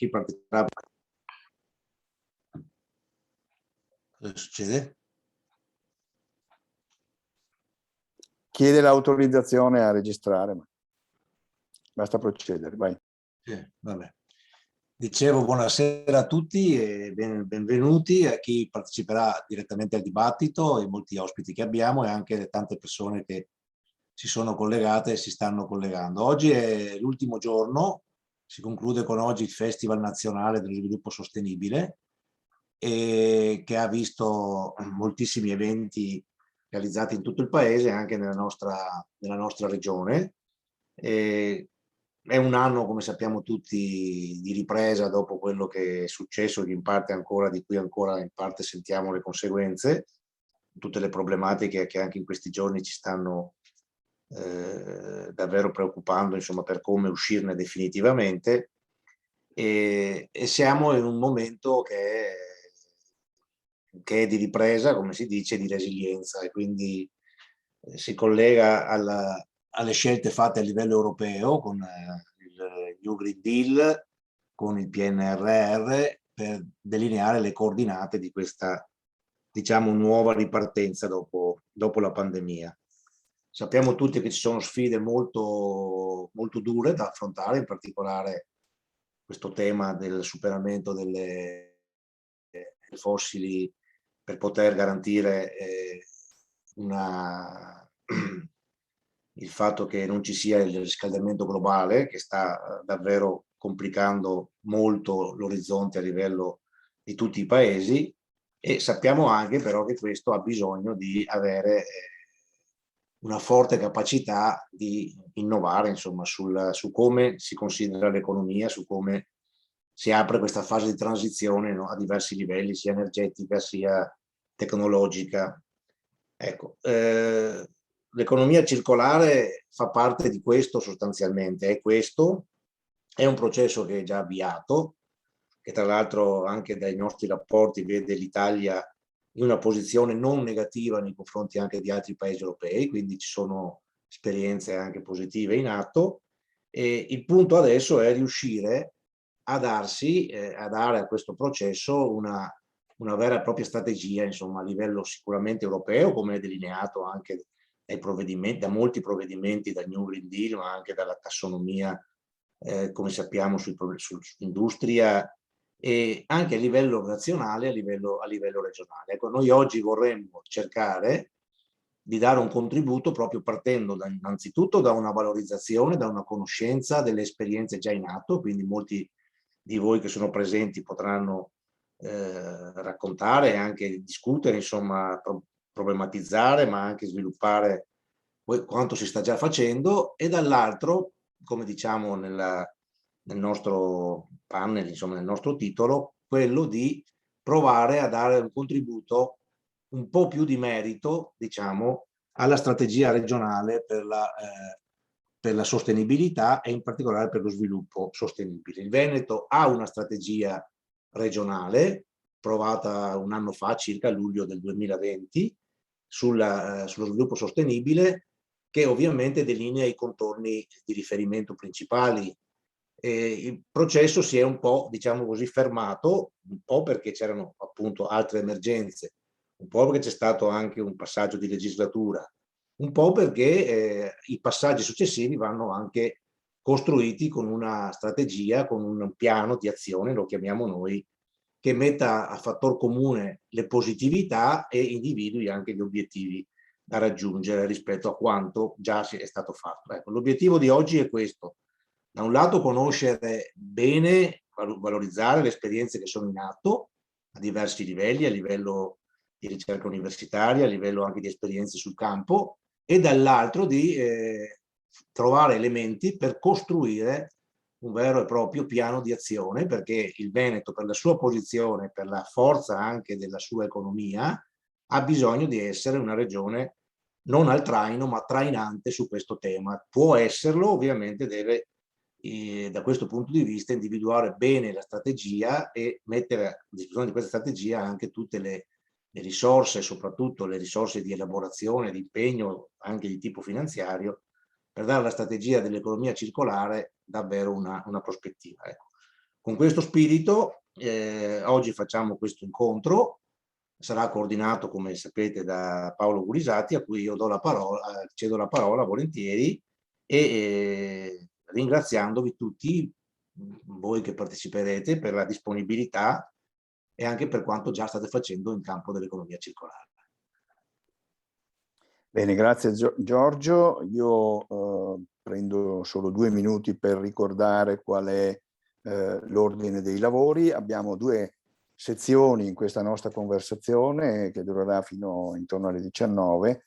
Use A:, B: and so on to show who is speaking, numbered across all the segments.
A: chi parteciperà. Cosa succede?
B: Chiede l'autorizzazione a registrare, ma basta procedere, vai.
A: Vabbè. Dicevo buonasera a tutti e benvenuti a chi parteciperà direttamente al dibattito, e molti ospiti che abbiamo e anche le tante persone che si sono collegate e si stanno collegando. Oggi è l'ultimo giorno, si conclude con oggi il Festival Nazionale dello Sviluppo Sostenibile, e che ha visto moltissimi eventi realizzati in tutto il paese e anche nella nostra regione. È un anno, come sappiamo tutti, di ripresa dopo quello che è successo, di cui ancora in parte sentiamo le conseguenze, tutte le problematiche che anche in questi giorni ci stanno davvero preoccupando, insomma, per come uscirne definitivamente. E siamo in un momento che è di ripresa, come si dice, di resilienza, e quindi si collega alle scelte fatte a livello europeo con il New Green Deal, con il PNRR, per delineare le coordinate di questa, diciamo, nuova ripartenza dopo la pandemia. Sappiamo tutti che ci sono sfide molto, molto dure da affrontare, in particolare questo tema del superamento delle fossili per poter garantire il fatto che non ci sia il riscaldamento globale, che sta davvero complicando molto l'orizzonte a livello di tutti i paesi, e sappiamo anche però che questo ha bisogno di avere una forte capacità di innovare, insomma, su come si considera l'economia, su come si apre questa fase di transizione, no, a diversi livelli, sia energetica sia tecnologica. Ecco, l'economia circolare fa parte di questo sostanzialmente, è un processo che è già avviato, che tra l'altro anche dai nostri rapporti vede l'Italia in una posizione non negativa nei confronti anche di altri paesi europei, quindi ci sono esperienze anche positive in atto, e il punto adesso è riuscire a dare a questo processo una vera e propria strategia, insomma, a livello sicuramente europeo, come è delineato anche da molti provvedimenti, dal New Green Deal, ma anche dalla tassonomia, come sappiamo, sull'industria, e anche a livello nazionale, a livello regionale. Ecco, noi oggi vorremmo cercare di dare un contributo proprio partendo innanzitutto da una valorizzazione, da una conoscenza delle esperienze già in atto, quindi molti di voi che sono presenti potranno raccontare e anche discutere, insomma, problematizzare, ma anche sviluppare quanto si sta già facendo, e dall'altro, come diciamo nel nostro panel, insomma, nel nostro titolo, quello di provare a dare un contributo un po' più di merito, diciamo, alla strategia regionale per la sostenibilità e in particolare per lo sviluppo sostenibile. Il Veneto ha una strategia regionale provata un anno fa, circa a luglio del 2020, sullo sviluppo sostenibile, che ovviamente delinea i contorni di riferimento principali. Il processo si è un po', diciamo così, fermato, un po' perché c'erano appunto altre emergenze, un po' perché c'è stato anche un passaggio di legislatura, un po' perché i passaggi successivi vanno anche costruiti con una strategia, con un piano di azione, lo chiamiamo noi, che metta a fattor comune le positività e individui anche gli obiettivi da raggiungere rispetto a quanto già è stato fatto. Ecco, l'obiettivo di oggi è questo: da un lato conoscere bene, valorizzare le esperienze che sono in atto a diversi livelli, a livello di ricerca universitaria, a livello anche di esperienze sul campo, e dall'altro di trovare elementi per costruire un vero e proprio piano di azione, perché il Veneto, per la sua posizione, per la forza anche della sua economia, ha bisogno di essere una regione non al traino, ma trainante su questo tema. Può esserlo, ovviamente deve, da questo punto di vista, individuare bene la strategia e mettere a disposizione di questa strategia anche tutte le risorse, soprattutto le risorse di elaborazione, di impegno, anche di tipo finanziario, per dare alla strategia dell'economia circolare davvero una prospettiva. Ecco. Con questo spirito oggi facciamo questo incontro, sarà coordinato, come sapete, da Paolo Gurisati, a cui io do la parola, cedo la parola volentieri, e ringraziandovi tutti, voi che parteciperete, per la disponibilità e anche per quanto già state facendo in campo dell'economia circolare.
B: Bene, grazie Giorgio. Io prendo solo 2 minuti per ricordare qual è l'ordine dei lavori. Abbiamo 2 sezioni in questa nostra conversazione che durerà fino intorno alle 19.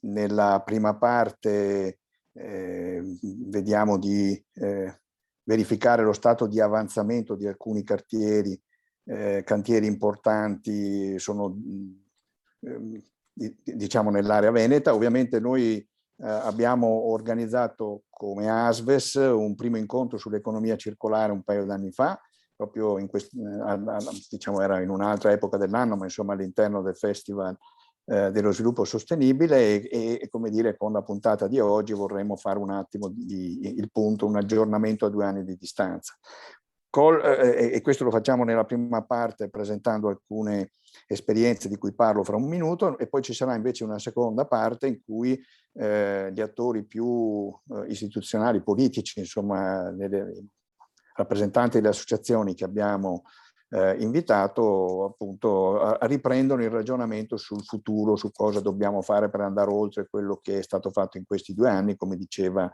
B: Nella prima parte vediamo di verificare lo stato di avanzamento di alcuni cantieri importanti, sono diciamo nell'area veneta. Ovviamente noi abbiamo organizzato come ASVES un primo incontro sull'economia circolare un paio d'anni fa, proprio in diciamo era in un'altra epoca dell'anno, ma insomma all'interno del Festival dello Sviluppo Sostenibile, e come dire, con la puntata di oggi vorremmo fare un attimo il punto, un aggiornamento a 2 anni di distanza. E questo lo facciamo nella prima parte presentando alcune esperienze di cui parlo fra un minuto, e poi ci sarà invece una seconda parte in cui gli attori più istituzionali, politici, insomma, rappresentanti delle associazioni che abbiamo invitato, appunto, riprendono il ragionamento sul futuro, su cosa dobbiamo fare per andare oltre quello che è stato fatto in questi 2 anni, come diceva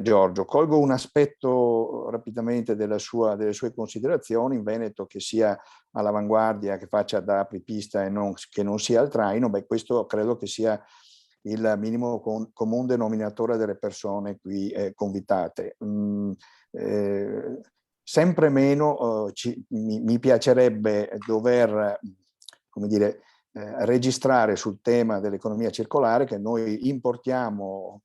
B: Giorgio. Colgo un aspetto rapidamente delle sue considerazioni. In Veneto che sia all'avanguardia, che faccia da apripista e che non sia al traino, beh, questo credo che sia il minimo comune denominatore delle persone qui convitate. Sempre meno mi piacerebbe dover, come dire, registrare sul tema dell'economia circolare che noi importiamo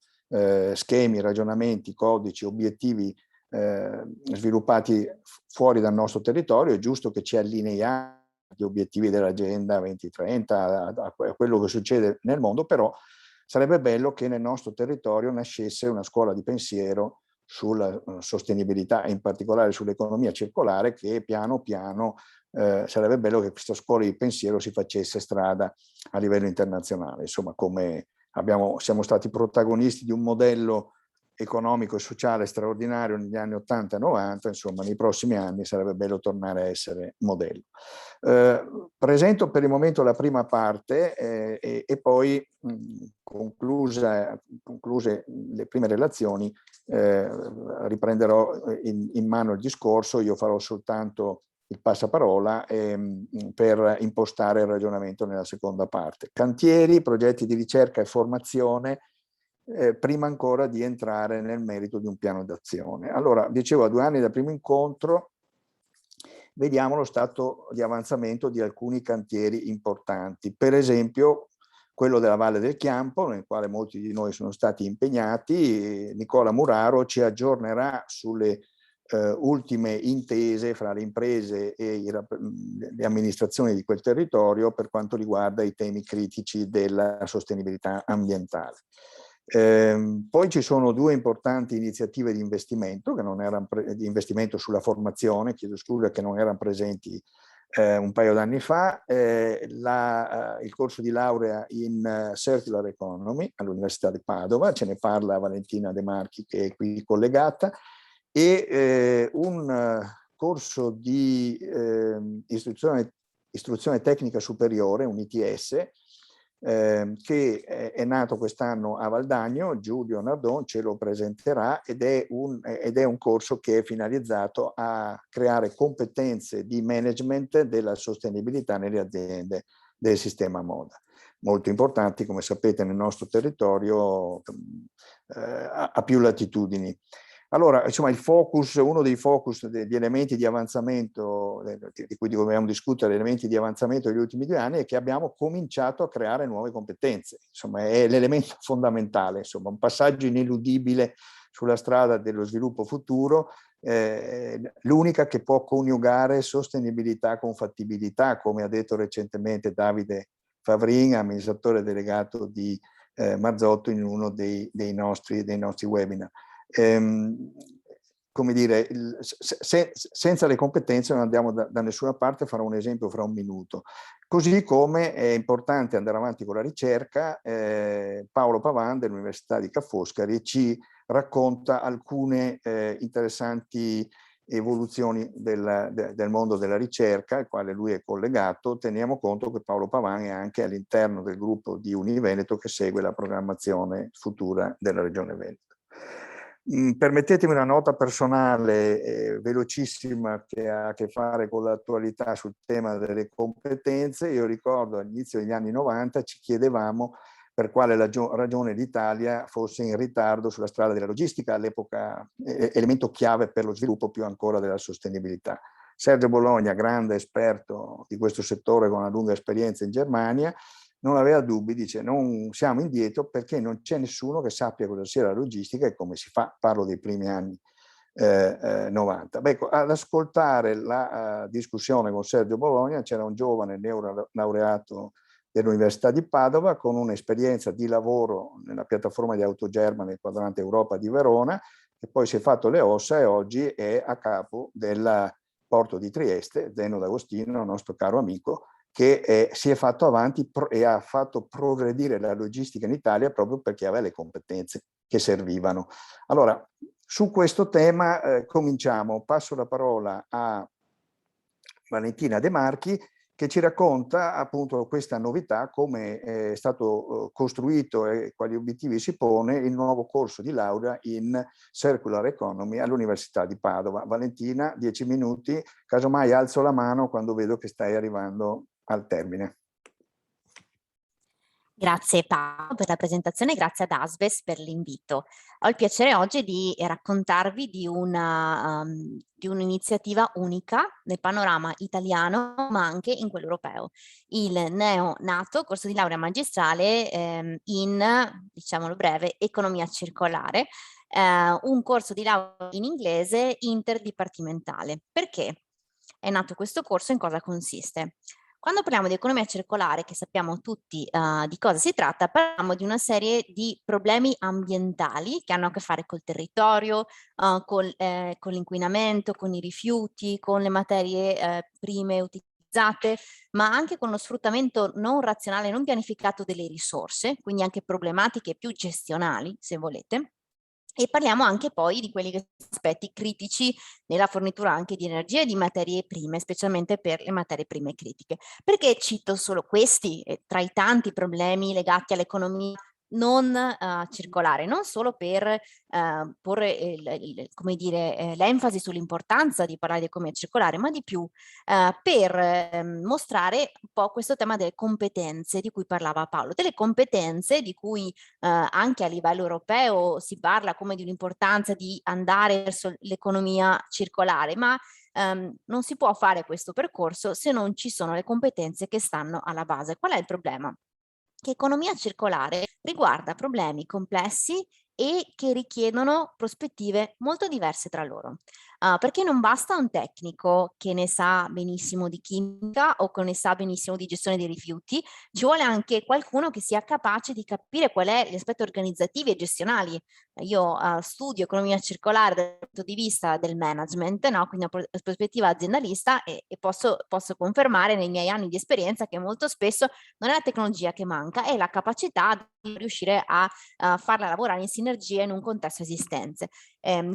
B: schemi, ragionamenti, codici, obiettivi sviluppati fuori dal nostro territorio. È giusto che ci allineiamo agli obiettivi dell'Agenda 2030, a quello che succede nel mondo, però sarebbe bello che nel nostro territorio nascesse una scuola di pensiero sulla sostenibilità e in particolare sull'economia circolare, che piano piano sarebbe bello che questa scuola di pensiero si facesse strada a livello internazionale. Insomma, come siamo stati protagonisti di un modello economico e sociale straordinario negli anni 80 e 90, insomma nei prossimi anni sarebbe bello tornare a essere modello. Presento per il momento la prima parte e poi concluse le prime relazioni riprenderò in mano il discorso. Io farò soltanto il passaparola per impostare il ragionamento nella seconda parte. Cantieri, progetti di ricerca e formazione, prima ancora di entrare nel merito di un piano d'azione. Allora, dicevo, a 2 anni dal primo incontro, vediamo lo stato di avanzamento di alcuni cantieri importanti. Per esempio, quello della Valle del Chiampo, nel quale molti di noi sono stati impegnati. Nicola Muraro ci aggiornerà sulle ultime intese fra le imprese e le amministrazioni di quel territorio per quanto riguarda i temi critici della sostenibilità ambientale. Poi ci sono 2 importanti iniziative di investimento, che non erano di investimento sulla formazione, chiedo scusa, che non erano presenti un paio d'anni fa, il corso di laurea in Circular Economy all'Università di Padova, ce ne parla Valentina De Marchi che è qui collegata, e un corso di istruzione tecnica superiore, un ITS, che è nato quest'anno a Valdagno. Giulio Nardon ce lo presenterà ed è un corso che è finalizzato a creare competenze di management della sostenibilità nelle aziende del sistema moda, molto importanti, come sapete, nel nostro territorio a più latitudini. Allora, insomma, uno dei focus degli elementi di avanzamento di cui dobbiamo discutere, elementi di avanzamento degli ultimi 2 anni, è che abbiamo cominciato a creare nuove competenze. Insomma, è l'elemento fondamentale, insomma, un passaggio ineludibile sulla strada dello sviluppo futuro, l'unica che può coniugare sostenibilità con fattibilità, come ha detto recentemente Davide Favrin, amministratore delegato di Marzotto, in uno dei nostri webinar. come dire, senza le competenze non andiamo da nessuna parte. Farò un esempio fra un minuto. Così come è importante andare avanti con la ricerca. Paolo Pavan dell'Università di Ca' Foscari ci racconta alcune interessanti evoluzioni del mondo della ricerca, al quale lui è collegato. Teniamo conto che Paolo Pavan è anche all'interno del gruppo di Univeneto che segue la programmazione futura della Regione Veneto. Permettetemi una nota personale velocissima che ha a che fare con l'attualità sul tema delle competenze. Io ricordo all'inizio degli anni 90 ci chiedevamo per quale ragione l'Italia fosse in ritardo sulla strada della logistica, all'epoca elemento chiave per lo sviluppo più ancora della sostenibilità. Sergio Bologna, grande esperto di questo settore con una lunga esperienza in Germania, non aveva dubbi, dice non siamo indietro perché non c'è nessuno che sappia cosa sia la logistica e come si fa. Parlo dei primi anni 90. Beh, ad ascoltare la discussione con Sergio Bologna c'era un giovane neolaureato dell'Università di Padova con un'esperienza di lavoro nella piattaforma di Autogerma nel quadrante Europa di Verona, che poi si è fatto le ossa e oggi è a capo del porto di Trieste, Zeno D'Agostino, nostro caro amico, che si è fatto avanti e ha fatto progredire la logistica in Italia proprio perché aveva le competenze che servivano. Allora, su questo tema cominciamo. Passo la parola a Valentina De Marchi, che ci racconta appunto questa novità, come è stato costruito e quali obiettivi si pone il nuovo corso di laurea in Circular Economy all'Università di Padova. Valentina, 10 minuti, casomai alzo la mano quando vedo che stai arrivando al termine.
C: Grazie Paolo per la presentazione e grazie ad Asves per l'invito. Ho il piacere oggi di raccontarvi di un'iniziativa unica nel panorama italiano ma anche in quello europeo. Il neonato corso di laurea magistrale in, diciamolo breve, economia circolare, un corso di laurea in inglese interdipartimentale. Perché è nato questo corso? In cosa consiste? Quando parliamo di economia circolare, che sappiamo tutti di cosa si tratta, parliamo di una serie di problemi ambientali che hanno a che fare col territorio, con l'inquinamento, con i rifiuti, con le materie prime utilizzate, ma anche con lo sfruttamento non razionale, non pianificato delle risorse, quindi anche problematiche più gestionali, se volete. E parliamo anche poi di quelli che sono aspetti critici nella fornitura anche di energia e di materie prime, specialmente per le materie prime critiche. Perché cito solo questi tra i tanti problemi legati all'economia non circolare, non solo per porre come dire, l'enfasi sull'importanza di parlare di economia circolare, ma di più per mostrare un po' questo tema delle competenze di cui parlava Paolo, delle competenze di cui anche a livello europeo si parla come di un'importanza di andare verso l'economia circolare, ma non si può fare questo percorso se non ci sono le competenze che stanno alla base. Qual è il problema? Che economia circolare riguarda problemi complessi e che richiedono prospettive molto diverse tra loro. Perché non basta un tecnico che ne sa benissimo di chimica o che ne sa benissimo di gestione dei rifiuti, ci vuole anche qualcuno che sia capace di capire qual è gli aspetti organizzativi e gestionali. Io studio economia circolare dal punto di vista del management, no? Quindi una prospettiva aziendalista e posso confermare nei miei anni di esperienza che molto spesso non è la tecnologia che manca, è la capacità di riuscire a farla lavorare in sinergia in un contesto esistente.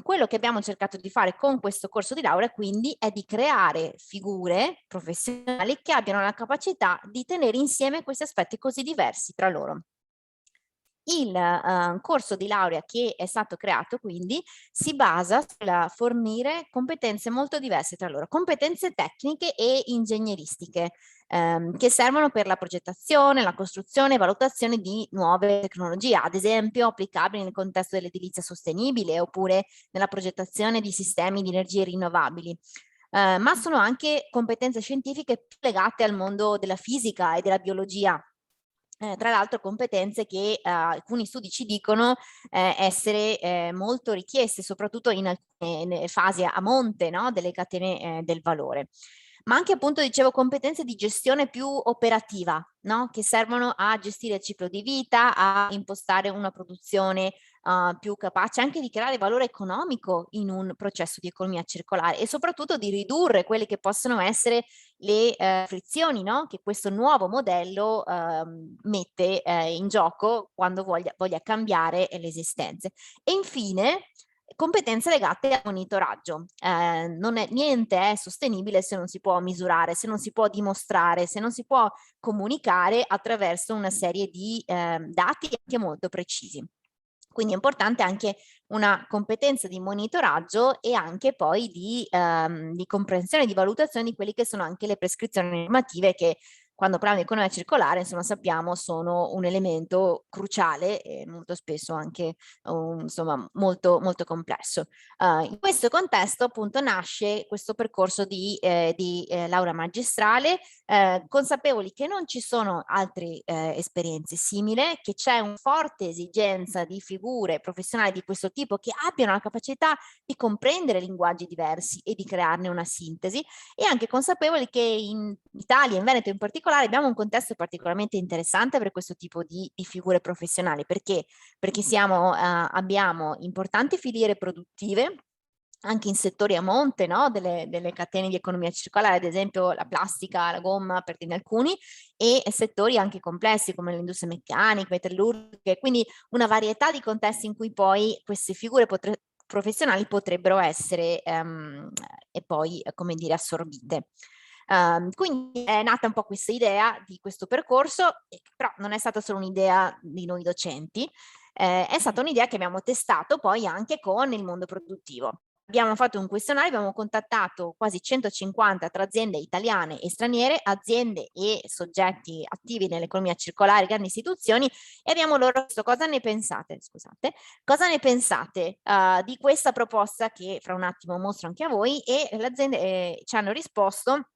C: Quello che abbiamo cercato di fare con questo corso di laurea quindi è di creare figure professionali che abbiano la capacità di tenere insieme questi aspetti così diversi tra loro. Il corso di laurea che è stato creato quindi si basa sul fornire competenze molto diverse tra loro, competenze tecniche e ingegneristiche che servono per la progettazione, la costruzione e valutazione di nuove tecnologie, ad esempio applicabili nel contesto dell'edilizia sostenibile oppure nella progettazione di sistemi di energie rinnovabili. Ma sono anche competenze scientifiche legate al mondo della fisica e della biologia. Tra l'altro competenze che alcuni studi ci dicono essere molto richieste, soprattutto in alcune fasi a monte, no? Delle catene del valore. Ma anche appunto, dicevo, competenze di gestione più operativa, no? Che servono a gestire il ciclo di vita, a impostare una produzione più capace anche di creare valore economico in un processo di economia circolare e soprattutto di ridurre quelle che possono essere le frizioni, no? Che questo nuovo modello mette in gioco quando voglia cambiare le esistenze. E infine competenze legate al monitoraggio. Niente è sostenibile se non si può misurare, se non si può dimostrare, se non si può comunicare attraverso una serie di dati anche molto precisi. Quindi è importante anche una competenza di monitoraggio e anche poi di comprensione, di valutazione di quelle che sono anche le prescrizioni normative che quando parliamo di economia circolare, insomma, sappiamo sono un elemento cruciale e molto spesso anche insomma, molto, molto complesso. In questo contesto appunto nasce questo percorso di laurea magistrale, consapevoli che non ci sono altre esperienze simili, che c'è una forte esigenza di figure professionali di questo tipo che abbiano la capacità di comprendere linguaggi diversi e di crearne una sintesi, e anche consapevoli che in Italia, in Veneto in particolare, abbiamo un contesto particolarmente interessante per questo tipo di figure professionali. Perché? Perché abbiamo importanti filiere produttive, anche in settori a monte, no? delle catene di economia circolare, ad esempio la plastica, la gomma, per dirne alcuni, e settori anche complessi come le industrie meccaniche, metallurgiche, quindi una varietà di contesti in cui poi queste figure professionali potrebbero essere e poi, come dire, assorbite. Quindi è nata un po' questa idea di questo percorso, però non è stata solo un'idea di noi docenti, è stata un'idea che abbiamo testato poi anche con il mondo produttivo. Abbiamo fatto un questionario, abbiamo contattato quasi 150 tra aziende italiane e straniere, aziende e soggetti attivi nell'economia circolare, grandi istituzioni, e abbiamo loro chiesto cosa ne pensate, cosa ne pensate di questa proposta che fra un attimo mostro anche a voi, e le aziende ci hanno risposto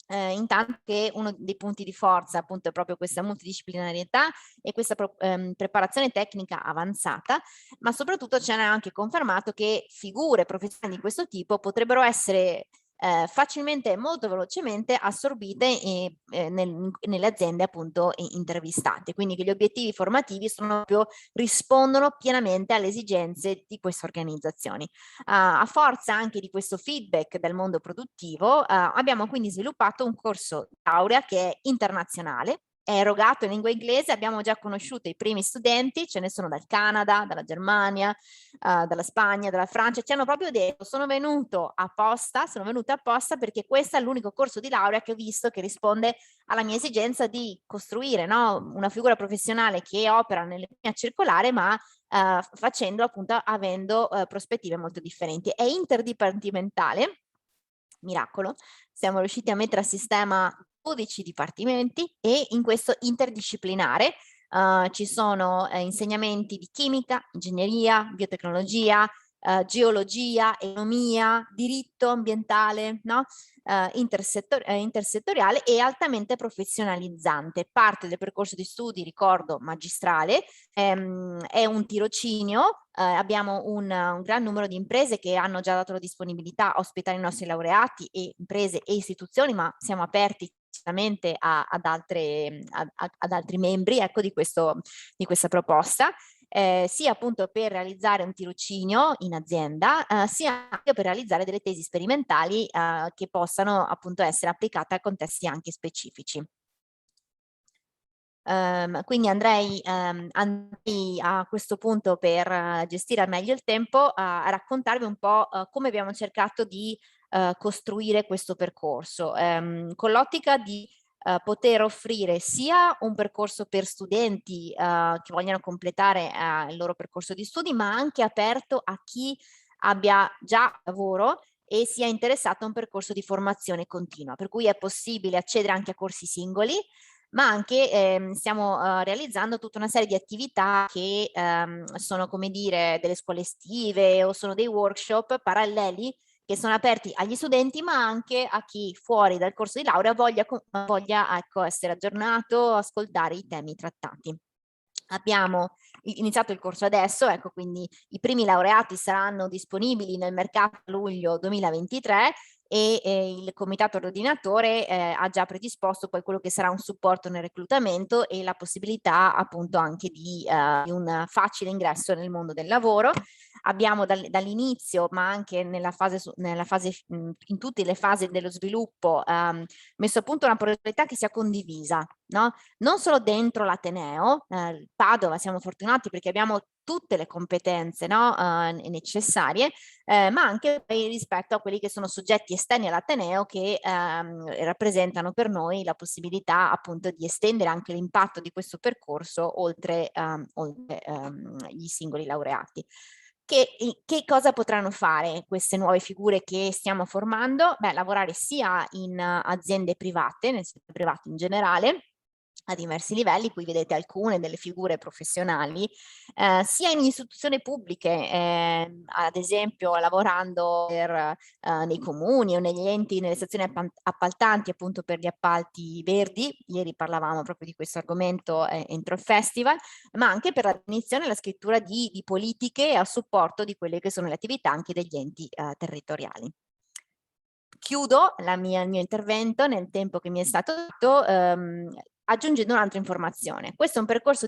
C: intanto che uno dei punti di forza appunto è proprio questa multidisciplinarietà e questa preparazione tecnica avanzata, ma soprattutto ci hanno anche confermato che figure professionali di questo tipo potrebbero essere facilmente e molto velocemente assorbite nelle aziende appunto intervistate, quindi che gli obiettivi formativi rispondono pienamente alle esigenze di queste organizzazioni. A forza anche di questo feedback del mondo produttivo abbiamo quindi sviluppato un corso laurea che è internazionale, è erogato in lingua inglese, abbiamo già conosciuto i primi studenti, ce ne sono dal Canada, dalla Germania, dalla Spagna, dalla Francia, ci hanno proprio detto sono venuta apposta perché questo è l'unico corso di laurea che ho visto che risponde alla mia esigenza di costruire, no, una figura professionale che opera nell'economia circolare, ma facendo appunto, avendo prospettive molto differenti. È interdipartimentale, miracolo, siamo riusciti a mettere a sistema 12 dipartimenti e in questo interdisciplinare ci sono insegnamenti di chimica, ingegneria, biotecnologia, geologia, economia, diritto ambientale, no? Intersettoriale e altamente professionalizzante. Parte del percorso di studi, ricordo, magistrale, è un tirocinio. Abbiamo un gran numero di imprese che hanno già dato la disponibilità a ospitare i nostri laureati, e imprese e istituzioni, ma siamo aperti sicuramente ad altri membri, ecco, di questa proposta. Sia appunto per realizzare un tirocinio in azienda, sia anche per realizzare delle tesi sperimentali che possano appunto essere applicate a contesti anche specifici. Quindi andrei a questo punto, per gestire al meglio il tempo, a raccontarvi un po' come abbiamo cercato di costruire questo percorso, con l'ottica di poter offrire sia un percorso per studenti che vogliono completare il loro percorso di studi, ma anche aperto a chi abbia già lavoro e sia interessato a un percorso di formazione continua, per cui è possibile accedere anche a corsi singoli, ma anche stiamo realizzando tutta una serie di attività che sono, come dire, delle scuole estive o sono dei workshop paralleli che sono aperti agli studenti, ma anche a chi fuori dal corso di laurea voglia ecco, essere aggiornato, ascoltare i temi trattati. Abbiamo iniziato il corso adesso, ecco, quindi i primi laureati saranno disponibili nel mercato a luglio 2023 e il comitato ordinatore ha già predisposto poi quello che sarà un supporto nel reclutamento e la possibilità appunto anche di un facile ingresso nel mondo del lavoro. Abbiamo dall'inizio, ma anche nella fase in tutte le fasi dello sviluppo, messo a punto una progettualità che sia condivisa, no? Non solo dentro l'Ateneo, Padova siamo fortunati perché abbiamo tutte le competenze, no? Necessarie, ma anche rispetto a quelli che sono soggetti esterni all'Ateneo che rappresentano per noi la possibilità appunto di estendere anche l'impatto di questo percorso oltre gli singoli laureati. Che cosa potranno fare queste nuove figure che stiamo formando? Beh, lavorare sia in aziende private, nel settore privato in generale, a diversi livelli, qui vedete alcune delle figure professionali, sia in istituzioni pubbliche, ad esempio lavorando nei comuni o negli enti, nelle stazioni appaltanti appunto per gli appalti verdi, ieri parlavamo proprio di questo argomento entro il festival, ma anche per la definizione e la scrittura di politiche a supporto di quelle che sono le attività anche degli enti territoriali. Chiudo il mio intervento nel tempo che mi è stato dato aggiungendo un'altra informazione. Questo è un percorso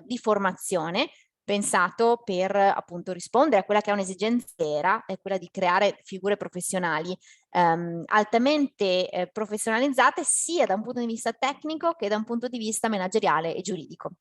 C: di formazione pensato per appunto rispondere a quella che è un'esigenza vera, è quella di creare figure professionali altamente professionalizzate sia da un punto di vista tecnico che da un punto di vista manageriale e giuridico.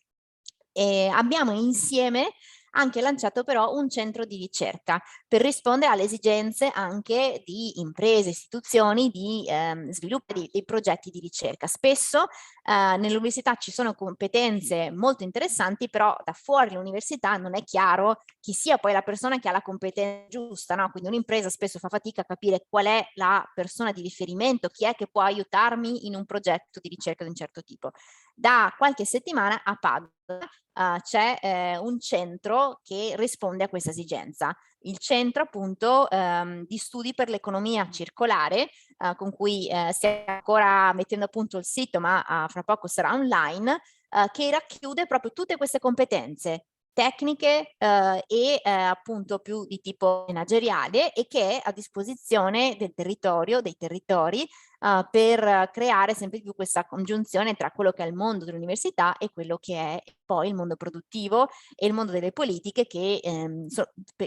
C: E abbiamo insieme anche lanciato però un centro di ricerca per rispondere alle esigenze anche di imprese, istituzioni di sviluppo dei progetti di ricerca. Spesso nell'università ci sono competenze molto interessanti, però da fuori l'università non è chiaro chi sia poi la persona che ha la competenza giusta, no? Quindi un'impresa spesso fa fatica a capire qual è la persona di riferimento, chi è che può aiutarmi in un progetto di ricerca di un certo tipo. Da qualche settimana a Padova c'è un centro che risponde a questa esigenza. Il centro appunto di studi per l'economia circolare con cui stiamo ancora mettendo a punto il sito, ma fra poco sarà online, che racchiude proprio tutte queste competenze tecniche e appunto più di tipo manageriale e che è a disposizione del territorio, dei territori per creare sempre più questa congiunzione tra quello che è il mondo dell'università e quello che è poi il mondo produttivo e il mondo delle politiche che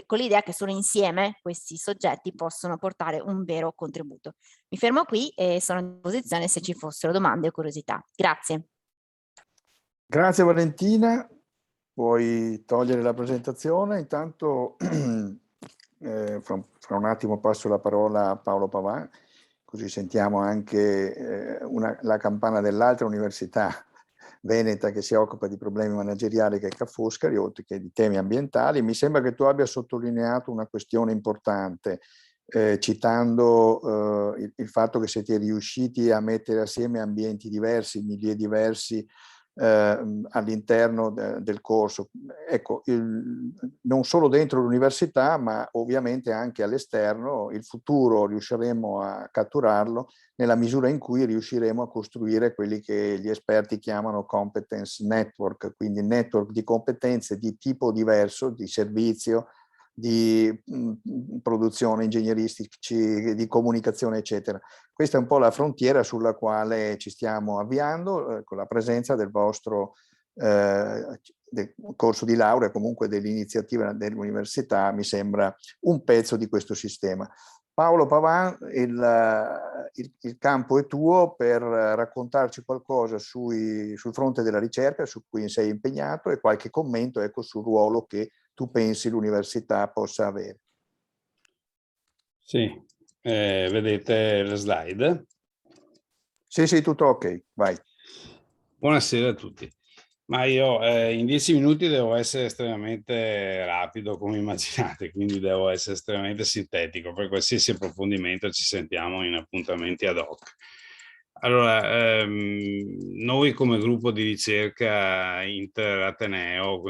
C: con l'idea che solo insieme questi soggetti possono portare un vero contributo. Mi fermo qui e sono a disposizione se ci fossero domande o curiosità. Grazie.
B: Grazie Valentina, puoi togliere la presentazione. Intanto fra un attimo passo la parola a Paolo Pavan, così sentiamo anche la campana dell'altra università veneta che si occupa di problemi manageriali, che è Ca' Foscari, oltre che di temi ambientali. Mi sembra che tu abbia sottolineato una questione importante, citando il fatto che siete riusciti a mettere assieme ambienti diversi, milieu diversi, all'interno del corso. Ecco, non solo dentro l'università, ma ovviamente anche all'esterno, il futuro riusciremo a catturarlo nella misura in cui riusciremo a costruire quelli che gli esperti chiamano competence network, quindi network di competenze di tipo diverso, di servizio, di produzione ingegneristici, di comunicazione, eccetera. Questa è un po' la frontiera sulla quale ci stiamo avviando con la presenza del vostro del corso di laurea, comunque dell'iniziativa dell'università, mi sembra un pezzo di questo sistema. Paolo Pavan, il campo è tuo per raccontarci qualcosa sul fronte della ricerca su cui sei impegnato e qualche commento sul ruolo che tu pensi l'università possa avere.
D: Sì, vedete le slide?
B: Sì, tutto ok, vai.
D: Buonasera a tutti. Ma io in 10 minuti devo essere estremamente rapido, come immaginate, quindi devo essere estremamente sintetico. Per qualsiasi approfondimento ci sentiamo in appuntamenti ad hoc. Allora, noi come gruppo di ricerca Interateneo,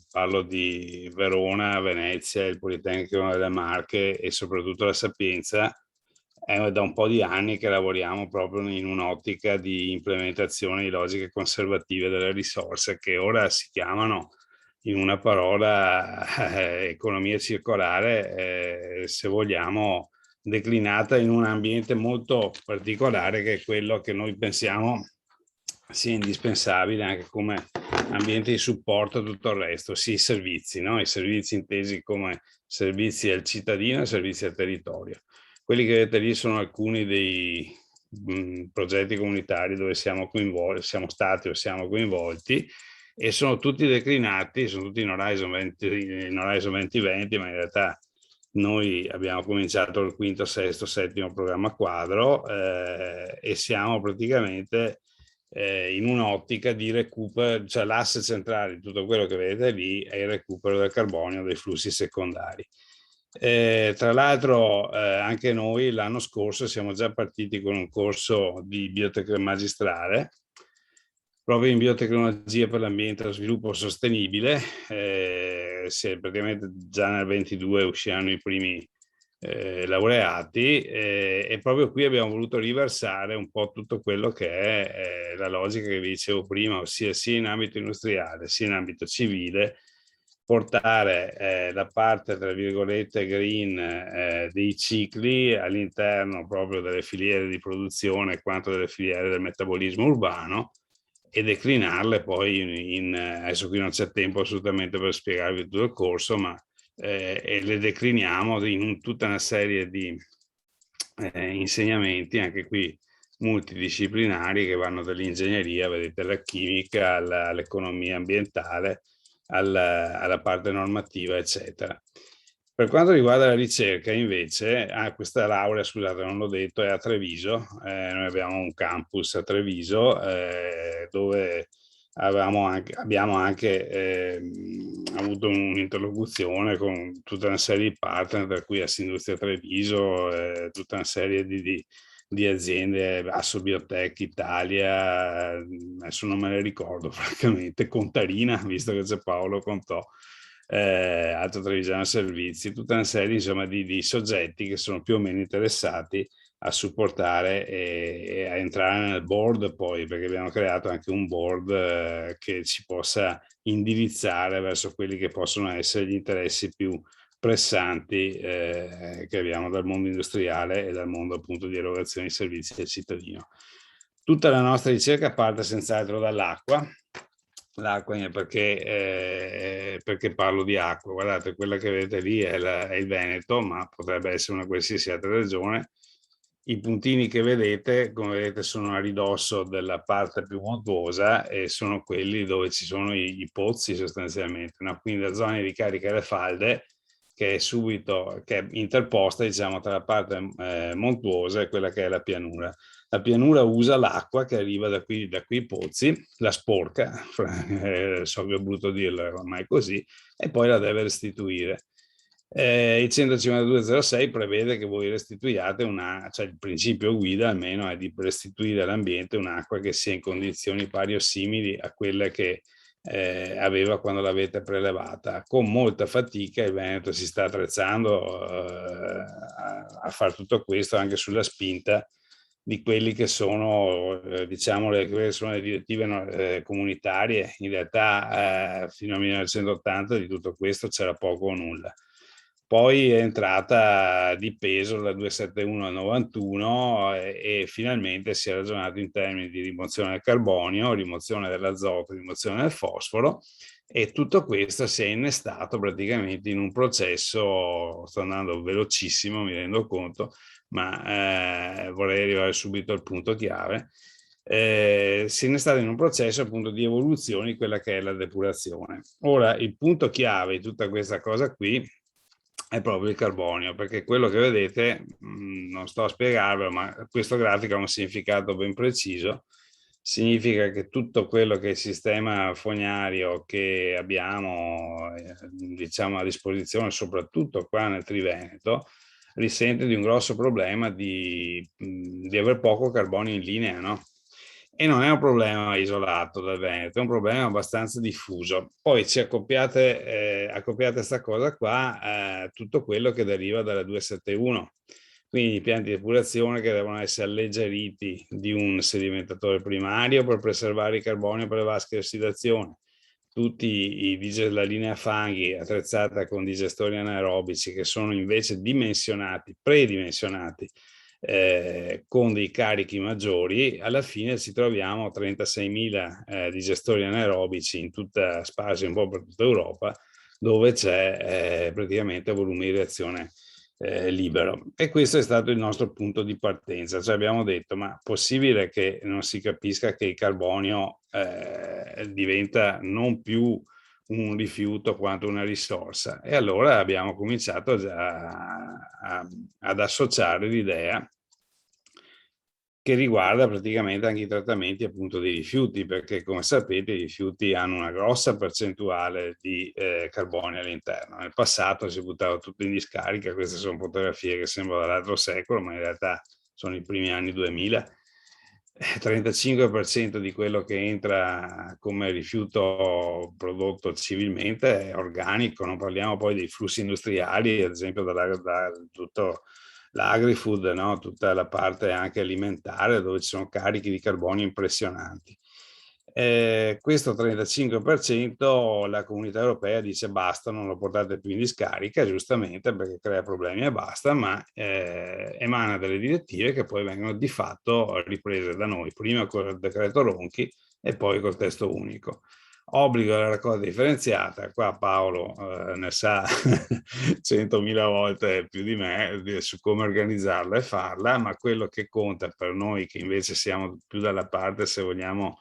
D: parlo di Verona, Venezia, il Politecnico delle Marche e soprattutto la Sapienza, è da un po' di anni che lavoriamo proprio in un'ottica di implementazione di logiche conservative delle risorse, che ora si chiamano, in una parola, economia circolare, se vogliamo, declinata in un ambiente molto particolare, che è quello che noi pensiamo sia indispensabile anche come ambiente di supporto a tutto il resto, sia i servizi, no? I servizi intesi come servizi al cittadino e servizi al territorio. Quelli che vedete lì sono alcuni dei progetti comunitari dove siamo coinvolti, siamo stati o siamo coinvolti, e sono tutti declinati, sono tutti in Horizon 2020, ma in realtà noi abbiamo cominciato il quinto, sesto, settimo programma quadro e siamo praticamente in un'ottica di recupero, cioè l'asse centrale di tutto quello che vedete lì è il recupero del carbonio dai flussi secondari. Tra l'altro anche noi l'anno scorso siamo già partiti con un corso di magistrale proprio in biotecnologia per l'ambiente e lo sviluppo sostenibile. Praticamente già nel 22 usciranno i primi laureati e proprio qui abbiamo voluto riversare un po' tutto quello che è la logica che vi dicevo prima, ossia sia in ambito industriale sia in ambito civile, portare la parte, tra virgolette, green dei cicli all'interno proprio delle filiere di produzione quanto delle filiere del metabolismo urbano, e declinarle poi adesso qui non c'è tempo assolutamente per spiegarvi tutto il corso, ma e le decliniamo in tutta una serie di insegnamenti, anche qui multidisciplinari, che vanno dall'ingegneria, vedete, alla chimica, all'economia ambientale, alla parte normativa, eccetera. Per quanto riguarda la ricerca, invece, questa laurea, scusate, non l'ho detto, è a Treviso. Noi abbiamo un campus a Treviso dove abbiamo anche avuto un'interlocuzione con tutta una serie di partner, tra cui Assindustria Treviso, tutta una serie di aziende, Assobiotech Italia, adesso non me le ricordo francamente, Contarina, visto che c'è Paolo Contò, Alto Trevigiano Servizi, tutta una serie insomma di soggetti che sono più o meno interessati a supportare e a entrare nel board, poi, perché abbiamo creato anche un board che ci possa indirizzare verso quelli che possono essere gli interessi più pressanti che abbiamo dal mondo industriale e dal mondo appunto di erogazione di servizi al cittadino. Tutta la nostra ricerca parte senz'altro dall'acqua. L'acqua perché parlo di acqua? Guardate, quella che vedete lì è il Veneto, ma potrebbe essere una qualsiasi altra regione. I puntini che vedete, come vedete, sono a ridosso della parte più montuosa e sono quelli dove ci sono i pozzi sostanzialmente, no? Quindi la zona di ricarica delle falde che è interposta, diciamo, tra la parte montuosa e quella che è la pianura. La pianura usa l'acqua che arriva da quei pozzi, la sporca, so che è brutto dirlo, è ormai così, e poi la deve restituire. Il 15206 prevede che voi restituiate cioè il principio guida almeno è di restituire all'ambiente un'acqua che sia in condizioni pari o simili a quelle che aveva quando l'avete prelevata. Con molta fatica il Veneto si sta attrezzando a fare tutto questo anche sulla spinta di quelli che sono, diciamo, quelle sono le direttive comunitarie. In realtà fino al 1980 di tutto questo c'era poco o nulla. Poi è entrata di peso la 271 al 91 e finalmente si è ragionato in termini di rimozione del carbonio, rimozione dell'azoto, rimozione del fosforo, e tutto questo si è innestato praticamente in un processo, sto andando velocissimo, mi rendo conto, ma vorrei arrivare subito al punto chiave. Si è innestato in un processo appunto di evoluzione di quella che è la depurazione. Ora, il punto chiave di tutta questa cosa qui è proprio il carbonio, perché quello che vedete, non sto a spiegarvelo, ma questo grafico ha un significato ben preciso. Significa che tutto quello che è il sistema fognario che abbiamo diciamo a disposizione, soprattutto qua nel Triveneto, risente di un grosso problema di aver poco carbonio in linea, no? E non è un problema isolato dal Veneto, è un problema abbastanza diffuso. Poi ci accoppiate questa cosa qua, tutto quello che deriva dalla 271, quindi i pianti di depurazione che devono essere alleggeriti di un sedimentatore primario per preservare il carbonio per le vasche di ossidazione, la linea fanghi attrezzata con digestori anaerobici che sono invece predimensionati con dei carichi maggiori, alla fine ci troviamo 36.000 digestori anaerobici sparsi un po' per tutta Europa, dove c'è praticamente volume di reazione libero. E questo è stato il nostro punto di partenza, cioè abbiamo detto: ma possibile che non si capisca che il carbonio diventa non più un rifiuto quanto una risorsa? E allora abbiamo cominciato già ad associare l'idea che riguarda praticamente anche i trattamenti appunto dei rifiuti, perché come sapete i rifiuti hanno una grossa percentuale di carbonio all'interno. Nel passato si buttava tutto in discarica, queste sono fotografie che sembrano dall'altro secolo, ma in realtà sono i primi anni 2000. 35% di quello che entra come rifiuto prodotto civilmente è organico, non parliamo poi dei flussi industriali, ad esempio da tutto l'agri-food, no? Tutta la parte anche alimentare dove ci sono carichi di carbonio impressionanti. Questo 35% la Comunità Europea dice basta, non lo portate più in discarica, giustamente perché crea problemi e basta, ma emana delle direttive che poi vengono di fatto riprese da noi, prima con il decreto Ronchi e poi col testo unico. Obbligo alla raccolta differenziata, qua Paolo ne sa 100.000 volte più di me su come organizzarla e farla, ma quello che conta per noi che invece siamo più dalla parte, se vogliamo,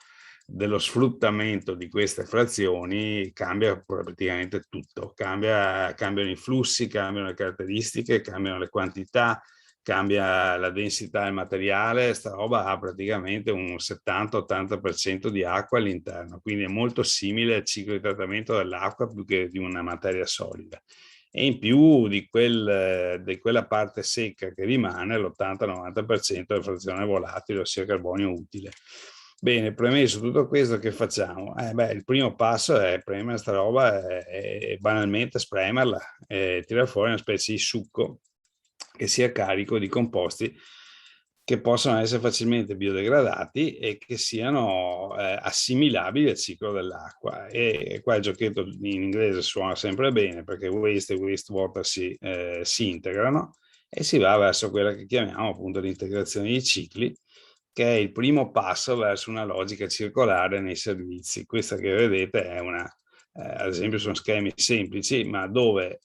D: dello sfruttamento di queste frazioni, cambia praticamente tutto, cambiano i flussi, cambiano le caratteristiche, cambiano le quantità, cambia la densità del materiale. Sta roba ha praticamente un 70-80% di acqua all'interno, quindi è molto simile al ciclo di trattamento dell'acqua più che di una materia solida. E in più di quella parte secca che rimane, l'80-90% è frazione volatile, ossia carbonio utile. Bene, premesso tutto questo, che facciamo? Il primo passo è premere sta roba e banalmente spremerla e tirare fuori una specie di succo che sia carico di composti che possono essere facilmente biodegradati e che siano assimilabili al ciclo dell'acqua. E qua il giochetto in inglese suona sempre bene, perché waste e wastewater si integrano e si va verso quella che chiamiamo appunto l'integrazione dei cicli, che è il primo passo verso una logica circolare nei servizi. Questa che vedete è ad esempio sono schemi semplici, ma dove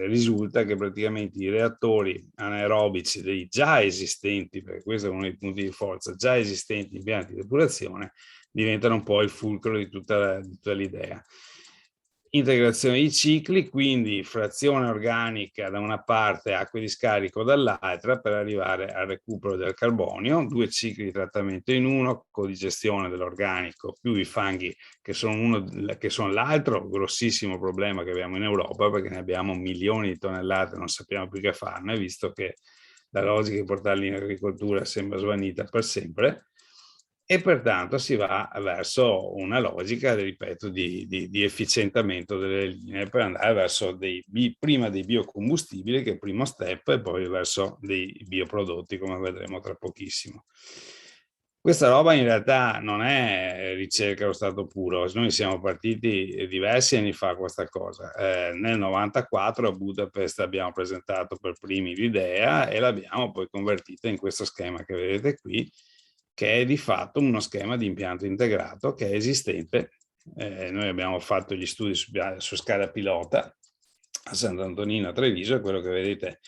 D: risulta che praticamente i reattori anaerobici dei già esistenti, perché questo è uno dei punti di forza, già esistenti impianti di depurazione, diventano un po' il fulcro di tutta l'idea. Integrazione di cicli, quindi frazione organica da una parte, acque di scarico dall'altra, per arrivare al recupero del carbonio, 2 cicli di trattamento in uno, codigestione dell'organico più i fanghi che sono l'altro grossissimo problema che abbiamo in Europa, perché ne abbiamo milioni di tonnellate, non sappiamo più che farne, visto che la logica di portarli in agricoltura sembra svanita per sempre. E pertanto si va verso una logica, ripeto, di efficientamento delle linee per andare verso prima dei biocombustibili, che è il primo step, e poi verso dei bioprodotti, come vedremo tra pochissimo. Questa roba in realtà non è ricerca allo stato puro, noi siamo partiti diversi anni fa questa cosa. Nel 94 a Budapest abbiamo presentato per primi l'idea e l'abbiamo poi convertita in questo schema che vedete qui, che è di fatto uno schema di impianto integrato che è esistente. Noi abbiamo fatto gli studi su scala pilota a Sant'Antonino a Treviso, e quello che vedete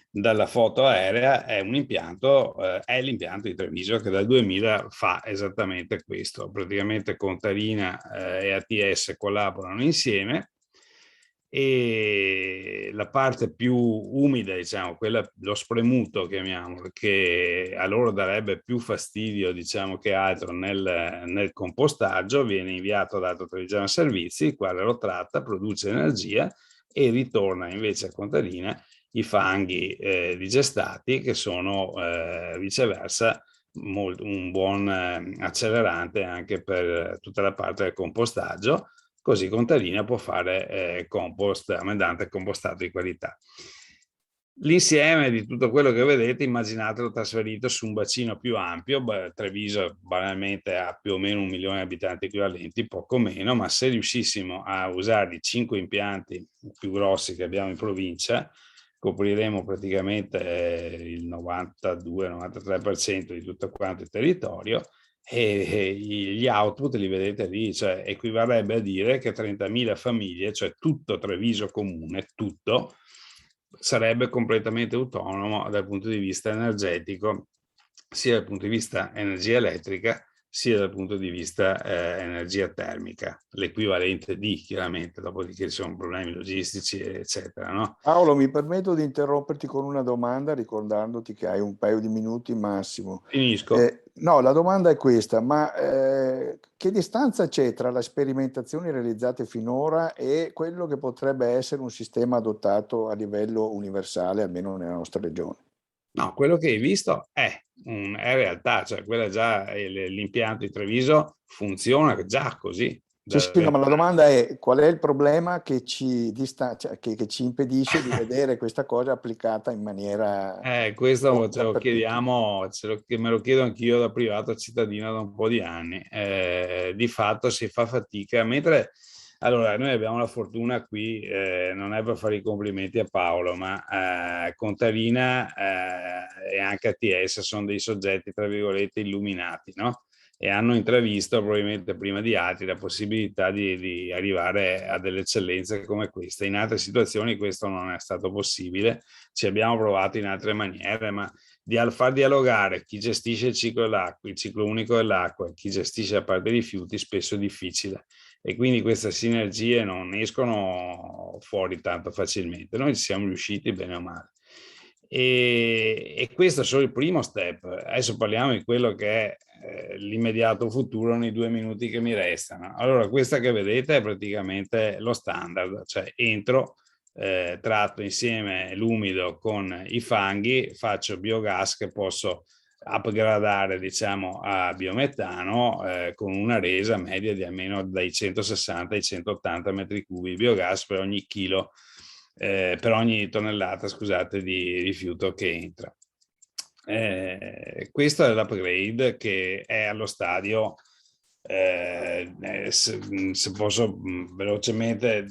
D: dalla foto aerea è un impianto, è l'impianto di Treviso, che dal 2000 fa esattamente questo. Praticamente Contarina e ATS collaborano insieme, e la parte più umida, diciamo, quella, lo spremuto chiamiamolo, che a loro darebbe più fastidio, diciamo, che altro nel compostaggio, viene inviato ad Alto Trevigiano Servizi, il quale lo tratta, produce energia e ritorna invece a Contarina i fanghi digestati, che sono viceversa un buon accelerante anche per tutta la parte del compostaggio. Così Contarina può fare compost, amendante compostato di qualità. L'insieme di tutto quello che vedete, immaginatelo trasferito su un bacino più ampio. Treviso banalmente ha più o meno 1 milione di abitanti equivalenti, poco meno, ma se riuscissimo a usare i 5 impianti più grossi che abbiamo in provincia, copriremo praticamente il 92-93% di tutto quanto il territorio, e gli output li vedete lì, cioè equivarrebbe a dire che 30.000 famiglie, cioè tutto Treviso comune, tutto, sarebbe completamente autonomo dal punto di vista energetico, sia dal punto di vista energia elettrica, sia dal punto di vista energia termica, l'equivalente di, chiaramente, dopodiché ci sono problemi logistici, eccetera, no?
B: Paolo, mi permetto di interromperti con una domanda, ricordandoti che hai un paio di minuti massimo.
D: Finisco.
B: No, la domanda è questa, ma che distanza c'è tra le sperimentazioni realizzate finora e quello che potrebbe essere un sistema adottato a livello universale, almeno nella nostra regione?
D: No, quello che hai visto è realtà, cioè quella già, l'impianto di Treviso funziona già così.
B: Sì, no, ma la domanda è: qual è il problema che ci che ci impedisce di vedere questa cosa applicata in maniera
D: questo ce lo
B: dappertutto?
D: chiediamo, me lo chiedo anch'io da privato cittadino da un po' di anni. Di fatto si fa fatica, mentre allora noi abbiamo la fortuna qui, non è per fare i complimenti a Paolo, ma Contarina e anche ATS sono dei soggetti, tra virgolette, illuminati, no? E hanno intravisto probabilmente prima di altri la possibilità di arrivare a delle eccellenze come questa. In altre situazioni questo non è stato possibile, ci abbiamo provato in altre maniere, ma far dialogare chi gestisce il ciclo dell'acqua, il ciclo unico dell'acqua, chi gestisce la parte dei rifiuti, spesso è difficile, e quindi queste sinergie non escono fuori tanto facilmente. Noi ci siamo riusciti bene o male. E questo è solo il primo step. Adesso parliamo di quello che è l'immediato futuro nei 2 minuti che mi restano. Allora, questa che vedete è praticamente lo standard, cioè entro, tratto insieme l'umido con i fanghi, faccio biogas che posso upgradare, diciamo, a biometano con una resa media di almeno dai 160 ai 180 metri cubi di biogas per ogni chilo, per ogni tonnellata, scusate, di rifiuto che entra. Questo è l'upgrade che è allo stadio, se posso velocemente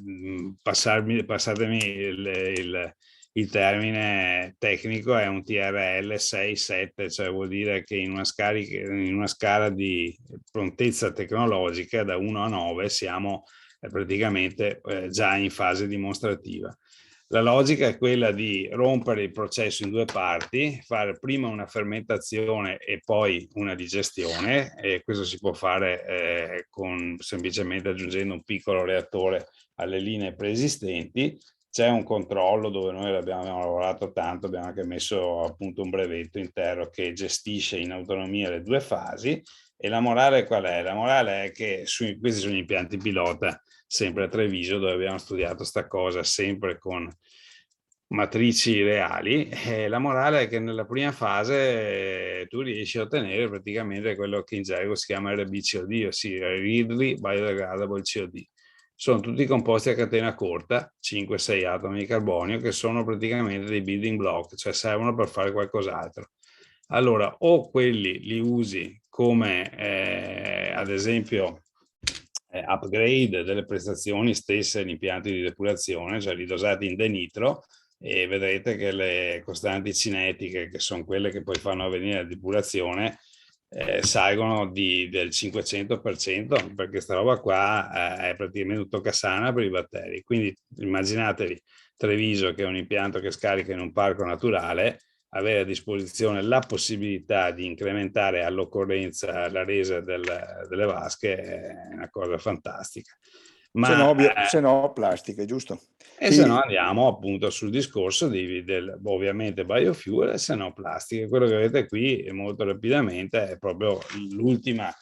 D: passatemi il termine tecnico, è un TRL 6-7, cioè vuol dire che in una scala di prontezza tecnologica da 1 a 9 siamo praticamente già in fase dimostrativa. La logica è quella di rompere il processo in 2 parti, fare prima una fermentazione e poi una digestione, e questo si può fare semplicemente aggiungendo un piccolo reattore alle linee preesistenti. C'è un controllo dove noi abbiamo lavorato tanto, abbiamo anche messo appunto un brevetto intero che gestisce in autonomia le 2 fasi. E la morale qual è? La morale è che questi sono gli impianti pilota, sempre a Treviso, dove abbiamo studiato sta cosa, sempre con matrici reali. La morale è che nella prima fase tu riesci a ottenere praticamente quello che in gergo si chiama RBCOD, ossia Readily Biodegradable COD. Sono tutti composti a catena corta, 5-6 atomi di carbonio, che sono praticamente dei building block, cioè servono per fare qualcos'altro. Allora, o quelli li usi come ad esempio upgrade delle prestazioni stesse agli impianti di depurazione, cioè li dosati in denitro, e vedrete che le costanti cinetiche, che sono quelle che poi fanno avvenire la depurazione, salgono del 500%, perché sta roba qua è praticamente tutto cassana per i batteri. Quindi immaginatevi Treviso, che è un impianto che scarica in un parco naturale, avere a disposizione la possibilità di incrementare all'occorrenza la resa delle vasche è una cosa fantastica. Ma
B: se no plastiche, giusto?
D: E sì. Se no andiamo appunto sul discorso ovviamente biofuel, se no plastiche. Quello che vedete qui molto rapidamente è proprio l'ultima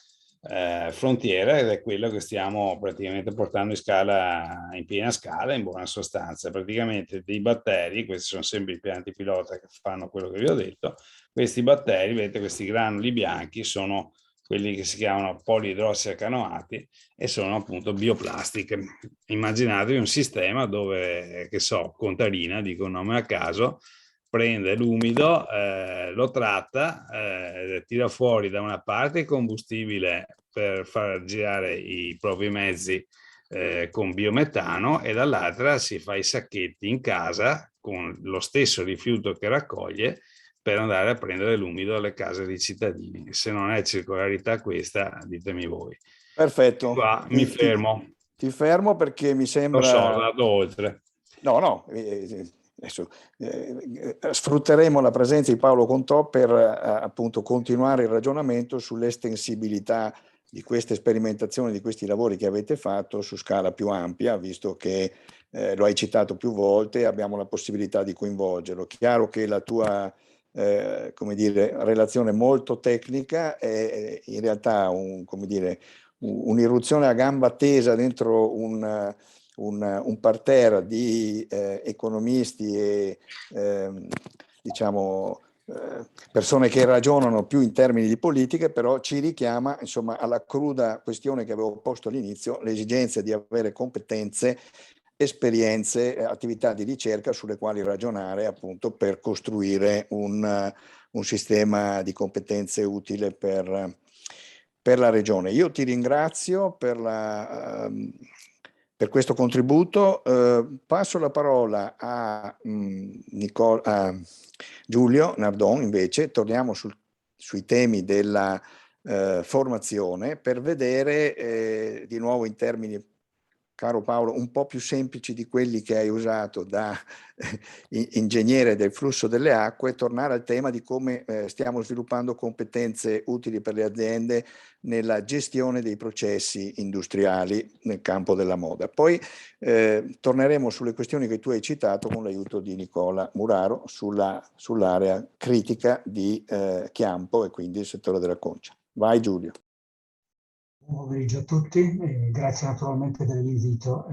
D: frontiera, ed è quello che stiamo praticamente portando in piena scala, in buona sostanza. Praticamente dei batteri, questi sono sempre i pianti pilota che fanno quello che vi ho detto, questi batteri, vedete, questi granuli bianchi sono quelli che si chiamano poliidrossialcanoati e sono appunto bioplastiche. Immaginatevi un sistema dove, che so, Contarina, dico un nome a caso, prende l'umido, lo tratta, tira fuori da una parte il combustibile per far girare i propri mezzi con biometano e dall'altra si fa i sacchetti in casa con lo stesso rifiuto che raccoglie per andare a prendere l'umido alle case dei cittadini. Se non è circolarità questa, ditemi voi.
B: Perfetto.
D: Qua mi fermo.
B: Ti fermo perché mi sembra...
D: Lo so, vado oltre.
B: No, adesso sfrutteremo la presenza di Paolo Contò per appunto continuare il ragionamento sull'estensibilità di queste sperimentazioni, di questi lavori che avete fatto su scala più ampia, visto che lo hai citato più volte, abbiamo la possibilità di coinvolgerlo. Chiaro che la tua come dire, relazione molto tecnica è in realtà un'irruzione a gamba tesa dentro un parterre di economisti e diciamo persone che ragionano più in termini di politiche, però ci richiama insomma alla cruda questione che avevo posto all'inizio, l'esigenza di avere competenze, esperienze, attività di ricerca sulle quali ragionare appunto per costruire un sistema di competenze utile per la regione. Io ti ringrazio per questo contributo. Passo la parola a Giulio Nardon, invece torniamo sui temi della formazione per vedere di nuovo in termini, caro Paolo, un po' più semplici di quelli che hai usato da ingegnere del flusso delle acque, tornare al tema di come stiamo sviluppando competenze utili per le aziende nella gestione dei processi industriali nel campo della moda. Poi torneremo sulle questioni che tu hai citato con l'aiuto di Nicola Muraro sull'area critica di Chiampo e quindi il settore della concia. Vai Giulio.
E: Buon pomeriggio a tutti, grazie naturalmente dell'invito.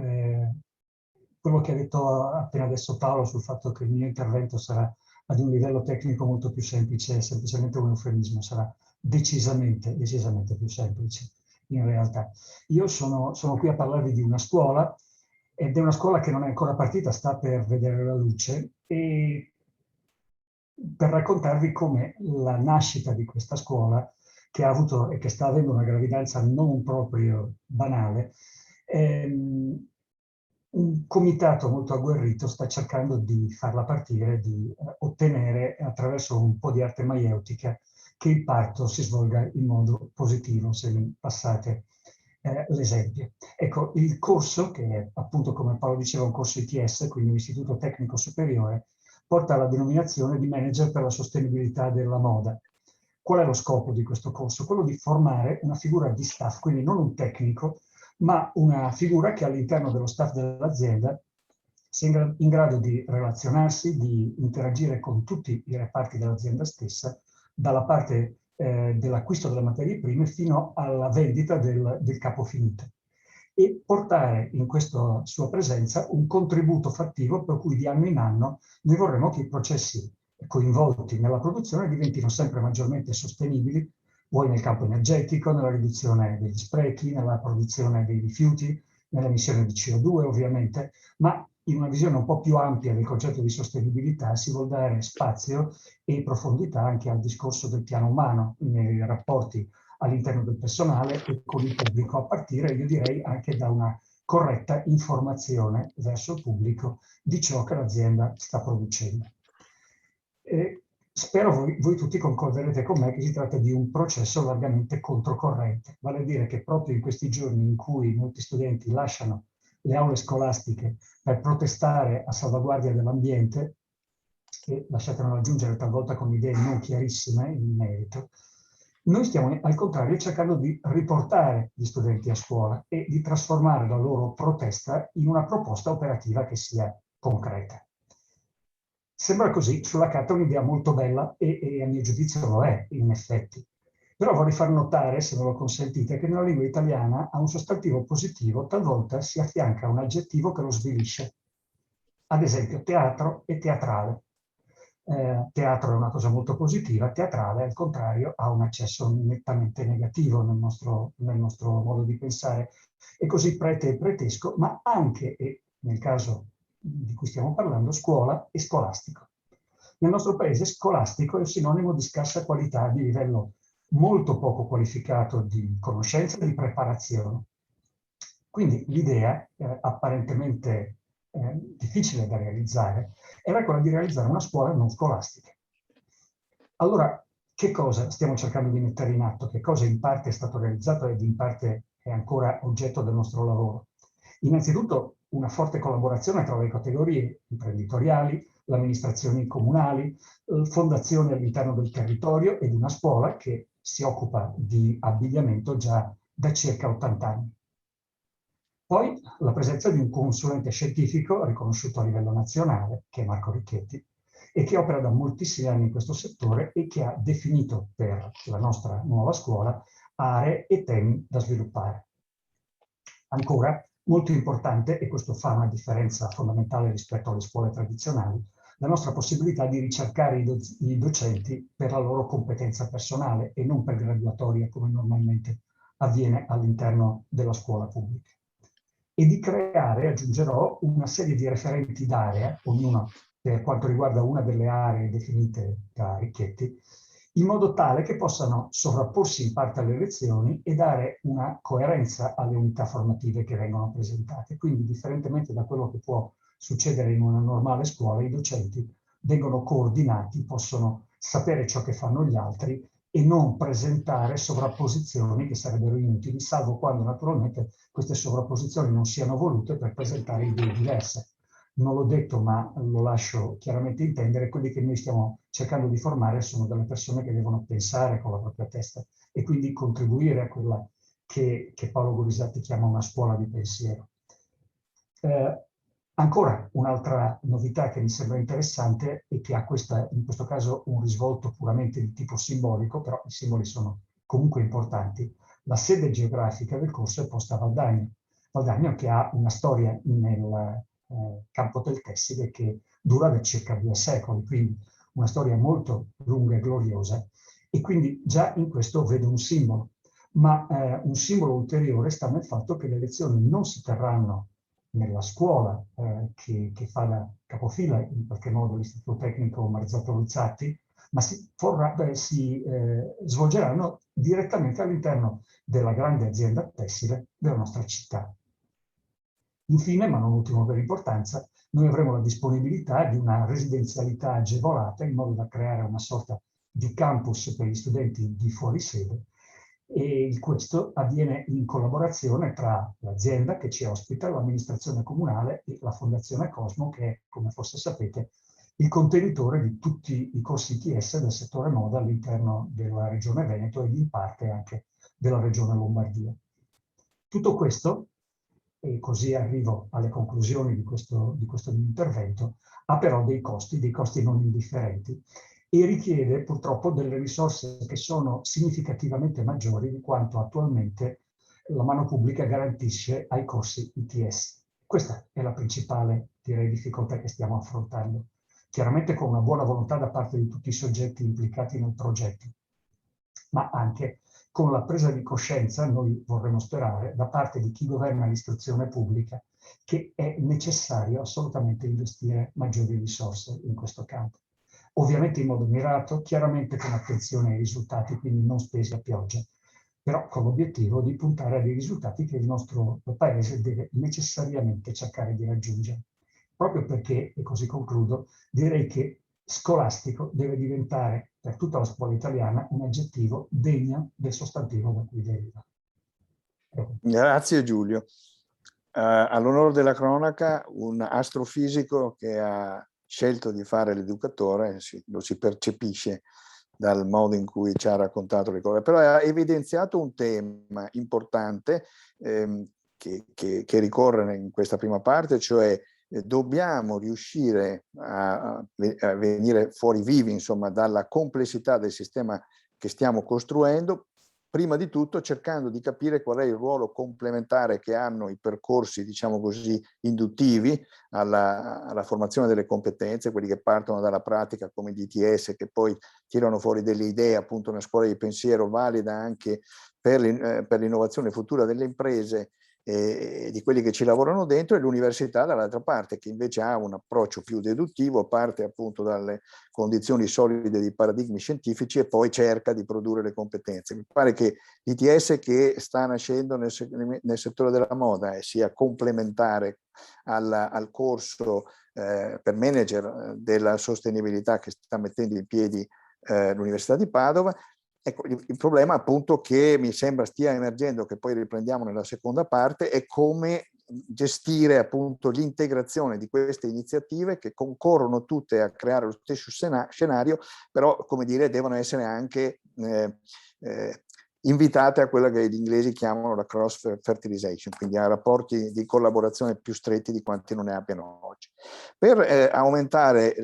E: Quello che ha detto appena adesso Paolo sul fatto che il mio intervento sarà ad un livello tecnico molto più semplice è semplicemente un eufemismo, sarà decisamente più semplice in realtà. Io sono qui a parlarvi di una scuola, ed è una scuola che non è ancora partita, sta per vedere la luce, e per raccontarvi come la nascita di questa scuola, che ha avuto e che sta avendo una gravidanza non proprio banale, un comitato molto agguerrito sta cercando di farla partire, di ottenere attraverso un po' di arte maieutica che il parto si svolga in modo positivo, se mi passate l'esempio. Ecco, il corso, che è appunto, come Paolo diceva, un corso ITS, quindi un istituto tecnico superiore, porta alla denominazione di manager per la sostenibilità della moda. Qual è lo scopo di questo corso? Quello di formare una figura di staff, quindi non un tecnico, ma una figura che all'interno dello staff dell'azienda sia in grado di relazionarsi, di interagire con tutti i reparti dell'azienda stessa, dalla parte dell'acquisto delle materie prime fino alla vendita del capo finito, e portare in questa sua presenza un contributo fattivo per cui di anno in anno noi vorremmo che i processi coinvolti nella produzione diventino sempre maggiormente sostenibili, vuoi nel campo energetico, nella riduzione degli sprechi, nella produzione dei rifiuti, nell'emissione di CO2 ovviamente, ma in una visione un po' più ampia del concetto di sostenibilità si vuol dare spazio e profondità anche al discorso del piano umano nei rapporti all'interno del personale e con il pubblico, a partire, io direi, anche da una corretta informazione verso il pubblico di ciò che l'azienda sta producendo. Spero voi tutti concorderete con me che si tratta di un processo largamente controcorrente, vale a dire che proprio in questi giorni in cui molti studenti lasciano le aule scolastiche per protestare a salvaguardia dell'ambiente, e lasciatemelo aggiungere talvolta con idee non chiarissime in merito, noi stiamo al contrario cercando di riportare gli studenti a scuola e di trasformare la loro protesta in una proposta operativa che sia concreta. Sembra così, sulla carta, un'idea molto bella e a mio giudizio lo è, in effetti. Però vorrei far notare, se me lo consentite, che nella lingua italiana a un sostantivo positivo talvolta si affianca un aggettivo che lo svilisce. Ad esempio, teatro e teatrale. Teatro è una cosa molto positiva, teatrale, al contrario, ha un accesso nettamente negativo nel nostro modo di pensare. E così prete e pretesco, ma anche, e nel caso di cui stiamo parlando, scuola e scolastico. Nel nostro paese scolastico è sinonimo di scarsa qualità, di livello molto poco qualificato di conoscenza e di preparazione. Quindi l'idea, apparentemente difficile da realizzare, era quella di realizzare una scuola non scolastica. Allora, che cosa stiamo cercando di mettere in atto? Che cosa in parte è stato realizzato ed in parte è ancora oggetto del nostro lavoro? Innanzitutto una forte collaborazione tra le categorie imprenditoriali, le amministrazioni comunali, fondazioni all'interno del territorio ed una scuola che si occupa di abbigliamento già da circa 80 anni. Poi la presenza di un consulente scientifico riconosciuto a livello nazionale, che è Marco Ricchetti, e che opera da moltissimi anni in questo settore e che ha definito per la nostra nuova scuola aree e temi da sviluppare. Ancora, molto importante, e questo fa una differenza fondamentale rispetto alle scuole tradizionali, la nostra possibilità di ricercare i docenti per la loro competenza personale e non per graduatoria come normalmente avviene all'interno della scuola pubblica. E di creare, aggiungerò, una serie di referenti d'area, ognuno per quanto riguarda una delle aree definite da Ricchetti, in modo tale che possano sovrapporsi in parte alle lezioni e dare una coerenza alle unità formative che vengono presentate. Quindi, differentemente da quello che può succedere in una normale scuola, i docenti vengono coordinati, possono sapere ciò che fanno gli altri e non presentare sovrapposizioni che sarebbero inutili, salvo quando naturalmente queste sovrapposizioni non siano volute per presentare idee diverse. Non l'ho detto, ma lo lascio chiaramente intendere, quelli che noi stiamo cercando di formare sono delle persone che devono pensare con la propria testa e quindi contribuire a quella che Paolo Gorisatti chiama una scuola di pensiero. Ancora un'altra novità che mi sembra interessante e che ha in questo caso un risvolto puramente di tipo simbolico, però i simboli sono comunque importanti. La sede geografica del corso è posta a Valdagno. Valdagno che ha una storia nel campo del tessile che dura da circa 2 secoli, quindi una storia molto lunga e gloriosa, e quindi già in questo vedo un simbolo. Ma un simbolo ulteriore sta nel fatto che le lezioni non si terranno nella scuola che fa da capofila in qualche modo l'Istituto Tecnico Marzotto Luzzatti, ma si svolgeranno direttamente all'interno della grande azienda tessile della nostra città. Infine, ma non ultimo per importanza, noi avremo la disponibilità di una residenzialità agevolata in modo da creare una sorta di campus per gli studenti di fuori sede, e questo avviene in collaborazione tra l'azienda che ci ospita, l'amministrazione comunale e la Fondazione Cosmo, che è, come forse sapete, il contenitore di tutti i corsi ITS del settore moda all'interno della Regione Veneto e in parte anche della Regione Lombardia. Tutto questo, e così arrivo alle conclusioni di questo mio intervento, ha però dei costi non indifferenti, e richiede purtroppo delle risorse che sono significativamente maggiori di quanto attualmente la mano pubblica garantisce ai corsi ITS. Questa è la principale, direi, difficoltà che stiamo affrontando, chiaramente con una buona volontà da parte di tutti i soggetti implicati nel progetto, ma anche con la presa di coscienza, noi vorremmo sperare, da parte di chi governa l'istruzione pubblica, che è necessario assolutamente investire maggiori risorse in questo campo. Ovviamente in modo mirato, chiaramente con attenzione ai risultati, quindi non spesi a pioggia, però con l'obiettivo di puntare a dei risultati che il nostro Paese deve necessariamente cercare di raggiungere. Proprio perché, e così concludo, direi che scolastico deve diventare per tutta la scuola italiana un aggettivo degno del sostantivo da cui deriva.
B: Grazie Giulio. All'onore della cronaca, un astrofisico che ha scelto di fare l'educatore, lo si percepisce dal modo in cui ci ha raccontato le cose, però ha evidenziato un tema importante che ricorre in questa prima parte, cioè dobbiamo riuscire a venire fuori vivi, insomma, dalla complessità del sistema che stiamo costruendo, prima di tutto cercando di capire qual è il ruolo complementare che hanno i percorsi, diciamo così, induttivi alla formazione delle competenze, quelli che partono dalla pratica come gli ITS, che poi tirano fuori delle idee, appunto una scuola di pensiero valida anche per l'innovazione futura delle imprese, di quelli che ci lavorano dentro, e l'università dall'altra parte, che invece ha un approccio più deduttivo, parte appunto dalle condizioni solide di paradigmi scientifici e poi cerca di produrre le competenze. Mi pare che l'ITS che sta nascendo nel settore della moda sia complementare al corso per manager della sostenibilità che sta mettendo in piedi l'Università di Padova. Ecco, il problema appunto che mi sembra stia emergendo, che poi riprendiamo nella seconda parte, è come gestire appunto l'integrazione di queste iniziative che concorrono tutte a creare lo stesso scenario, però come dire devono essere anche invitate a quella che gli inglesi chiamano la cross fertilization, quindi a rapporti di collaborazione più stretti di quanti non ne abbiano oggi. Per aumentare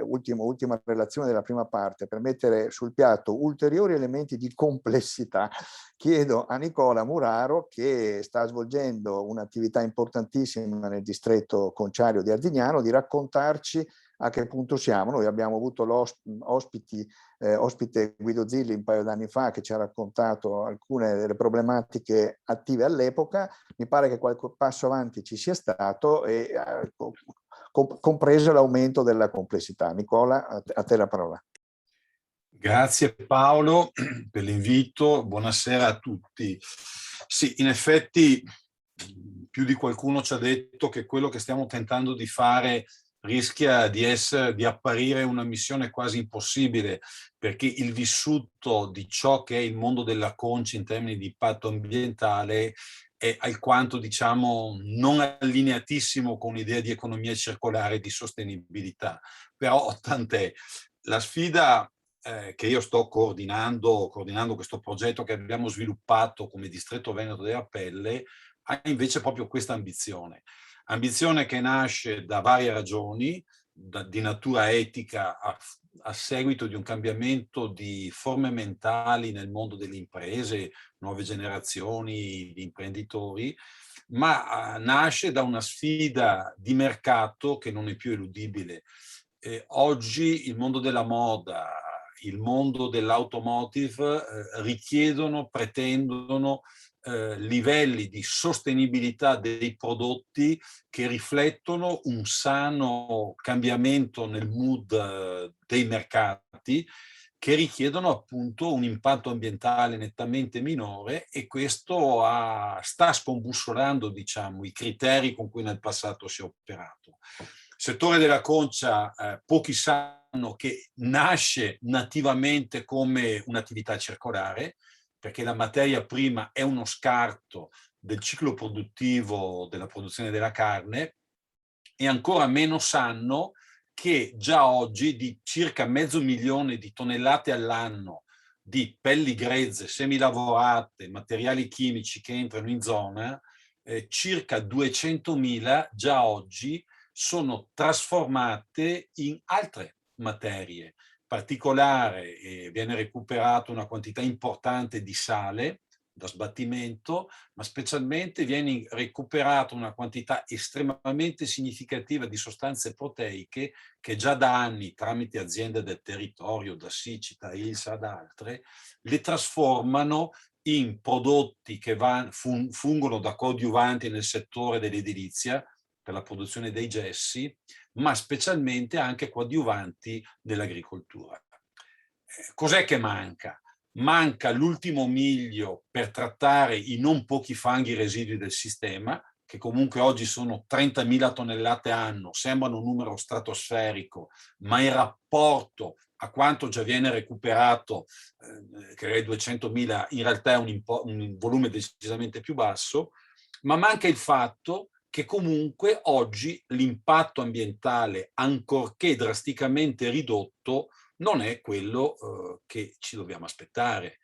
B: l'ultima relazione della prima parte, per mettere sul piatto ulteriori elementi di complessità, chiedo a Nicola Muraro, che sta svolgendo un'attività importantissima nel distretto conciario di Ardignano, di raccontarci a che punto siamo. Noi abbiamo avuto ospite Guido Zilli un paio d'anni fa, che ci ha raccontato alcune delle problematiche attive all'epoca. Mi pare che qualche passo avanti ci sia stato, e compreso l'aumento della complessità. Nicola, a te la parola.
F: Grazie Paolo per l'invito, buonasera a tutti. Sì, in effetti più di qualcuno ci ha detto che quello che stiamo tentando di fare rischia di apparire una missione quasi impossibile, perché il vissuto di ciò che è il mondo della conce in termini di impatto ambientale è alquanto, diciamo, non allineatissimo con l'idea di economia circolare e di sostenibilità. Però tant'è. La sfida che io sto coordinando questo progetto che abbiamo sviluppato come Distretto Veneto delle Appelle, ha invece proprio questa ambizione che nasce da varie ragioni, di natura etica a seguito di un cambiamento di forme mentali nel mondo delle imprese, nuove generazioni di imprenditori, ma nasce da una sfida di mercato che non è più eludibile. Oggi il mondo della moda, il mondo dell'automotive pretendono livelli di sostenibilità dei prodotti che riflettono un sano cambiamento nel mood dei mercati, che richiedono appunto un impatto ambientale nettamente minore, e questo sta scombussolando, diciamo, i criteri con cui nel passato si è operato. Il settore della concia, pochi sanno che nasce nativamente come un'attività circolare, perché la materia prima è uno scarto del ciclo produttivo della produzione della carne, e ancora meno sanno che già oggi di circa 500.000 di tonnellate all'anno di pelli grezze, semilavorate, materiali chimici che entrano in zona, circa 200.000 già oggi sono trasformate in altre materie. In particolare viene recuperata una quantità importante di sale da sbattimento, ma specialmente viene recuperata una quantità estremamente significativa di sostanze proteiche che già da anni, tramite aziende del territorio, da Sicita, Ilsa ad altre, le trasformano in prodotti che fungono da coadiuvanti nel settore dell'edilizia per la produzione dei gessi, ma specialmente anche coadiuvanti nell'agricoltura. Cos'è che manca? Manca l'ultimo miglio per trattare i non pochi fanghi residui del sistema, che comunque oggi sono 30.000 tonnellate anno, sembrano un numero stratosferico, ma in rapporto a quanto già viene recuperato, che è 200.000, in realtà è un volume decisamente più basso. Ma manca il fatto che comunque oggi l'impatto ambientale, ancorché drasticamente ridotto, non è quello che ci dobbiamo aspettare.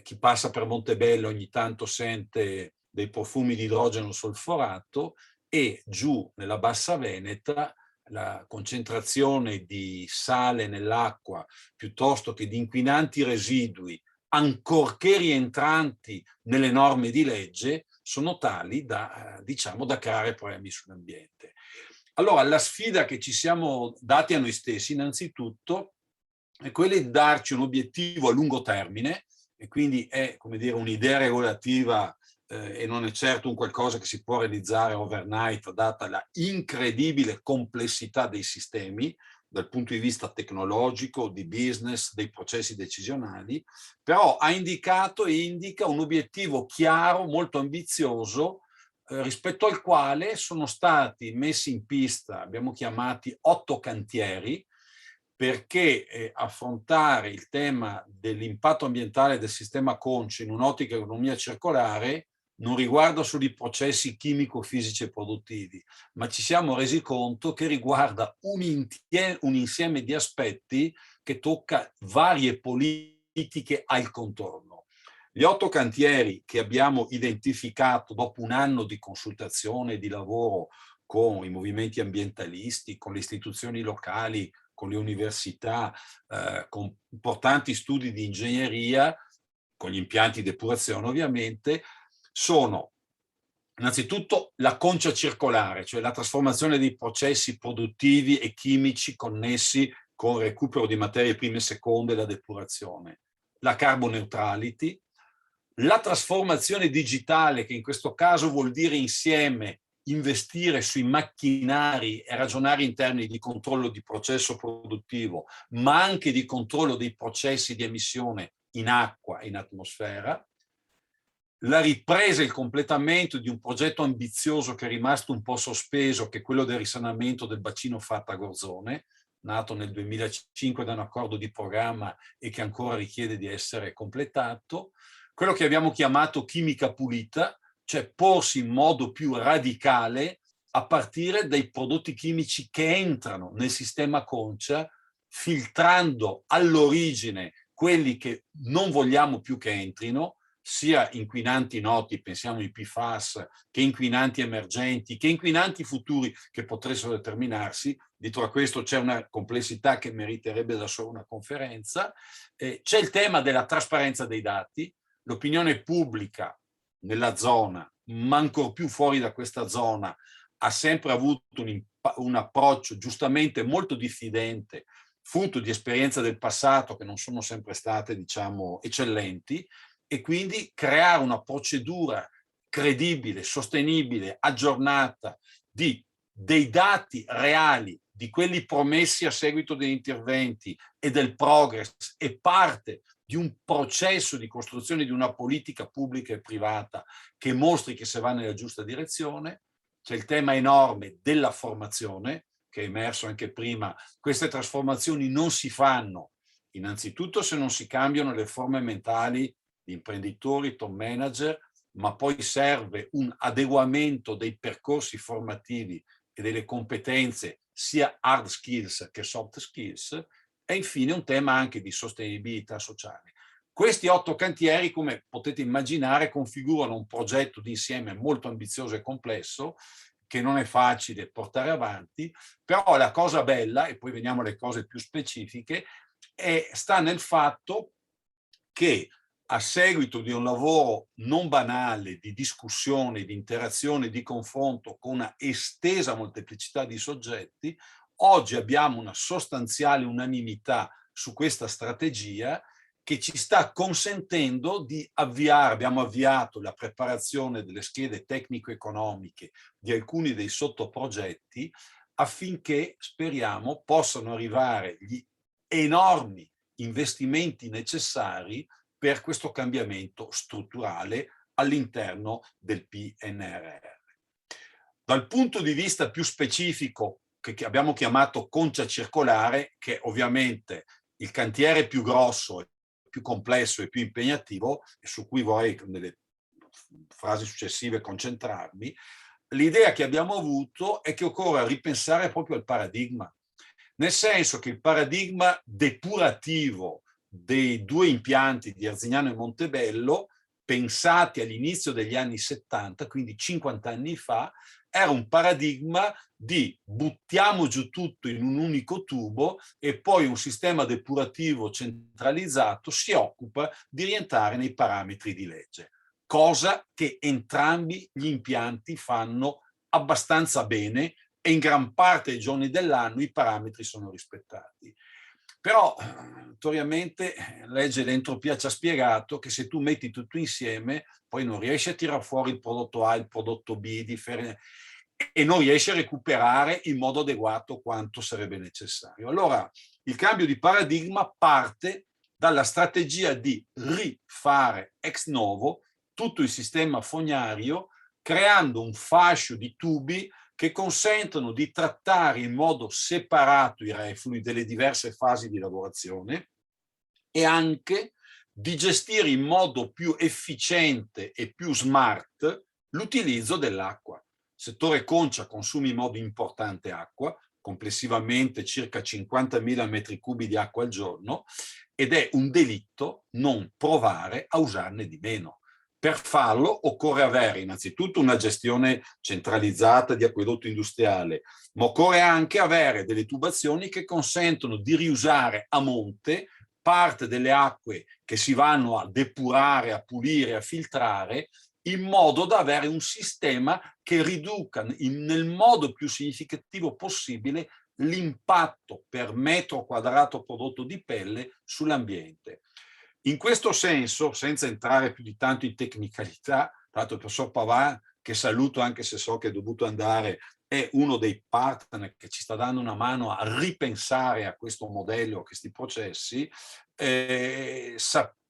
F: Chi passa per Montebello ogni tanto sente dei profumi di idrogeno solforato, e giù nella bassa veneta la concentrazione di sale nell'acqua piuttosto che di inquinanti residui, ancorché rientranti nelle norme di legge, sono tali da, diciamo, da creare problemi sull'ambiente. Allora, la sfida che ci siamo dati a noi stessi, innanzitutto, è quella di darci un obiettivo a lungo termine, e quindi è, come dire, un'idea regolativa e non è certo un qualcosa che si può realizzare overnight, data la incredibile complessità dei sistemi dal punto di vista tecnologico, di business, dei processi decisionali, però ha indicato e indica un obiettivo chiaro, molto ambizioso, rispetto al quale sono stati messi in pista, abbiamo chiamati 8 cantieri, perché affrontare il tema dell'impatto ambientale del sistema CONCI in un'ottica economia circolare non riguarda solo i processi chimico-fisici e produttivi, ma ci siamo resi conto che riguarda un insieme di aspetti che tocca varie politiche al contorno. Gli 8 cantieri che abbiamo identificato dopo un anno di consultazione e di lavoro con i movimenti ambientalisti, con le istituzioni locali, con le università, con importanti studi di ingegneria, con gli impianti di depurazione ovviamente, sono innanzitutto la concia circolare, cioè la trasformazione dei processi produttivi e chimici connessi con il recupero di materie prime e seconde e la depurazione, la carbon neutrality, la trasformazione digitale, che in questo caso vuol dire insieme investire sui macchinari e ragionare in termini di controllo di processo produttivo, ma anche di controllo dei processi di emissione in acqua e in atmosfera, la ripresa e il completamento di un progetto ambizioso che è rimasto un po' sospeso, che è quello del risanamento del bacino Fatta-Gorzone, nato nel 2005 da un accordo di programma e che ancora richiede di essere completato, quello che abbiamo chiamato chimica pulita, cioè porsi in modo più radicale a partire dai prodotti chimici che entrano nel sistema Concia, filtrando all'origine quelli che non vogliamo più che entrino, sia inquinanti noti, pensiamo ai PFAS, che inquinanti emergenti, che inquinanti futuri che potessero determinarsi. Dietro a questo c'è una complessità che meriterebbe da sola una conferenza. C'è il tema della trasparenza dei dati. L'opinione pubblica nella zona, ma ancor più fuori da questa zona, ha sempre avuto un approccio giustamente molto diffidente, frutto di esperienze del passato che non sono sempre state, diciamo, eccellenti, e quindi creare una procedura credibile, sostenibile, aggiornata dei dati reali, di quelli promessi a seguito degli interventi e del progress, e parte di un processo di costruzione di una politica pubblica e privata che mostri che si va nella giusta direzione. C'è il tema enorme della formazione, che è emerso anche prima. Queste trasformazioni non si fanno, innanzitutto, se non si cambiano le forme mentali di imprenditori, top manager, ma poi serve un adeguamento dei percorsi formativi e delle competenze, sia hard skills che soft skills, e infine un tema anche di sostenibilità sociale. Questi 8 cantieri, come potete immaginare, configurano un progetto d'insieme molto ambizioso e complesso, che non è facile portare avanti, però la cosa bella, e poi veniamo alle cose più specifiche, sta nel fatto che a seguito di un lavoro non banale di discussione, di interazione, di confronto con una estesa molteplicità di soggetti, oggi abbiamo una sostanziale unanimità su questa strategia che ci sta consentendo di avviare, abbiamo avviato la preparazione delle schede tecnico-economiche di alcuni dei sottoprogetti, affinché, speriamo, possano arrivare gli enormi investimenti necessari per questo cambiamento strutturale all'interno del PNRR. Dal punto di vista più specifico, che abbiamo chiamato concia circolare, che ovviamente il cantiere più grosso, più complesso e più impegnativo, e su cui vorrei nelle frasi successive concentrarmi, l'idea che abbiamo avuto è che occorre ripensare proprio al paradigma, nel senso che il paradigma depurativo dei 2 impianti di Arzignano e Montebello, pensati all'inizio degli anni 70, quindi 50 anni fa, era un paradigma di buttiamo giù tutto in un unico tubo e poi un sistema depurativo centralizzato si occupa di rientrare nei parametri di legge, cosa che entrambi gli impianti fanno abbastanza bene e in gran parte dei giorni dell'anno i parametri sono rispettati. Però notoriamente legge l'entropia ci ha spiegato che se tu metti tutto insieme poi non riesci a tirare fuori il prodotto A, il prodotto B, e non riesci a recuperare in modo adeguato quanto sarebbe necessario. Allora il cambio di paradigma parte dalla strategia di rifare ex novo tutto il sistema fognario, creando un fascio di tubi che consentono di trattare in modo separato i reflui delle diverse fasi di lavorazione e anche di gestire in modo più efficiente e più smart l'utilizzo dell'acqua. Il settore Concia consuma in modo importante acqua, complessivamente circa 50.000 metri cubi di acqua al giorno, ed è un delitto non provare a usarne di meno. Per farlo occorre avere innanzitutto una gestione centralizzata di acquedotto industriale, ma occorre anche avere delle tubazioni che consentono di riusare a monte parte delle acque che si vanno a depurare, a pulire, a filtrare, in modo da avere un sistema che riduca nel modo più significativo possibile l'impatto per metro quadrato prodotto di pelle sull'ambiente. In questo senso, senza entrare più di tanto in tecnicalità, tra l'altro il professor Pavà, che saluto anche se so che è dovuto andare, è uno dei partner che ci sta dando una mano a ripensare a questo modello, a questi processi,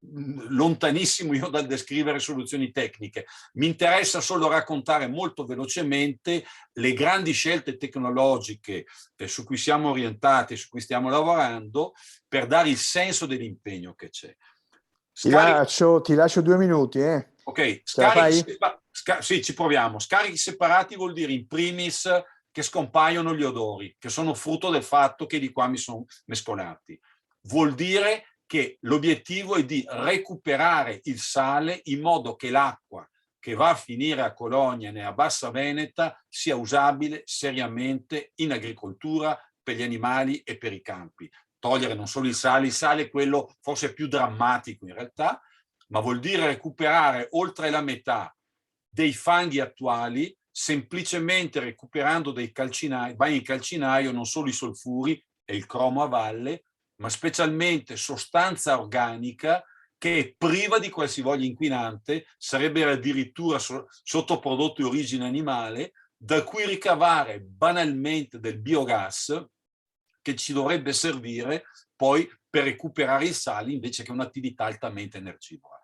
F: lontanissimo io dal descrivere soluzioni tecniche. Mi interessa solo raccontare molto velocemente le grandi scelte tecnologiche su cui siamo orientati, su cui stiamo lavorando, per dare il senso dell'impegno che c'è.
B: Ti lascio 2 minuti.
F: Ok, sì, ci proviamo. Scarichi separati vuol dire in primis che scompaiono gli odori, che sono frutto del fatto che di qua mi sono mescolati. Vuol dire che l'obiettivo è di recuperare il sale in modo che l'acqua che va a finire a Cologna, nella Bassa Veneta, sia usabile seriamente in agricoltura, per gli animali e per i campi. Togliere non solo il sale è quello forse più drammatico in realtà, ma vuol dire recuperare oltre la metà dei fanghi attuali, semplicemente recuperando dei calcinai, bagni calcinaio, non solo i solfuri e il cromo a valle, ma specialmente sostanza organica che è priva di qualsivoglia inquinante, sarebbe addirittura sottoprodotto di origine animale, da cui ricavare banalmente del biogas che ci dovrebbe servire poi per recuperare i sali invece che un'attività altamente energivora.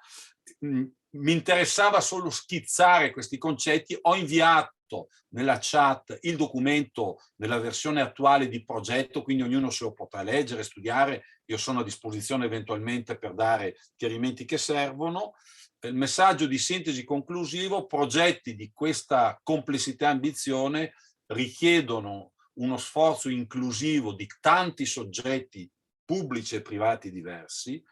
F: Mi interessava solo schizzare questi concetti. Ho inviato nella chat il documento nella versione attuale di progetto, quindi ognuno se lo potrà leggere, studiare. Io sono a disposizione eventualmente per dare chiarimenti che servono. Il messaggio di sintesi conclusivo: progetti di questa complessità e ambizione richiedono uno sforzo inclusivo di tanti soggetti pubblici e privati diversi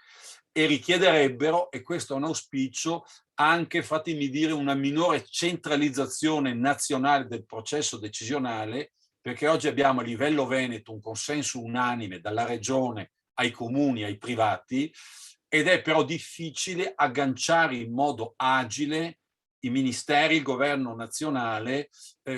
F: e richiederebbero, e questo è un auspicio, anche, fatemi dire, una minore centralizzazione nazionale del processo decisionale, perché oggi abbiamo a livello veneto un consenso unanime dalla regione ai comuni, ai privati, ed è però difficile agganciare in modo agile i ministeri, il governo nazionale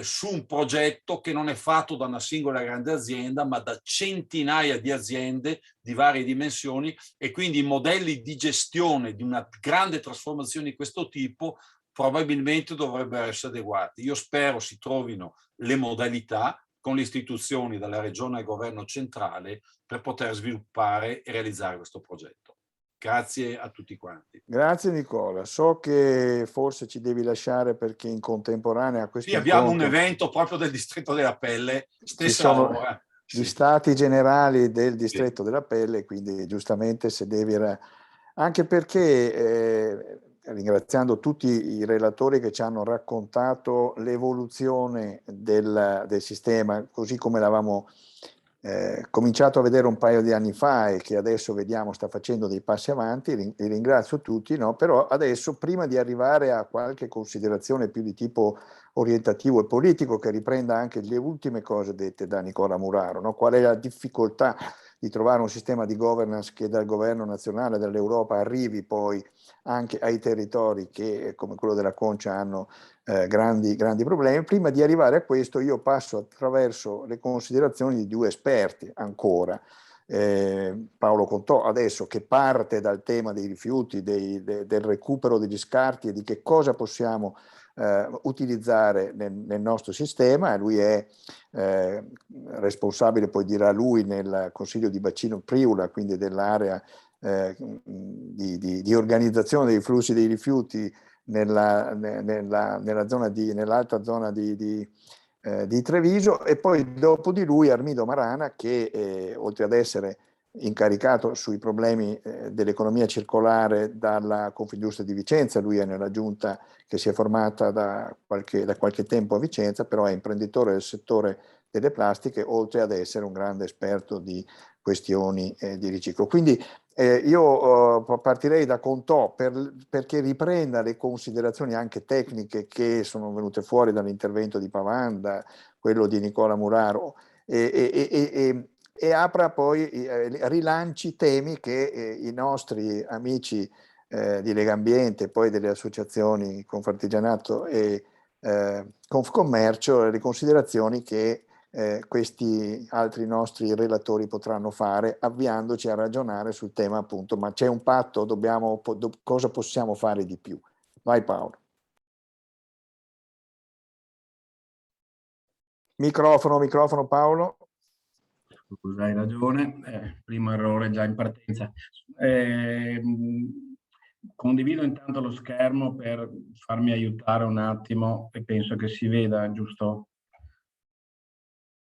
F: su un progetto che non è fatto da una singola grande azienda, ma da centinaia di aziende di varie dimensioni, e quindi i modelli di gestione di una grande trasformazione di questo tipo probabilmente dovrebbero essere adeguati. Io spero si trovino le modalità con le istituzioni dalla regione al governo centrale per poter sviluppare e realizzare questo progetto. Grazie a tutti quanti.
B: Grazie Nicola. So che forse ci devi lasciare perché in contemporanea a questo
F: abbiamo un evento proprio del distretto della pelle, stessa ora.
B: Gli stati generali del distretto della pelle, quindi giustamente se devi... Anche perché, ringraziando tutti i relatori che ci hanno raccontato l'evoluzione del sistema, così come l'avevamo cominciato a vedere un paio di anni fa e che adesso vediamo sta facendo dei passi avanti, li ringrazio tutti, no? Però adesso, prima di arrivare a qualche considerazione più di tipo orientativo e politico, che riprenda anche le ultime cose dette da Nicola Muraro, no? Qual è la difficoltà di trovare un sistema di governance che dal governo nazionale, dall'Europa, arrivi poi anche ai territori che, come quello della Concia, hanno grandi problemi. Prima di arrivare a questo io passo attraverso le considerazioni di 2 esperti ancora, Paolo Contò adesso, che parte dal tema dei rifiuti, del recupero degli scarti e di che cosa possiamo utilizzare nel nostro sistema. E lui è responsabile, poi dirà lui, nel Consiglio di Bacino Priula, quindi dell'area di organizzazione dei flussi dei rifiuti nell'altra zona di Treviso. E poi dopo di lui Armindo Marana, che oltre ad essere incaricato sui problemi dell'economia circolare dalla Confindustria di Vicenza, lui è nella giunta che si è formata da qualche tempo a Vicenza, però è imprenditore del settore delle plastiche, oltre ad essere un grande esperto di questioni di riciclo. Quindi io partirei da Contò perché riprenda le considerazioni anche tecniche che sono venute fuori dall'intervento di Pavan, da quello di Nicola Muraro, e apra poi, rilanci temi che i nostri amici di Legambiente, poi delle associazioni Confartigianato e Confcommercio, le considerazioni che questi altri nostri relatori potranno fare, avviandoci a ragionare sul tema, appunto, ma c'è un patto, cosa possiamo fare di più? Vai Paolo. Microfono Paolo.
G: Scusa, hai ragione, primo errore già in partenza. Condivido intanto lo schermo per farmi aiutare un attimo e penso che si veda, giusto?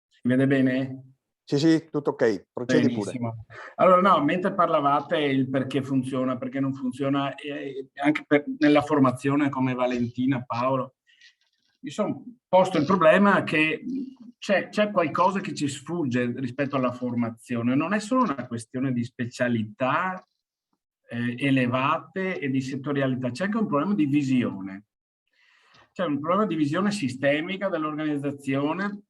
G: Si vede bene?
B: Sì, tutto ok, procedi. Benissimo.
G: Pure. Allora, no, mentre parlavate il perché funziona, perché non funziona, anche nella formazione come Valentina, Paolo, mi sono posto il problema che c'è qualcosa che ci sfugge rispetto alla formazione. Non è solo una questione di specialità elevate e di settorialità, c'è anche un problema di visione. C'è un problema di visione sistemica dell'organizzazione.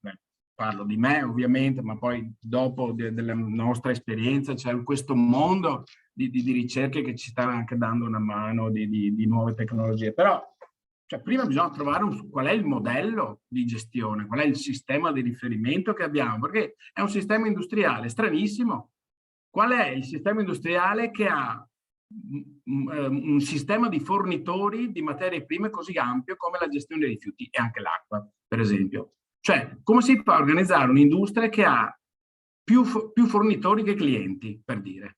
G: Parlo di me ovviamente, ma poi dopo della nostra esperienza c'è questo mondo di ricerche che ci sta anche dando una mano di nuove tecnologie. Però prima bisogna trovare qual è il modello di gestione, qual è il sistema di riferimento che abbiamo, perché è un sistema industriale stranissimo. Qual è il sistema industriale che ha un sistema di fornitori di materie prime così ampio come la gestione dei rifiuti e anche l'acqua, per esempio? Cioè, come si può organizzare un'industria che ha più fornitori che clienti, per dire?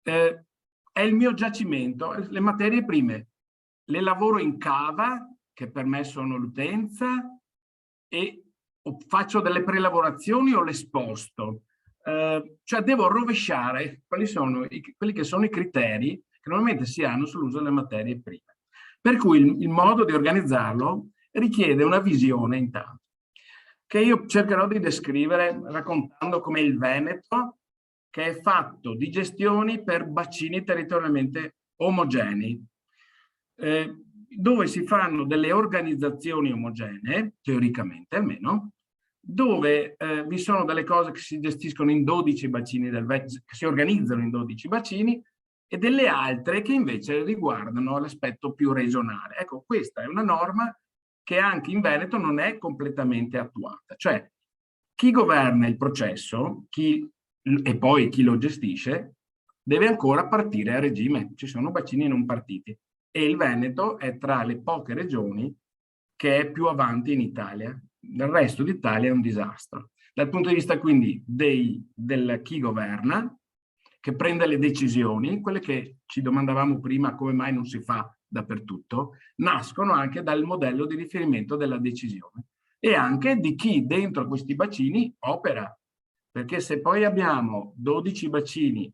G: È il mio giacimento, le materie prime le lavoro in cava, che per me sono l'utenza, e faccio delle prelavorazioni o le sposto. Cioè devo rovesciare quelli che sono i criteri che normalmente si hanno sull'uso delle materie prime. Per cui il modo di organizzarlo richiede una visione intanto, che io cercherò di descrivere raccontando come il Veneto, che è fatto di gestioni per bacini territorialmente omogenei, dove si fanno delle organizzazioni omogenee, teoricamente almeno, dove vi sono delle cose che si gestiscono in 12 bacini che si organizzano in 12 bacini, e delle altre che invece riguardano l'aspetto più regionale. Ecco, questa è una norma che anche in Veneto non è completamente attuata. Cioè, chi governa il processo e poi chi lo gestisce deve ancora partire a regime. Ci sono bacini non partiti. E il Veneto è tra le poche regioni che è più avanti in Italia. Del resto d'Italia è un disastro. Dal punto di vista quindi del chi governa, che prende le decisioni, quelle che ci domandavamo prima come mai non si fa dappertutto, nascono anche dal modello di riferimento della decisione e anche di chi dentro questi bacini opera. Perché se poi abbiamo 12 bacini,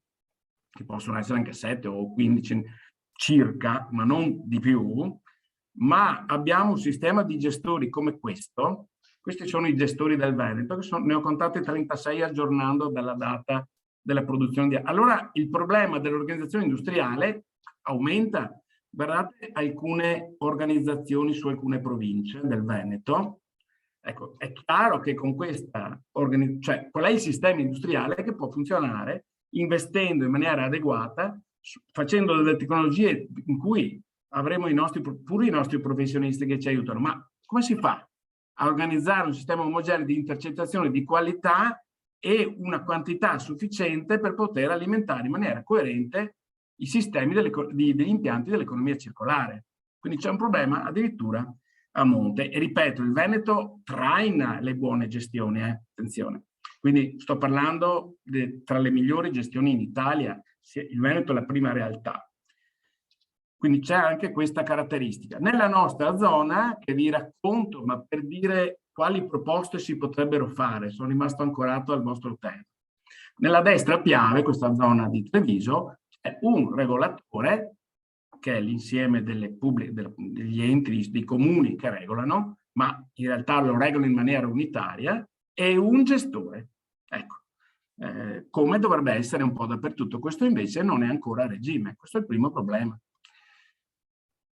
G: che possono essere anche 7 o 15 circa, ma non di più, ma abbiamo un sistema di gestori come questo, questi sono i gestori del Veneto, ne ho contati 36 aggiornando dalla data della produzione. Allora il problema dell'organizzazione industriale aumenta. Guardate alcune organizzazioni su alcune province del Veneto. Ecco, è chiaro che con questa organizzazione, qual è il sistema industriale che può funzionare investendo in maniera adeguata, facendo delle tecnologie in cui avremo pure i nostri professionisti che ci aiutano. Ma come si fa a organizzare un sistema omogeneo di intercettazione di qualità e una quantità sufficiente per poter alimentare in maniera coerente i sistemi degli impianti dell'economia circolare. Quindi c'è un problema addirittura a monte. E ripeto, il Veneto traina le buone gestioni, attenzione. Quindi sto parlando tra le migliori gestioni in Italia, il Veneto è la prima realtà. Quindi c'è anche questa caratteristica. Nella nostra zona, che vi racconto, ma per dire quali proposte si potrebbero fare, sono rimasto ancorato al vostro tema. Nella destra Piave, questa zona di Treviso, c'è un regolatore, che è l'insieme degli enti, dei comuni che regolano, ma in realtà lo regolano in maniera unitaria, e un gestore. Ecco, come dovrebbe essere un po' dappertutto. Questo invece non è ancora a regime, questo è il primo problema.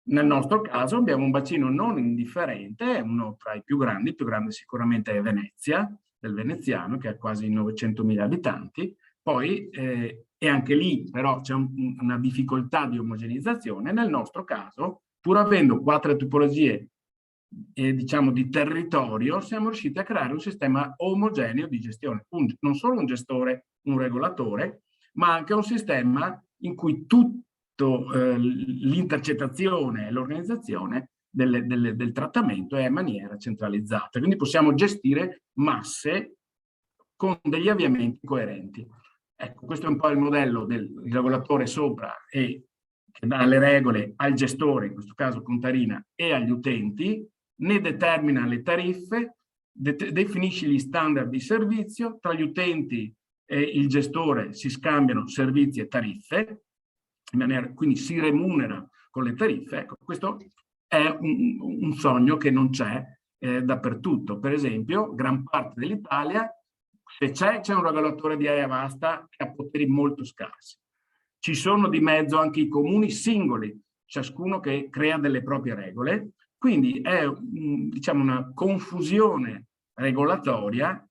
G: Nel nostro caso abbiamo un bacino non indifferente, uno tra i più grandi sicuramente è Venezia, del veneziano, che ha quasi 900.000 abitanti, poi, e anche lì però c'è una difficoltà di omogenizzazione. Nel nostro caso, pur avendo 4 tipologie diciamo di territorio, siamo riusciti a creare un sistema omogeneo di gestione, non solo un gestore, un regolatore, ma anche un sistema in cui l'intercettazione e l'organizzazione del trattamento è in maniera centralizzata. Quindi possiamo gestire masse con degli avviamenti coerenti. Ecco, questo è un po' il modello del regolatore sopra e che dà le regole al gestore, in questo caso Contarina, e agli utenti, ne determina le tariffe, definisce gli standard di servizio, tra gli utenti e il gestore si scambiano servizi e tariffe, quindi si remunera con le tariffe. Ecco, questo è un sogno che non c'è dappertutto. Per esempio, gran parte dell'Italia, se c'è un regolatore di area vasta che ha poteri molto scarsi. Ci sono di mezzo anche i comuni singoli, ciascuno che crea delle proprie regole, quindi è diciamo una confusione regolatoria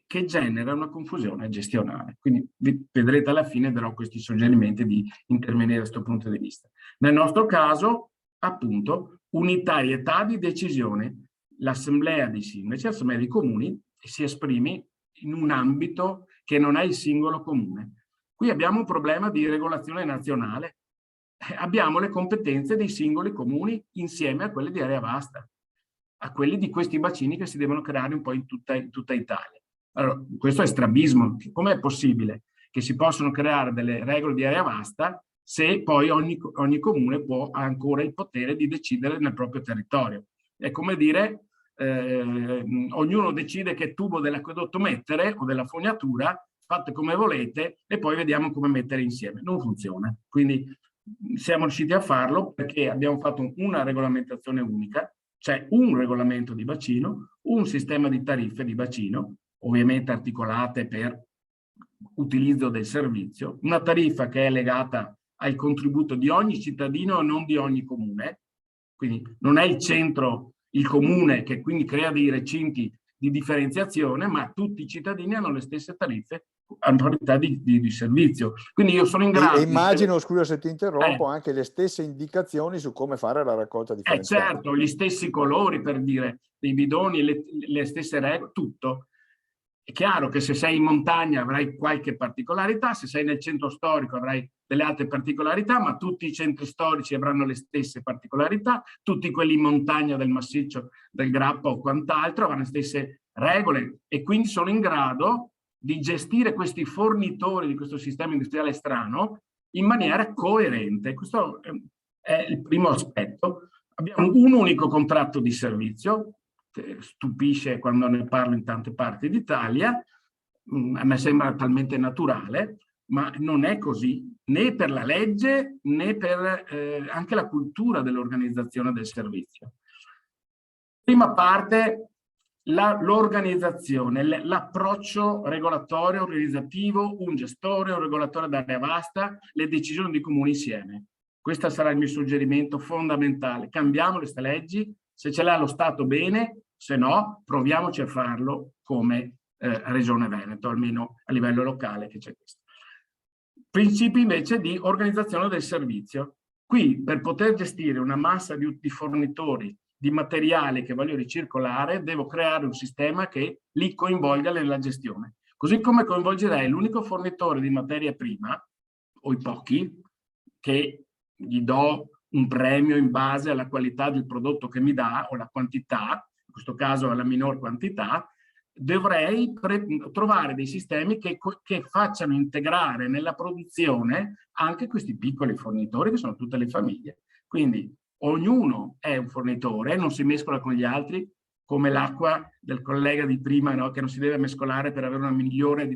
G: che genera una confusione gestionale. Quindi vedrete alla fine, darò questi suggerimenti di intervenire da questo punto di vista. Nel nostro caso, appunto, unitarietà di decisione. L'assemblea di sindaci, l'assemblea di comuni, si esprime in un ambito che non è il singolo comune. Qui abbiamo un problema di regolazione nazionale. Abbiamo le competenze dei singoli comuni insieme a quelle di area vasta, a quelli di questi bacini che si devono creare un po' in tutta Italia. Allora, questo è strabismo. Com'è possibile che si possono creare delle regole di area vasta se poi ogni comune può ha ancora il potere di decidere nel proprio territorio? È come dire, ognuno decide che tubo dell'acquedotto mettere o della fognatura, fate come volete e poi vediamo come mettere insieme. Non funziona. Quindi siamo riusciti a farlo perché abbiamo fatto una regolamentazione unica, cioè un regolamento di bacino, un sistema di tariffe di bacino, ovviamente articolate per utilizzo del servizio, una tariffa che è legata al contributo di ogni cittadino e non di ogni comune, quindi non è il centro, il comune, che quindi crea dei recinti di differenziazione, ma tutti i cittadini hanno le stesse tariffe a parità di servizio. Quindi io sono in grado...
B: E immagino, scusa se ti interrompo, anche le stesse indicazioni su come fare la raccolta differenziata.
G: Certo, gli stessi colori, per dire, dei bidoni, le stesse regole, tutto. È chiaro che se sei in montagna avrai qualche particolarità, se sei nel centro storico avrai delle altre particolarità, ma tutti i centri storici avranno le stesse particolarità, tutti quelli in montagna del massiccio del Grappa o quant'altro avranno le stesse regole e quindi sono in grado di gestire questi fornitori di questo sistema industriale strano in maniera coerente. Questo è il primo aspetto. Abbiamo un unico contratto di servizio, stupisce quando ne parlo in tante parti d'Italia, a me sembra talmente naturale, ma non è così né per la legge né per anche la cultura dell'organizzazione del servizio. Prima parte, l'organizzazione, l'approccio regolatorio, organizzativo, un gestore, un regolatore d'area vasta, le decisioni di comuni insieme. Questo sarà il mio suggerimento fondamentale. Cambiamo queste leggi, se ce l'ha lo Stato bene, se no proviamoci a farlo come Regione Veneto, almeno a livello locale che c'è questo. Principi invece di organizzazione del servizio. Qui per poter gestire una massa di fornitori di materiali che voglio ricircolare, devo creare un sistema che li coinvolga nella gestione. Così come coinvolgerei l'unico fornitore di materia prima, o i pochi, che gli do un premio in base alla qualità del prodotto che mi dà, o la quantità, in questo caso alla minor quantità, dovrei trovare dei sistemi che facciano integrare nella produzione anche questi piccoli fornitori, che sono tutte le famiglie. Quindi ognuno è un fornitore, non si mescola con gli altri, come l'acqua del collega di prima, no? Che non si deve mescolare per avere un migliore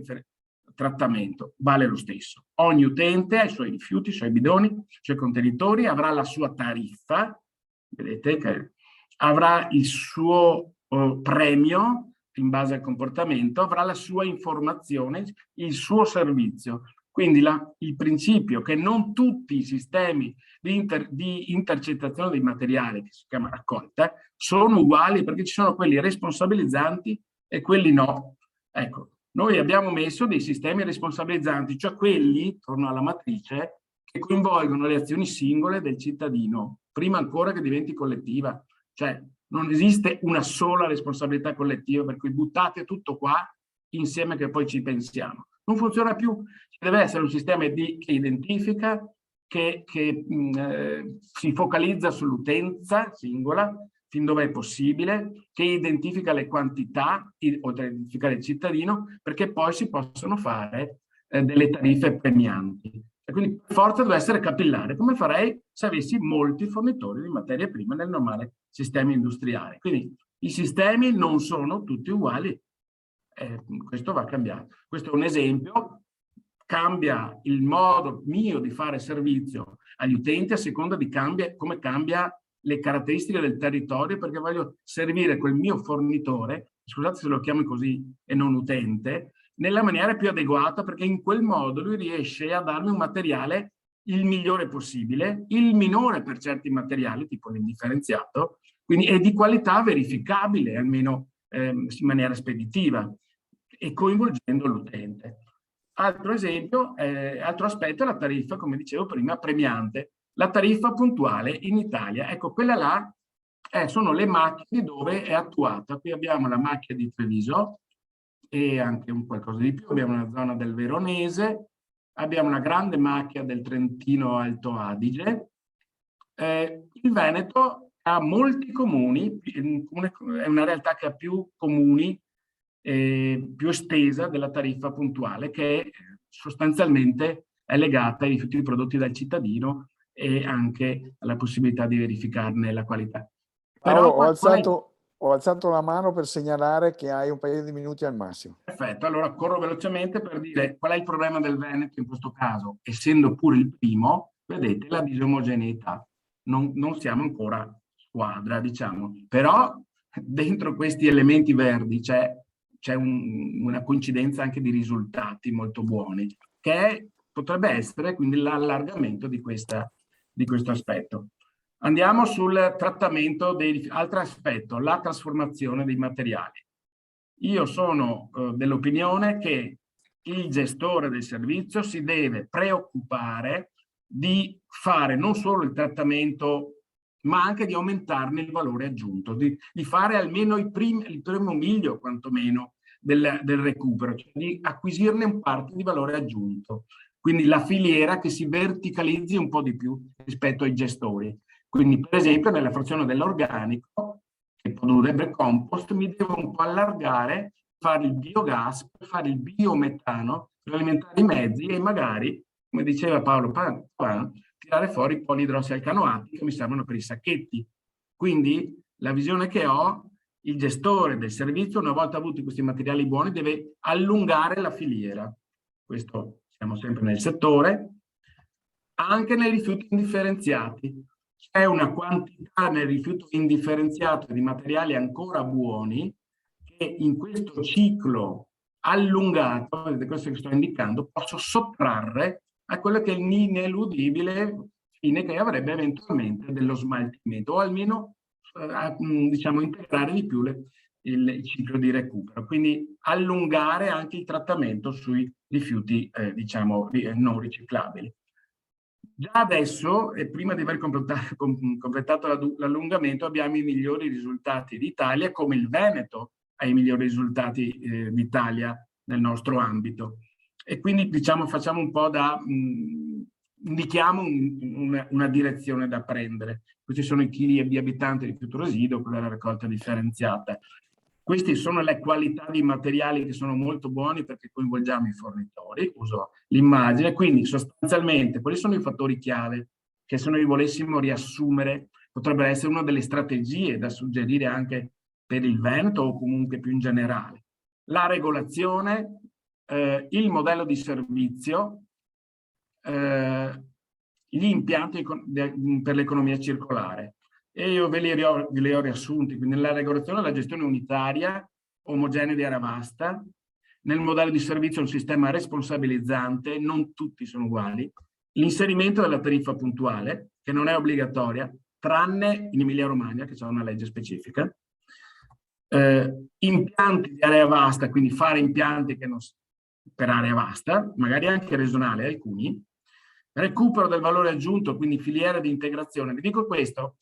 G: trattamento. Vale lo stesso. Ogni utente ha i suoi rifiuti, i suoi bidoni, i suoi contenitori, avrà la sua tariffa, vedete che avrà il suo premio in base al comportamento, avrà la sua informazione, il suo servizio. Quindi il principio che non tutti i sistemi di intercettazione dei materiali, che si chiama raccolta, sono uguali, perché ci sono quelli responsabilizzanti e quelli no. Ecco, noi abbiamo messo dei sistemi responsabilizzanti, cioè quelli, torno alla matrice, che coinvolgono le azioni singole del cittadino, prima ancora che diventi collettiva. Cioè non esiste una sola responsabilità collettiva, per cui buttate tutto qua insieme che poi ci pensiamo. Non funziona più, ci deve essere un sistema che identifica, che si focalizza sull'utenza singola, fin dove è possibile, che identifica le quantità, oltre a identificare il cittadino, perché poi si possono fare delle tariffe premianti. E quindi per forza deve essere capillare, come farei se avessi molti fornitori di materie prime nel normale sistema industriale. Quindi i sistemi non sono tutti uguali, questo va cambiato. Questo è un esempio, cambia il modo mio di fare servizio agli utenti a seconda di come cambia le caratteristiche del territorio, perché voglio servire quel mio fornitore, scusate se lo chiamo così e non utente, nella maniera più adeguata, perché in quel modo lui riesce a darmi un materiale il migliore possibile, il minore per certi materiali, tipo l'indifferenziato, quindi è di qualità verificabile, almeno in maniera speditiva, e coinvolgendo l'utente. Altro esempio, altro aspetto è la tariffa, come dicevo prima, premiante. La tariffa puntuale in Italia, ecco, quella là sono le macchie dove è attuata. Qui abbiamo la macchia di Treviso e anche un qualcosa di più, abbiamo una zona del Veronese, abbiamo una grande macchia del Trentino Alto Adige. Il Veneto ha molti comuni, è una realtà che ha più comuni, più estesa della tariffa puntuale, che sostanzialmente è legata ai rifiuti prodotti dal cittadino e anche alla possibilità di verificarne la qualità.
B: Paolo, ho alzato la mano per segnalare che hai un paio di minuti al massimo.
G: Perfetto, allora corro velocemente per dire qual è il problema del Veneto in questo caso. Essendo pure il primo, vedete la disomogeneità. Non siamo ancora squadra, diciamo. Però dentro questi elementi verdi c'è una coincidenza anche di risultati molto buoni, che potrebbe essere quindi l'allargamento di questo aspetto. Andiamo sul trattamento altro aspetto, la trasformazione dei materiali. Io sono dell'opinione che il gestore del servizio si deve preoccupare di fare non solo il trattamento, ma anche di aumentarne il valore aggiunto, di fare almeno il primo miglio, quantomeno, del recupero, cioè di acquisirne un parte di valore aggiunto. Quindi la filiera che si verticalizzi un po' di più rispetto ai gestori. Quindi, per esempio, nella frazione dell'organico, che produrrebbe compost, mi devo un po' allargare, fare il biogas, fare il biometano per alimentare i mezzi e magari, come diceva Paolo Pan, tirare fuori i polidrossalcanoati che mi servono per i sacchetti. Quindi la visione che ho, il gestore del servizio, una volta avuti questi materiali buoni, deve allungare la filiera. Questo siamo sempre nel settore. Anche nei rifiuti indifferenziati. C'è una quantità nel rifiuto indifferenziato di materiali ancora buoni che in questo ciclo allungato, vedete questo che sto indicando, posso sottrarre a quello che è l'ineludibile fine che avrebbe eventualmente dello smaltimento, o almeno diciamo integrare di più il ciclo di recupero, quindi allungare anche il trattamento sui rifiuti diciamo non riciclabili. Già adesso, e prima di aver completato l'allungamento, abbiamo i migliori risultati d'Italia, come il Veneto ha i migliori risultati d'Italia nel nostro ambito. E quindi diciamo facciamo un po' da... indichiamo una direzione da prendere. Questi sono i chili di abitante di più residuo per la raccolta differenziata. Queste sono le qualità di materiali che sono molto buoni perché coinvolgiamo i fornitori, uso l'immagine, quindi sostanzialmente quali sono i fattori chiave che se noi volessimo riassumere potrebbero essere una delle strategie da suggerire anche per il Veneto o comunque più in generale. La regolazione, il modello di servizio, gli impianti per l'economia circolare. E io ve li ho riassunti, quindi nella regolazione la gestione unitaria, omogenea di area vasta, nel modello di servizio un sistema responsabilizzante, non tutti sono uguali, l'inserimento della tariffa puntuale, che non è obbligatoria, tranne in Emilia Romagna, che c'è una legge specifica, impianti di area vasta, quindi fare impianti che non, per area vasta, magari anche regionale alcuni, recupero del valore aggiunto, quindi filiera di integrazione. Vi dico questo,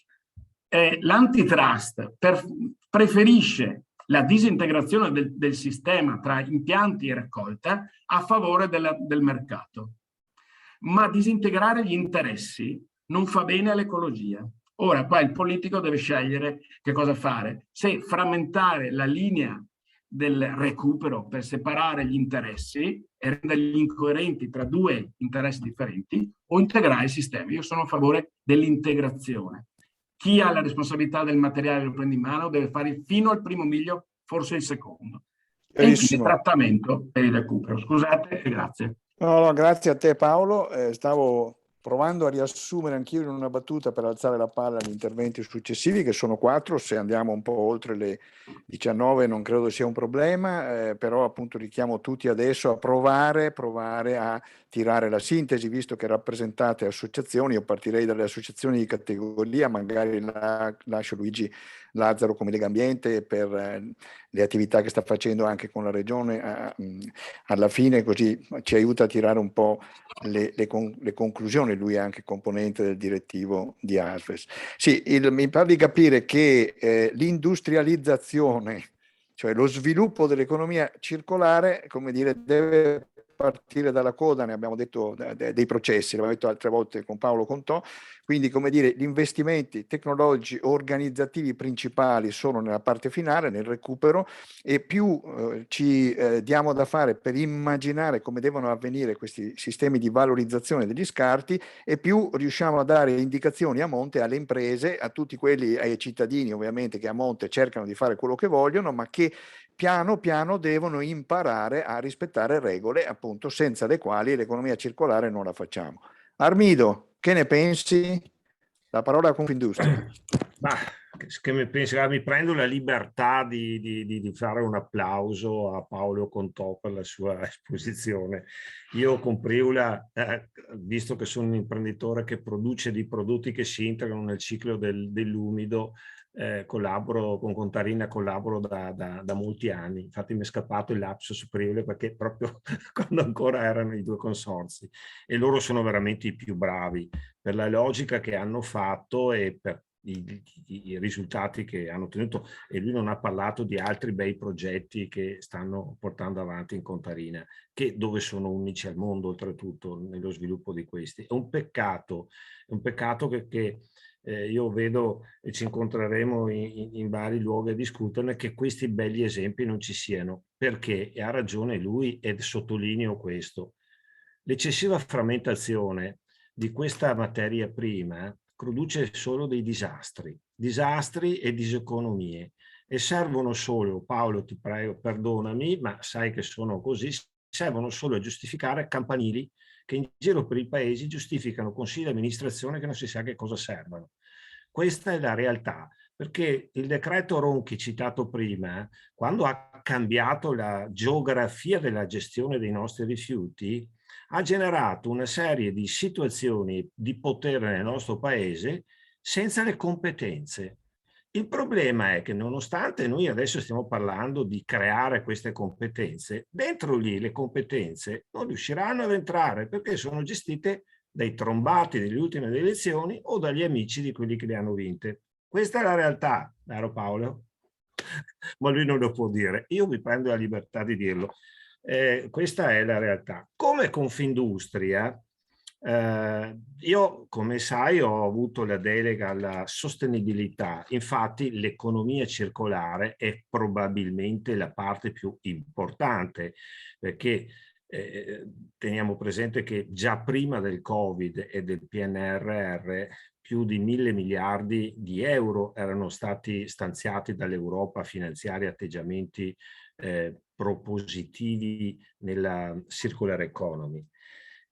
G: l'antitrust preferisce la disintegrazione del sistema tra impianti e raccolta a favore del mercato, ma disintegrare gli interessi non fa bene all'ecologia. Ora, qua il politico deve scegliere che cosa fare, se frammentare la linea del recupero per separare gli interessi e renderli incoerenti tra due interessi differenti o integrare il sistema. Io sono a favore dell'integrazione. Chi ha la responsabilità del materiale lo prende in mano deve fare fino al primo miglio, forse il secondo. E infine il trattamento per il recupero. Scusate e grazie.
B: No, grazie a te Paolo. Stavo provando a riassumere anch'io in una battuta per alzare la palla agli interventi successivi, che sono 4, se andiamo un po' oltre le 19 non credo sia un problema, però appunto richiamo tutti adesso a provare a tirare la sintesi, visto che rappresentate associazioni. Io partirei dalle associazioni di categoria, magari lascio Luigi Lazzaro come Legambiente per le attività che sta facendo anche con la Regione alla fine, così ci aiuta a tirare un po' le conclusioni. Lui è anche componente del direttivo di ASVES. Sì, mi pare di capire che l'industrializzazione, cioè lo sviluppo dell'economia circolare, come dire, deve partire dalla coda, ne abbiamo detto, dei processi, l'abbiamo detto altre volte con Paolo Contò, quindi come dire gli investimenti tecnologici organizzativi principali sono nella parte finale, nel recupero, e più ci diamo da fare per immaginare come devono avvenire questi sistemi di valorizzazione degli scarti, e più riusciamo a dare indicazioni a monte alle imprese, a tutti quelli, ai cittadini ovviamente, che a monte cercano di fare quello che vogliono, ma che piano piano devono imparare a rispettare regole, appunto, senza le quali l'economia circolare non la facciamo. Armido, che ne pensi? La parola a Confindustria.
H: Che ne pensi? Mi prendo la libertà di fare un applauso a Paolo Contò per la sua esposizione. Io con Priula, visto che sono un imprenditore che produce dei prodotti che si integrano nel ciclo dell'umido, collaboro con Contarina, collaboro da molti anni. Infatti mi è scappato il lapsus Priula, perché proprio quando ancora erano i due consorzi, e loro sono veramente i più bravi per la logica che hanno fatto e per i risultati che hanno ottenuto. E lui non ha parlato di altri bei progetti che stanno portando avanti in Contarina, dove sono unici al mondo oltretutto nello sviluppo di questi. È un peccato che io vedo, e ci incontreremo in vari luoghi a discuterne, che questi belli esempi non ci siano, perché, e ha ragione lui, ed sottolineo questo, l'eccessiva frammentazione di questa materia prima produce solo dei disastri e diseconomie, e servono solo, Paolo ti prego perdonami, ma sai che sono così, servono solo a giustificare campanili che in giro per i paesi giustificano consigli di amministrazione che non si sa che cosa servano. Questa è la realtà, perché il decreto Ronchi citato prima, quando ha cambiato la geografia della gestione dei nostri rifiuti, ha generato una serie di situazioni di potere nel nostro paese senza le competenze. Il problema è che, nonostante noi adesso stiamo parlando di creare queste competenze, dentro lì le competenze non riusciranno ad entrare, perché sono gestite dai trombati delle ultime elezioni o dagli amici di quelli che le hanno vinte. Questa è la realtà, vero Paolo? Ma lui non lo può dire. Io mi prendo la libertà di dirlo. Questa è la realtà. Come Confindustria, io, come sai, ho avuto la delega alla sostenibilità. Infatti l'economia circolare è probabilmente la parte più importante, perché teniamo presente che già prima del Covid e del PNRR più di 1.000 miliardi di euro erano stati stanziati dall'Europa a finanziare atteggiamenti propositivi nella circular economy.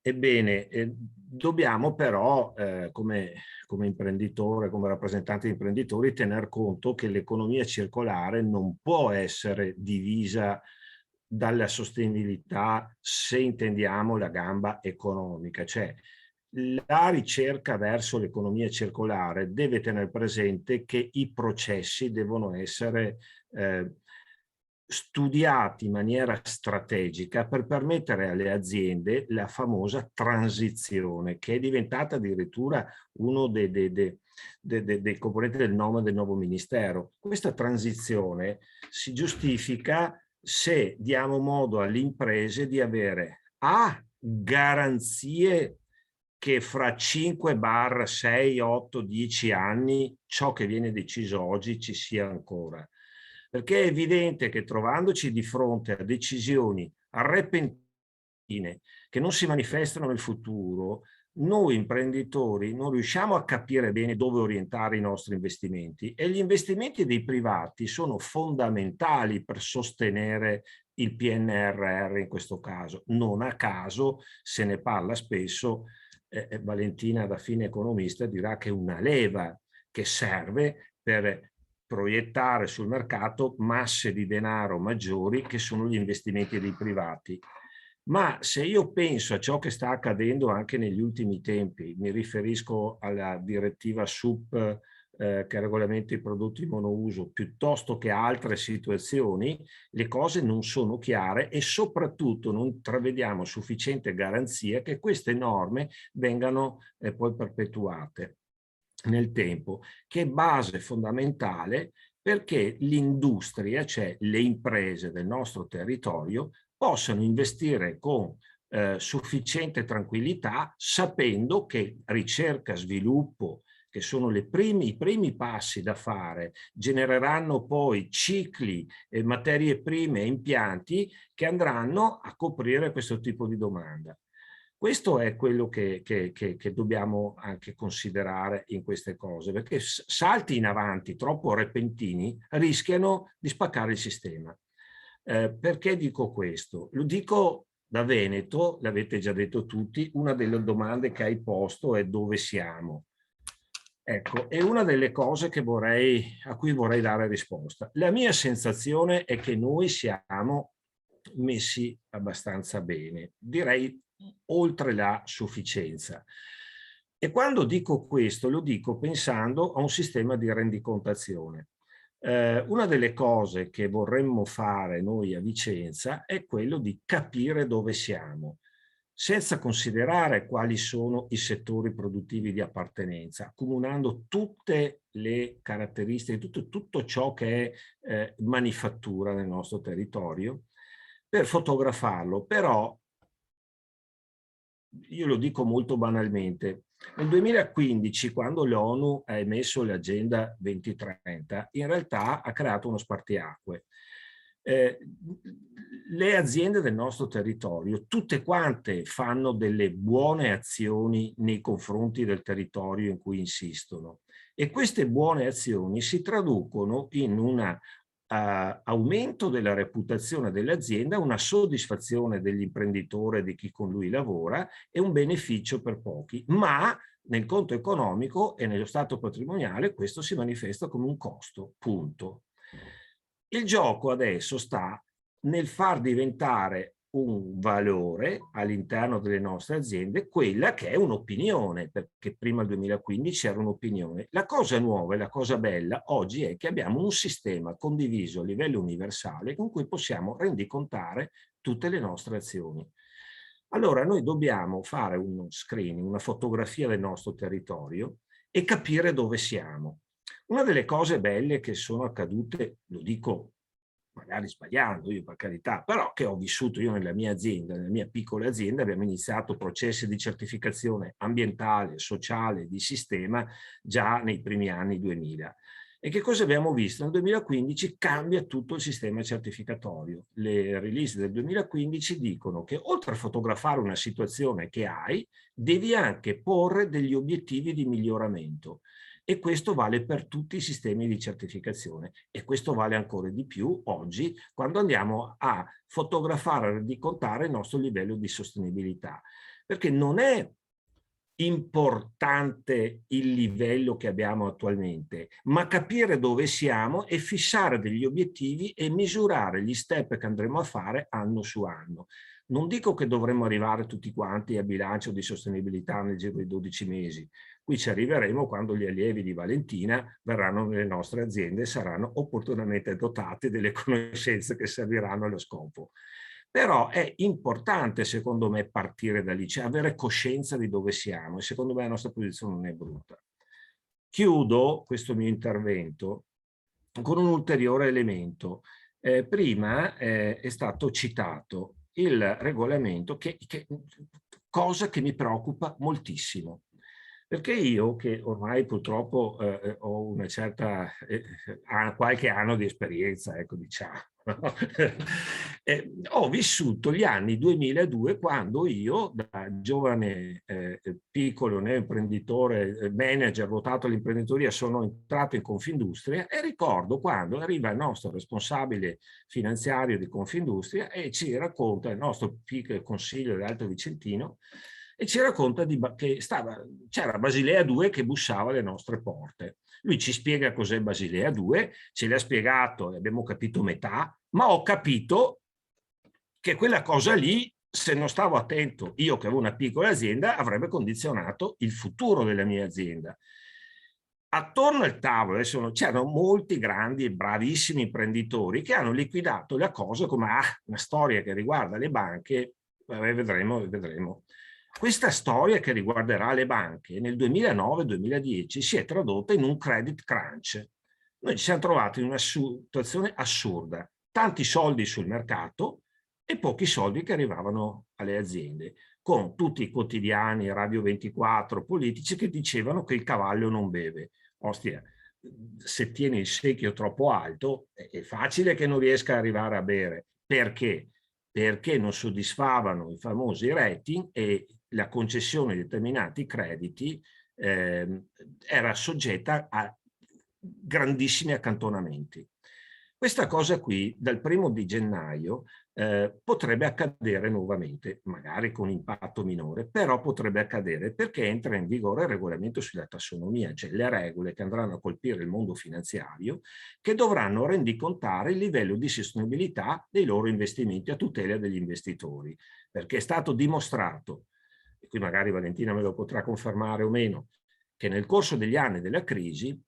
H: Ebbene, dobbiamo però, come imprenditore, come rappresentante di imprenditori, tener conto che l'economia circolare non può essere divisa dalla sostenibilità se intendiamo la gamba economica. Cioè, la ricerca verso l'economia circolare deve tenere presente che i processi devono essere studiati in maniera strategica per permettere alle aziende la famosa transizione, che è diventata addirittura uno dei componenti del nome del nuovo ministero. Questa transizione si giustifica se diamo modo alle imprese di avere garanzie che fra 5, 6, 8, 10 anni ciò che viene deciso oggi ci sia ancora. Perché è evidente che trovandoci di fronte a decisioni repentine che non si manifestano nel futuro, noi imprenditori non riusciamo a capire bene dove orientare i nostri investimenti, e gli investimenti dei privati sono fondamentali per sostenere il PNRR in questo caso. Non a caso se ne parla spesso, Valentina da fine economista dirà che è una leva che serve per proiettare sul mercato masse di denaro maggiori che sono gli investimenti dei privati. Ma se io penso a ciò che sta accadendo anche negli ultimi tempi, mi riferisco alla direttiva SUP che regolamenta i prodotti monouso, piuttosto che a altre situazioni, le cose non sono chiare e soprattutto non intravediamo sufficiente garanzia che queste norme vengano poi perpetuate nel tempo, che è base fondamentale perché l'industria, cioè le imprese del nostro territorio, possano investire con sufficiente tranquillità, sapendo che ricerca, sviluppo, che sono i primi passi da fare, genereranno poi cicli, materie prime e impianti che andranno a coprire questo tipo di domanda. Questo è quello che dobbiamo anche considerare in queste cose, perché salti in avanti troppo repentini rischiano di spaccare il sistema. Perché dico questo? Lo dico da Veneto, l'avete già detto tutti, una delle domande che hai posto è dove siamo. Ecco, è una delle cose che a cui vorrei dare risposta. La mia sensazione è che noi siamo messi abbastanza bene, direi oltre la sufficienza. E quando dico questo lo dico pensando a un sistema di rendicontazione. Una delle cose che vorremmo fare noi a Vicenza è quello di capire dove siamo, senza considerare quali sono i settori produttivi di appartenenza, accomunando tutte le caratteristiche, tutto ciò che è manifattura nel nostro territorio, per fotografarlo. Però io lo dico molto banalmente, nel 2015, quando l'ONU ha emesso l'Agenda 2030, in realtà ha creato uno spartiacque. Le aziende del nostro territorio, tutte quante fanno delle buone azioni nei confronti del territorio in cui insistono, e queste buone azioni si traducono in un aumento della reputazione dell'azienda, una soddisfazione dell'imprenditore, di chi con lui lavora, e un beneficio per pochi, ma nel conto economico e nello stato patrimoniale questo si manifesta come un costo, punto. Il gioco adesso sta nel far diventare un valore all'interno delle nostre aziende quella che è un'opinione, perché prima del 2015 era un'opinione. La cosa nuova e la cosa bella oggi è che abbiamo un sistema condiviso a livello universale con cui possiamo rendicontare tutte le nostre azioni. Allora noi dobbiamo fare uno screening, una fotografia del nostro territorio e capire dove siamo. Una delle cose belle che sono accadute, lo dico magari sbagliando, io per carità, però che ho vissuto io nella mia azienda, nella mia piccola azienda, abbiamo iniziato processi di certificazione ambientale, sociale, di sistema già nei primi anni 2000. E che cosa abbiamo visto? Nel 2015 cambia tutto il sistema certificatorio. Le release del 2015 dicono che oltre a fotografare una situazione che hai, devi anche porre degli obiettivi di miglioramento. E questo vale per tutti i sistemi di certificazione, e questo vale ancora di più oggi quando andiamo a fotografare, a rendicontare il nostro livello di sostenibilità, perché non è importante il livello che abbiamo attualmente, ma capire dove siamo e fissare degli obiettivi e misurare gli step che andremo a fare anno su anno. Non dico che dovremmo arrivare tutti quanti a bilancio di sostenibilità nel giro di 12 mesi. Qui ci arriveremo quando gli allievi di Valentina verranno nelle nostre aziende e saranno opportunamente dotati delle conoscenze che serviranno allo scopo. Però è importante, secondo me, partire da lì, cioè avere coscienza di dove siamo, e secondo me la nostra posizione non è brutta. Chiudo questo mio intervento con un ulteriore elemento. Prima è stato citato il regolamento, cosa che mi preoccupa moltissimo. Perché io, che ormai purtroppo ho una certa, qualche anno di esperienza, ecco, diciamo, ho vissuto gli anni 2002 quando io, da giovane piccolo neoimprenditore, manager votato all'imprenditoria, sono entrato in Confindustria, e ricordo quando arriva il nostro responsabile finanziario di Confindustria e ci racconta, il nostro consiglio dell'Alto Vicentino, e ci racconta che c'era Basilea 2 che bussava alle nostre porte. Lui ci spiega cos'è Basilea 2, ce l'ha spiegato e abbiamo capito metà, ma ho capito che quella cosa lì, se non stavo attento, io che avevo una piccola azienda, avrebbe condizionato il futuro della mia azienda. Attorno al tavolo c'erano molti grandi e bravissimi imprenditori che hanno liquidato la cosa come una storia che riguarda le banche, vedremo. Questa storia che riguarderà le banche nel 2009-2010 si è tradotta in un credit crunch. Noi ci siamo trovati in una situazione assurda, tanti soldi sul mercato e pochi soldi che arrivavano alle aziende, con tutti i quotidiani, Radio 24, politici che dicevano che il cavallo non beve. Ostia, se tieni il secchio troppo alto è facile che non riesca ad arrivare a bere. Perché? Perché non soddisfavano i famosi rating e la concessione di determinati crediti era soggetta a grandissimi accantonamenti. Questa cosa qui dal 1° gennaio potrebbe accadere nuovamente, magari con impatto minore, però potrebbe accadere perché entra in vigore il regolamento sulla tassonomia, cioè le regole che andranno a colpire il mondo finanziario, che dovranno rendicontare il livello di sostenibilità dei loro investimenti a tutela degli investitori, perché è stato dimostrato, e qui magari Valentina me lo potrà confermare o meno, che nel corso degli anni della crisi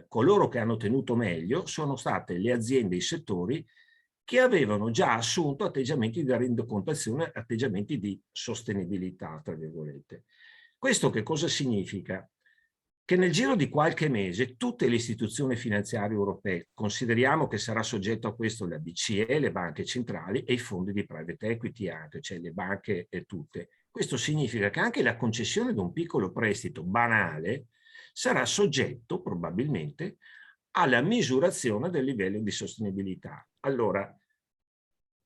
H: coloro che hanno tenuto meglio sono state le aziende e i settori che avevano già assunto atteggiamenti di rendicontazione, atteggiamenti di sostenibilità, tra virgolette. Questo che cosa significa? Che nel giro di qualche mese tutte le istituzioni finanziarie europee, consideriamo che sarà soggetto a questo la BCE, le banche centrali e i fondi di private equity anche, cioè le banche tutte. Questo significa che anche la concessione di un piccolo prestito banale sarà soggetto probabilmente alla misurazione del livello di sostenibilità. Allora,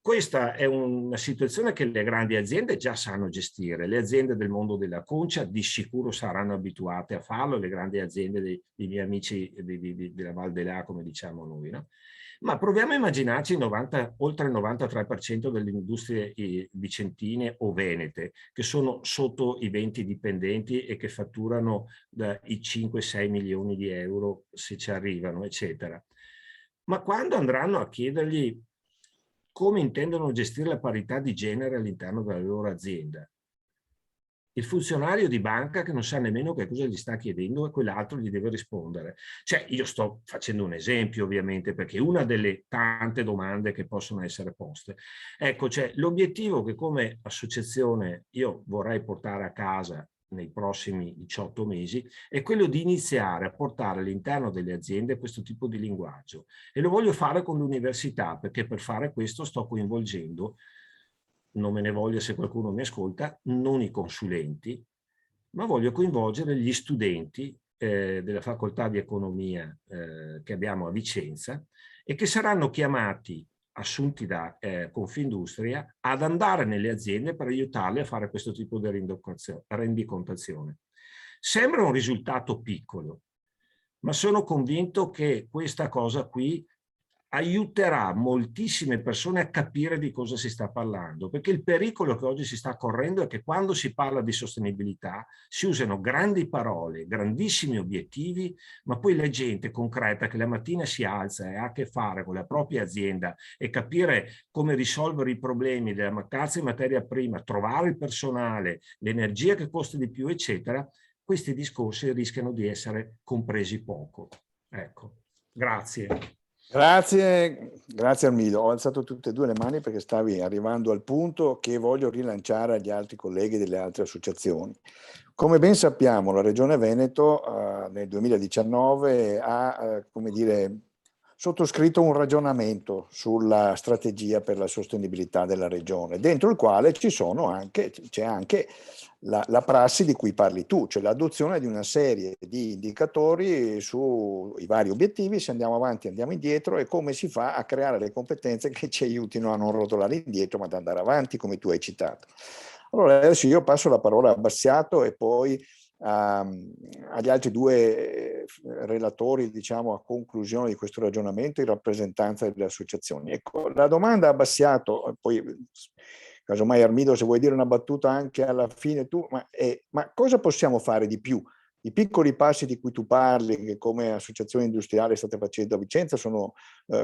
H: questa è una situazione che le grandi aziende già sanno gestire. Le aziende del mondo della concia di sicuro saranno abituate a farlo, le grandi aziende dei miei amici della Val d'Elà, come diciamo noi, no? Ma proviamo a immaginarci oltre il 93% delle industrie vicentine o venete, che sono sotto i 20 dipendenti e che fatturano i 5-6 milioni di euro se ci arrivano, eccetera. Ma quando andranno a chiedergli come intendono gestire la parità di genere all'interno della loro azienda, il funzionario di banca che non sa nemmeno che cosa gli sta chiedendo e quell'altro gli deve rispondere. Cioè, io sto facendo un esempio ovviamente, perché è una delle tante domande che possono essere poste. Ecco, cioè, l'obiettivo che come associazione io vorrei portare a casa nei prossimi 18 mesi, è quello di iniziare a portare all'interno delle aziende questo tipo di linguaggio. E lo voglio fare con l'università, perché per fare questo sto coinvolgendo, non me ne voglio se qualcuno mi ascolta, non i consulenti, ma voglio coinvolgere gli studenti della facoltà di economia che abbiamo a Vicenza e che saranno chiamati, assunti da Confindustria, ad andare nelle aziende per aiutarle a fare questo tipo di rendicontazione. Sembra un risultato piccolo, ma sono convinto che questa cosa qui aiuterà moltissime persone a capire di cosa si sta parlando, perché il pericolo che oggi si sta correndo è che quando si parla di sostenibilità si usano grandi parole, grandissimi obiettivi, ma poi la gente concreta che la mattina si alza e ha a che fare con la propria azienda e capire come risolvere i problemi della mancanza di materia prima, trovare il personale, l'energia che costa di più, eccetera, questi discorsi rischiano di essere compresi poco. Ecco, grazie.
B: Grazie Armido. Ho alzato tutte e due le mani perché stavi arrivando al punto che voglio rilanciare agli altri colleghi delle altre associazioni. Come ben sappiamo, la Regione Veneto nel 2019 ha, come dire, sottoscritto un ragionamento sulla strategia per la sostenibilità della regione, dentro il quale c'è anche la prassi di cui parli tu, cioè l'adozione di una serie di indicatori sui vari obiettivi, se andiamo avanti, andiamo indietro, e come si fa a creare le competenze che ci aiutino a non rotolare indietro, ma ad andare avanti, come tu hai citato. Allora adesso io passo la parola a Bassiato e poi agli altri due relatori, diciamo, a conclusione di questo ragionamento in rappresentanza delle associazioni. Ecco, la domanda a Bassiato, poi casomai Armido se vuoi dire una battuta anche alla fine tu, ma cosa possiamo fare di più? I piccoli passi di cui tu parli, che come associazione industriale state facendo a Vicenza, sono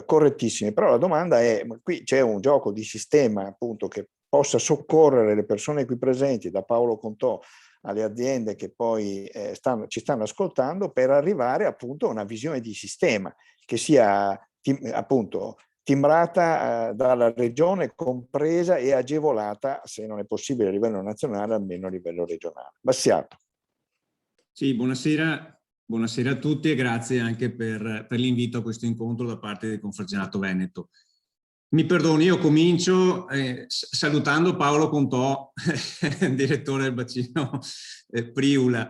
B: correttissimi, però la domanda è, qui c'è un gioco di sistema appunto che possa soccorrere le persone qui presenti, da Paolo Contò alle aziende che poi ci stanno ascoltando, per arrivare appunto a una visione di sistema che sia appunto timbrata dalla regione, compresa e agevolata, se non è possibile a livello nazionale, almeno a livello regionale. Bassiato.
I: Sì, buonasera a tutti e grazie anche per l'invito a questo incontro da parte del Confartigianato Veneto. Mi perdoni, io comincio salutando Paolo Contò, direttore del bacino Priula,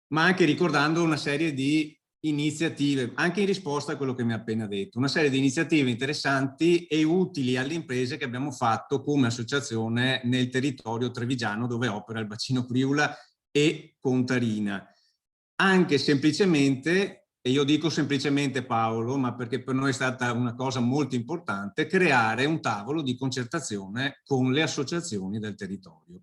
I: ma anche ricordando una serie di iniziative, anche in risposta a quello che mi ha appena detto, una serie di iniziative interessanti e utili alle imprese che abbiamo fatto come associazione nel territorio trevigiano dove opera il bacino Priula e Contarina. Anche semplicemente, e io dico semplicemente Paolo, ma perché per noi è stata una cosa molto importante, creare un tavolo di concertazione con le associazioni del territorio.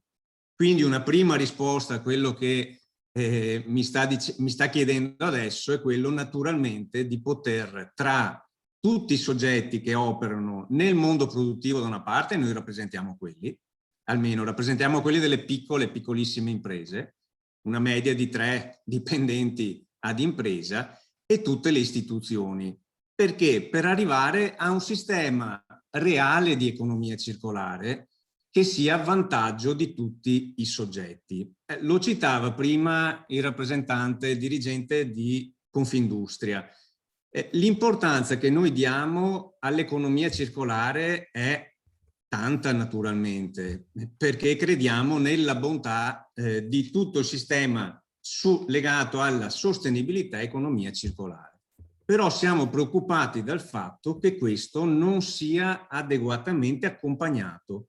I: Quindi una prima risposta a quello che mi sta chiedendo adesso è quello naturalmente di poter, tra tutti i soggetti che operano nel mondo produttivo da una parte, noi rappresentiamo quelli, almeno rappresentiamo quelli delle piccolissime imprese, una media di 3 dipendenti ad impresa, e tutte le istituzioni. Perché? Per arrivare a un sistema reale di economia circolare che sia a vantaggio di tutti i soggetti. Lo citava prima il rappresentante dirigente di Confindustria. L'importanza che noi diamo all'economia circolare è tanta, naturalmente, perché crediamo nella bontà di tutto il sistema legato alla sostenibilità e economia circolare. Però siamo preoccupati dal fatto che questo non sia adeguatamente accompagnato.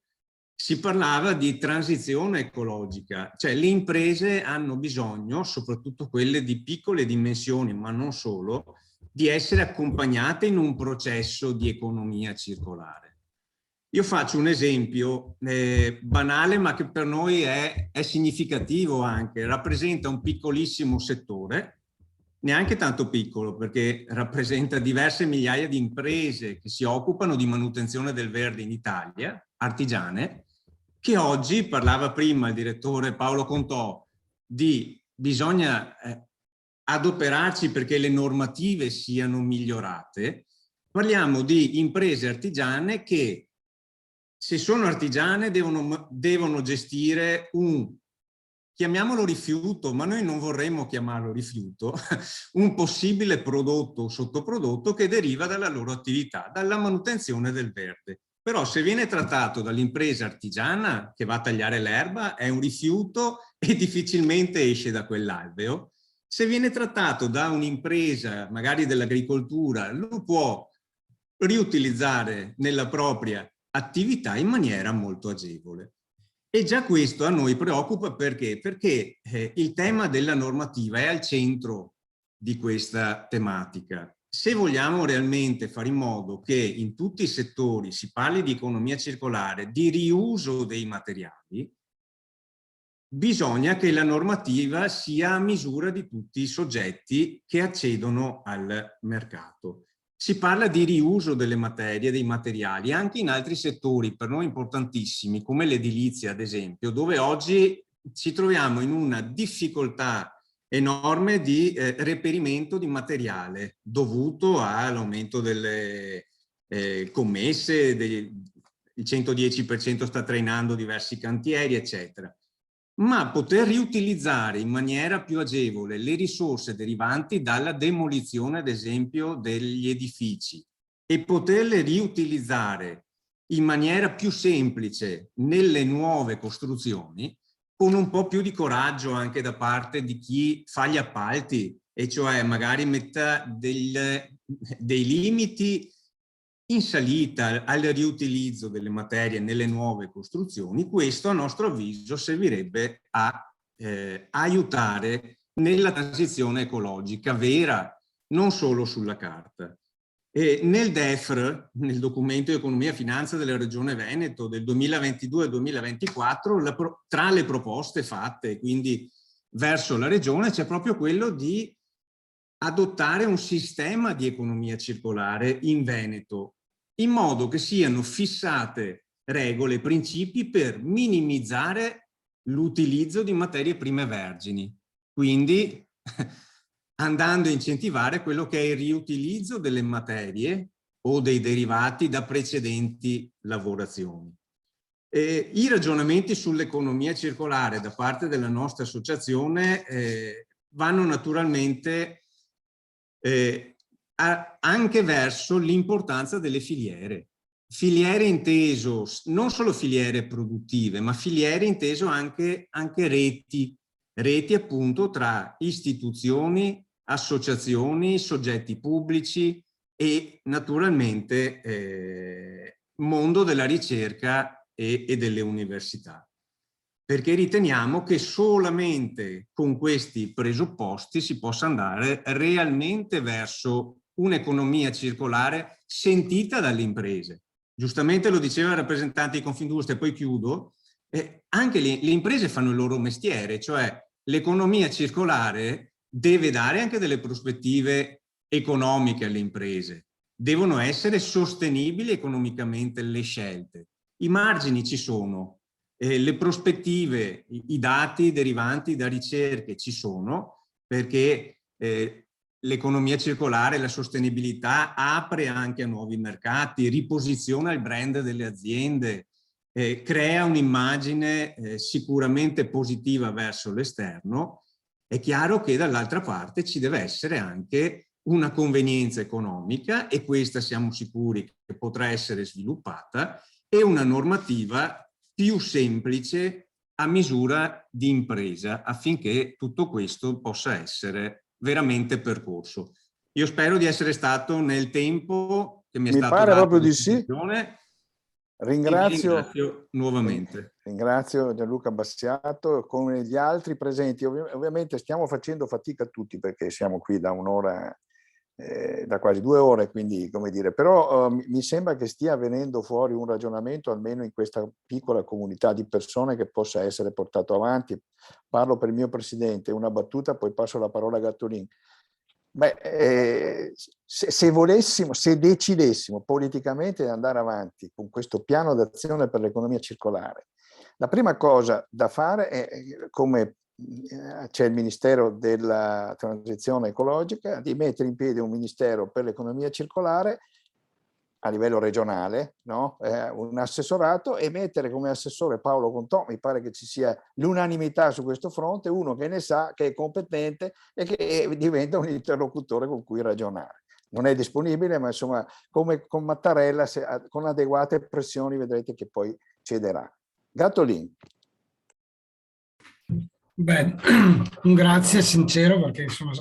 I: Si parlava di transizione ecologica, cioè le imprese hanno bisogno, soprattutto quelle di piccole dimensioni, ma non solo, di essere accompagnate in un processo di economia circolare. Io faccio un esempio banale, ma che per noi è significativo anche. Rappresenta un piccolissimo settore, neanche tanto piccolo, perché rappresenta diverse migliaia di imprese che si occupano di manutenzione del verde in Italia, artigiane, che oggi, parlava prima il direttore Paolo Contò, bisogna adoperarci perché le normative siano migliorate. Parliamo di imprese artigiane che, se sono artigiane, devono gestire un chiamiamolo rifiuto, ma noi non vorremmo chiamarlo rifiuto, un possibile prodotto o sottoprodotto che deriva dalla loro attività, dalla manutenzione del verde. Però se viene trattato dall'impresa artigiana che va a tagliare l'erba è un rifiuto e difficilmente esce da quell'alveo. Se viene trattato da un'impresa magari dell'agricoltura, lo può riutilizzare nella propria attività in maniera molto agevole. E già questo a noi preoccupa perché? Perché il tema della normativa è al centro di questa tematica. Se vogliamo realmente fare in modo che in tutti i settori si parli di economia circolare, di riuso dei materiali, bisogna che la normativa sia a misura di tutti i soggetti che accedono al mercato. Si parla di riuso delle materie, dei materiali, anche in altri settori per noi importantissimi, come l'edilizia ad esempio, dove oggi ci troviamo in una difficoltà enorme di reperimento di materiale dovuto all'aumento delle commesse, il 110% sta trainando diversi cantieri, eccetera. Ma poter riutilizzare in maniera più agevole le risorse derivanti dalla demolizione, ad esempio, degli edifici e poterle riutilizzare in maniera più semplice nelle nuove costruzioni, con un po' più di coraggio anche da parte di chi fa gli appalti, e cioè magari metta dei limiti in salita al riutilizzo delle materie nelle nuove costruzioni. Questo a nostro avviso servirebbe a aiutare nella transizione ecologica vera, non solo sulla carta. E nel DEFR, nel documento di economia e finanza della Regione Veneto del 2022-2024, tra le proposte fatte quindi verso la Regione c'è proprio quello di adottare un sistema di economia circolare in Veneto, in modo che siano fissate regole e principi per minimizzare l'utilizzo di materie prime vergini, quindi andando a incentivare quello che è il riutilizzo delle materie o dei derivati da precedenti lavorazioni. I ragionamenti sull'economia circolare da parte della nostra associazione vanno naturalmente anche verso l'importanza delle filiere. Filiere inteso non solo filiere produttive, ma filiere inteso anche reti appunto tra istituzioni, associazioni, soggetti pubblici e naturalmente mondo della ricerca e delle università. Perché riteniamo che solamente con questi presupposti si possa andare realmente verso un'economia circolare sentita dalle imprese. Giustamente lo diceva il rappresentante di Confindustria, poi chiudo, anche le imprese fanno il loro mestiere, cioè l'economia circolare deve dare anche delle prospettive economiche alle imprese, devono essere sostenibili economicamente le scelte. I margini ci sono, le prospettive, i dati derivanti da ricerche ci sono, perché l'economia circolare, la sostenibilità apre anche a nuovi mercati, riposiziona il brand delle aziende, crea un'immagine sicuramente positiva verso l'esterno. È chiaro che dall'altra parte ci deve essere anche una convenienza economica, e questa siamo sicuri che potrà essere sviluppata, e una normativa più semplice a misura di impresa, affinché tutto questo possa essere veramente percorso. Io spero di essere stato nel tempo che mi è stato dato.
B: Mi pare proprio di sì.
I: Ringrazio nuovamente.
B: Ringrazio Gianluca Bassiato, come gli altri presenti. Ovviamente stiamo facendo fatica tutti, perché siamo qui da un'ora, da quasi 2 ore, quindi come dire, però mi sembra che stia venendo fuori un ragionamento, almeno in questa piccola comunità di persone, che possa essere portato avanti. Parlo per il mio presidente, una battuta, poi passo la parola a Gattolin. Se decidessimo politicamente di andare avanti con questo piano d'azione per l'economia circolare, la prima cosa da fare è, come c'è il Ministero della Transizione Ecologica, di mettere in piedi un Ministero per l'economia circolare a livello regionale, no? Un assessorato, e mettere come assessore Paolo Contò. Mi pare che ci sia l'unanimità su questo fronte, uno che ne sa, che è competente e che diventa un interlocutore con cui ragionare. Non è disponibile, ma insomma, come con Mattarella, con adeguate pressioni vedrete che poi cederà. Gattolin.
J: Beh, un grazie sincero, perché insomma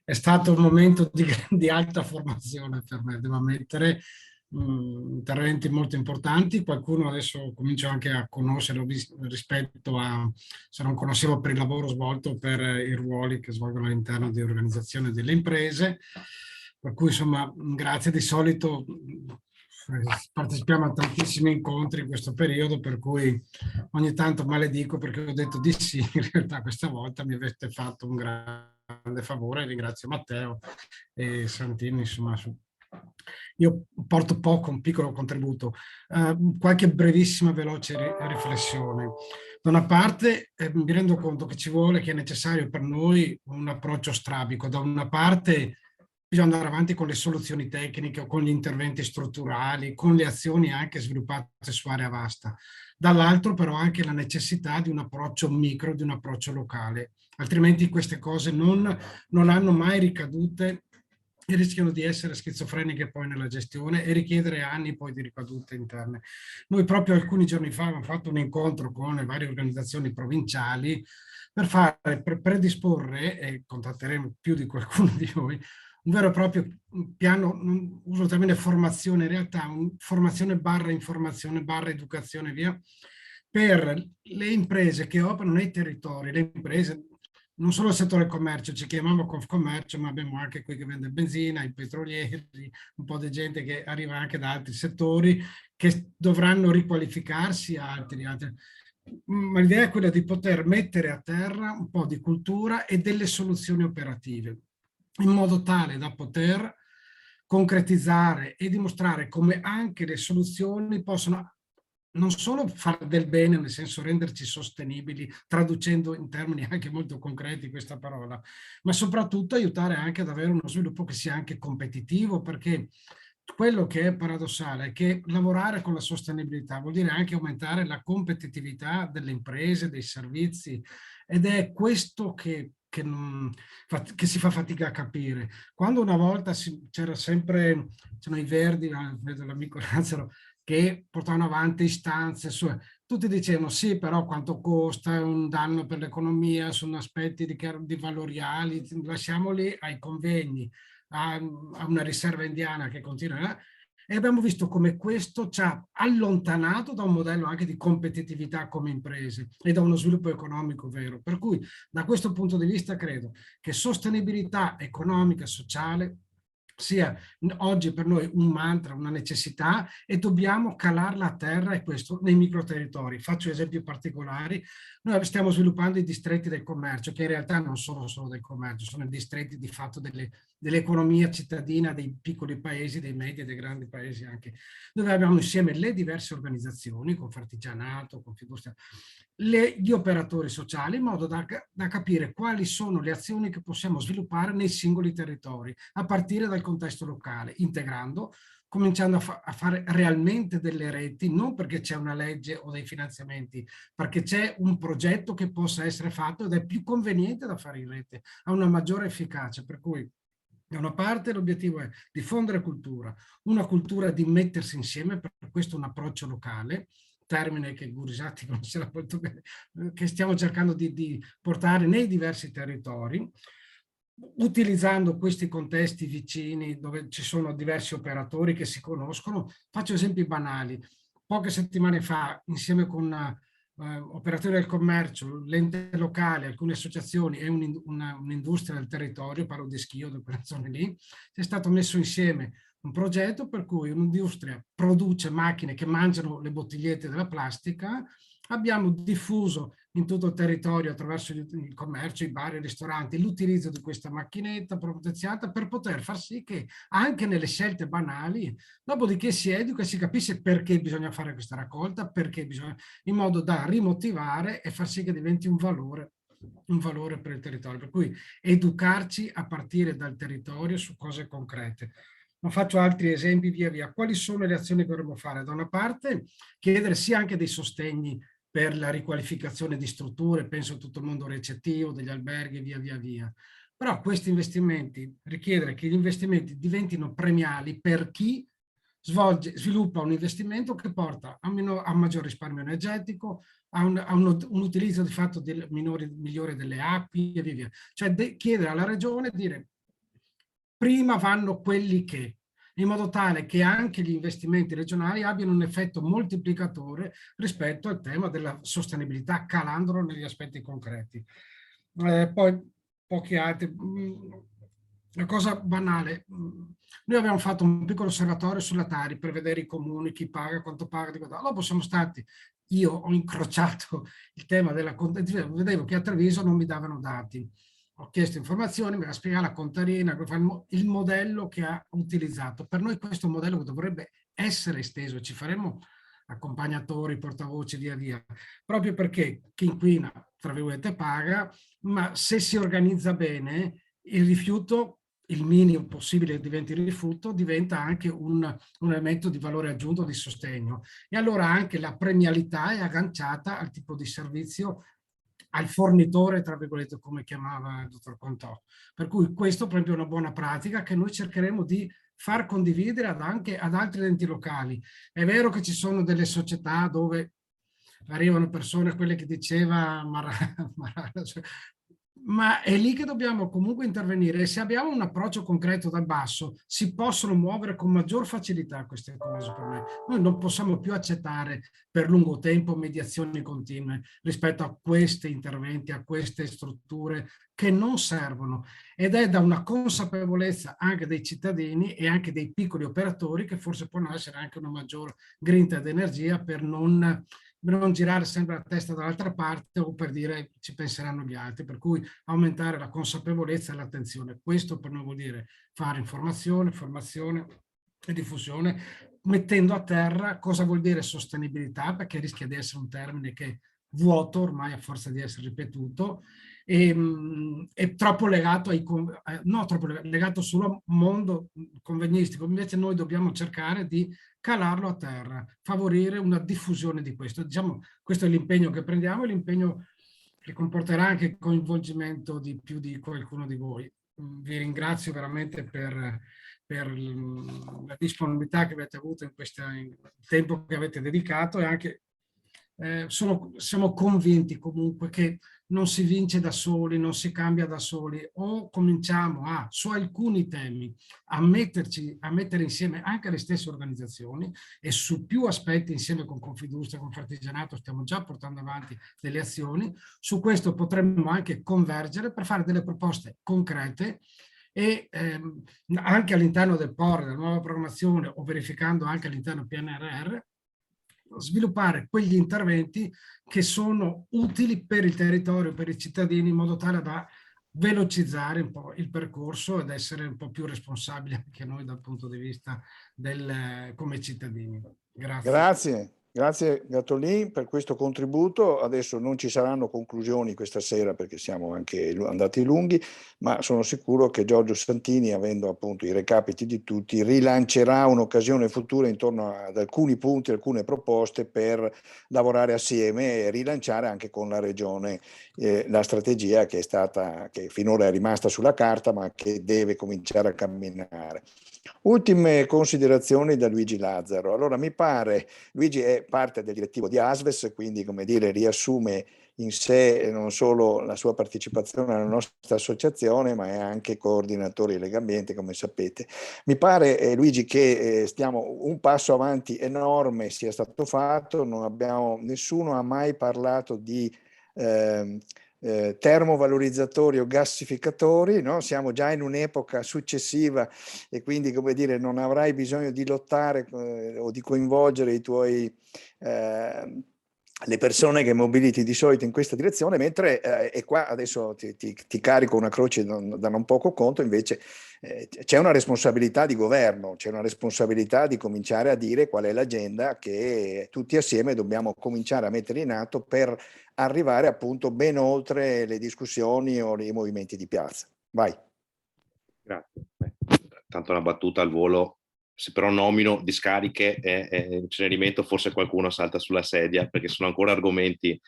J: è stato un momento di alta formazione per me, devo ammettere, interventi molto importanti. Qualcuno adesso comincio anche a conoscere rispetto a, se non conoscevo, per il lavoro svolto, per i ruoli che svolgono all'interno di organizzazione delle imprese, per cui insomma grazie. Di solito partecipiamo a tantissimi incontri in questo periodo, per cui ogni tanto maledico perché ho detto di sì. In realtà questa volta mi avete fatto un grande favore, ringrazio Matteo e Santini. Insomma, io porto poco, un piccolo contributo, qualche brevissima veloce riflessione. Da una parte mi rendo conto che ci vuole, che è necessario per noi un approccio strabico. Da una parte bisogna andare avanti con le soluzioni tecniche, con gli interventi strutturali, con le azioni anche sviluppate su area vasta. Dall'altro però anche la necessità di un approccio micro, di un approccio locale, altrimenti queste cose non hanno mai ricadute e rischiano di essere schizofreniche poi nella gestione e richiedere anni poi di ricadute interne. Noi proprio alcuni giorni fa abbiamo fatto un incontro con le varie organizzazioni provinciali per predisporre, e contatteremo più di qualcuno di voi, un vero e proprio piano, uso il termine formazione, in realtà formazione barra informazione barra educazione via, per le imprese che operano nei territori, le imprese, non solo il settore commercio, ci chiamiamo Confcommercio, ma abbiamo anche qui che vende benzina, i petrolieri, un po' di gente che arriva anche da altri settori che dovranno riqualificarsi, altri. Ma l'idea è quella di poter mettere a terra un po' di cultura e delle soluzioni operative, in modo tale da poter concretizzare e dimostrare come anche le soluzioni possono non solo fare del bene, nel senso renderci sostenibili, traducendo in termini anche molto concreti questa parola, ma soprattutto aiutare anche ad avere uno sviluppo che sia anche competitivo, perché quello che è paradossale è che lavorare con la sostenibilità vuol dire anche aumentare la competitività delle imprese, dei servizi, ed è questo che si fa fatica a capire. Quando una volta c'erano i Verdi, vedo l'amico Lazzaro, che portavano avanti istanze, tutti dicevano sì, però quanto costa, è un danno per l'economia, sono aspetti di valoriali, lasciamoli ai convegni, a una riserva indiana che continua. E abbiamo visto come questo ci ha allontanato da un modello anche di competitività come imprese e da uno sviluppo economico vero. Per cui da questo punto di vista credo che sostenibilità economica e sociale sia oggi per noi un mantra, una necessità, e dobbiamo calarla a terra, e questo nei microterritori. Faccio esempi particolari. Noi stiamo sviluppando i distretti del commercio, che in realtà non sono solo del commercio, sono i distretti di fatto dell'economia cittadina dei piccoli paesi, dei medi e dei grandi paesi anche, dove abbiamo insieme le diverse organizzazioni, Confartigianato, Confindustria, gli operatori sociali, in modo da capire quali sono le azioni che possiamo sviluppare nei singoli territori, a partire dal contesto locale, integrando, cominciando a fare realmente delle reti, non perché c'è una legge o dei finanziamenti, perché c'è un progetto che possa essere fatto ed è più conveniente da fare in rete, ha una maggiore efficacia. Per cui da una parte l'obiettivo è diffondere cultura, una cultura di mettersi insieme, per questo un approccio locale, termine che Gurisatti conoscerà molto bene, che stiamo cercando di portare nei diversi territori, utilizzando questi contesti vicini dove ci sono diversi operatori che si conoscono. Faccio esempi banali. Poche settimane fa, insieme con operatori del commercio, l'ente locale, alcune associazioni e un'industria del territorio, parlo di Schio, di quelle zone lì, è stato messo insieme un progetto per cui un'industria produce macchine che mangiano le bottigliette della plastica. Abbiamo diffuso in tutto il territorio, attraverso il commercio, i bar, i ristoranti, l'utilizzo di questa macchinetta potenziata per poter far sì che anche nelle scelte banali, dopodiché si educa e si capisce perché bisogna fare questa raccolta, perché bisogna, in modo da rimotivare e far sì che diventi un valore per il territorio. Per cui educarci a partire dal territorio su cose concrete. ma faccio altri esempi via via. Quali sono le azioni che dovremmo fare? Da una parte chiedere sì anche dei sostegni per la riqualificazione di strutture, penso a tutto il mondo ricettivo, degli alberghi, via via via. Però questi investimenti, richiedere che gli investimenti diventino premiali per chi sviluppa un investimento che porta a un maggior risparmio energetico, a un utilizzo di fatto migliore delle acque e via via. Cioè chiedere alla regione di dire prima vanno quelli che, in modo tale che anche gli investimenti regionali abbiano un effetto moltiplicatore rispetto al tema della sostenibilità, calandolo negli aspetti concreti. Poi pochi altri. Una cosa banale, noi abbiamo fatto un piccolo osservatorio sulla Tari per vedere i comuni, chi paga, quanto paga, dopo siamo stati, io ho incrociato il tema della contabilità, vedevo che a Treviso non mi davano dati, ho chiesto informazioni, mi ha spiegato la contarina, il modello che ha utilizzato. Per noi questo è un modello che dovrebbe essere esteso, ci faremo accompagnatori, portavoce, via via, proprio perché chi inquina, tra virgolette, paga, ma se si organizza bene, il rifiuto, il minimo possibile che diventi rifiuto, diventa anche un elemento di valore aggiunto, di sostegno. E allora anche la premialità è agganciata al tipo di servizio, al fornitore, tra virgolette, come chiamava il dottor Contò. Per cui questo per esempio è una buona pratica che noi cercheremo di far condividere anche ad altri enti locali. È vero che ci sono delle società dove arrivano persone, quelle che diceva ma è lì che dobbiamo comunque intervenire, e se abbiamo un approccio concreto dal basso si possono muovere con maggior facilità queste cose. Per me noi non possiamo più accettare per lungo tempo mediazioni continue rispetto a questi interventi, a queste strutture che non servono, ed è da una consapevolezza anche dei cittadini e anche dei piccoli operatori che forse può nascere anche una maggior grinta d'energia per non girare sempre la testa dall'altra parte o per dire ci penseranno gli altri, per cui aumentare la consapevolezza e l'attenzione. Questo per noi vuol dire fare informazione, formazione e diffusione, mettendo a terra cosa vuol dire sostenibilità, perché rischia di essere un termine che è vuoto ormai a forza di essere ripetuto, è troppo legato legato solo al mondo convegnistico. Invece noi dobbiamo cercare di calarlo a terra, favorire una diffusione di questo. Diciamo, questo è l'impegno che prendiamo e l'impegno che comporterà anche il coinvolgimento di più di qualcuno di voi. Vi ringrazio veramente per la disponibilità che avete avuto in il tempo che avete dedicato, e anche siamo convinti comunque che non si vince da soli, non si cambia da soli, o cominciamo su alcuni temi a mettere insieme anche le stesse organizzazioni, e su più aspetti insieme con Confindustria, con Fartigianato stiamo già portando avanti delle azioni. Su questo potremmo anche convergere per fare delle proposte concrete, e anche all'interno del POR, della nuova programmazione, o verificando anche all'interno del PNRR, sviluppare quegli interventi che sono utili per il territorio, per i cittadini, in modo tale da velocizzare un po' il percorso ed essere un po' più responsabili anche noi dal punto di vista come cittadini. Grazie.
B: Grazie Gattolin per questo contributo. Adesso non ci saranno conclusioni questa sera perché siamo anche andati lunghi, ma sono sicuro che Giorgio Santini, avendo appunto i recapiti di tutti, rilancerà un'occasione futura intorno ad alcuni punti, alcune proposte per lavorare assieme e rilanciare anche con la Regione la strategia che finora è rimasta sulla carta ma che deve cominciare a camminare. Ultime considerazioni da Luigi Lazzaro. Allora mi pare, Luigi è parte del direttivo di ASVES, quindi come dire riassume in sé non solo la sua partecipazione alla nostra associazione, ma è anche coordinatore di Legambiente, come sapete. Mi pare, Luigi, che un passo avanti enorme sia stato fatto. Nessuno ha mai parlato di termovalorizzatori o gassificatori, no? Siamo già in un'epoca successiva e quindi, come dire, non avrai bisogno di lottare o di coinvolgere le persone che mobiliti di solito in questa direzione, mentre e qua adesso ti carico una croce da non poco conto, invece c'è una responsabilità di governo, c'è una responsabilità di cominciare a dire qual è l'agenda che tutti assieme dobbiamo cominciare a mettere in atto per arrivare appunto ben oltre le discussioni o i movimenti di piazza. Vai.
K: Grazie. tanto una battuta al volo, se però nomino discariche e incenerimento forse qualcuno salta sulla sedia, perché sono ancora argomenti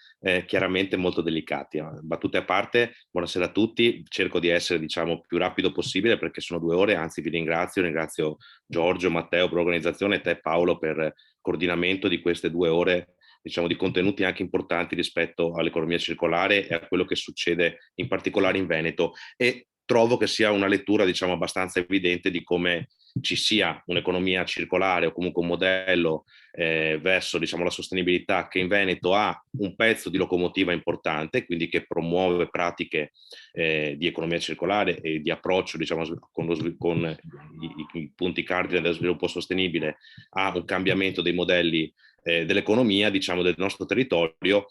K: chiaramente molto delicati. Battute a parte, buonasera a tutti, cerco di essere diciamo più rapido possibile perché sono 2 ore, anzi vi ringrazio Giorgio, Matteo per l'organizzazione e te Paolo per coordinamento di queste 2 ore diciamo di contenuti anche importanti rispetto all'economia circolare e a quello che succede in particolare in Veneto, e trovo che sia una lettura diciamo abbastanza evidente di come ci sia un'economia circolare o comunque un modello verso diciamo la sostenibilità che in Veneto ha un pezzo di locomotiva importante, quindi che promuove pratiche di economia circolare e di approccio diciamo con i punti cardine dello sviluppo sostenibile a un cambiamento dei modelli dell'economia diciamo del nostro territorio,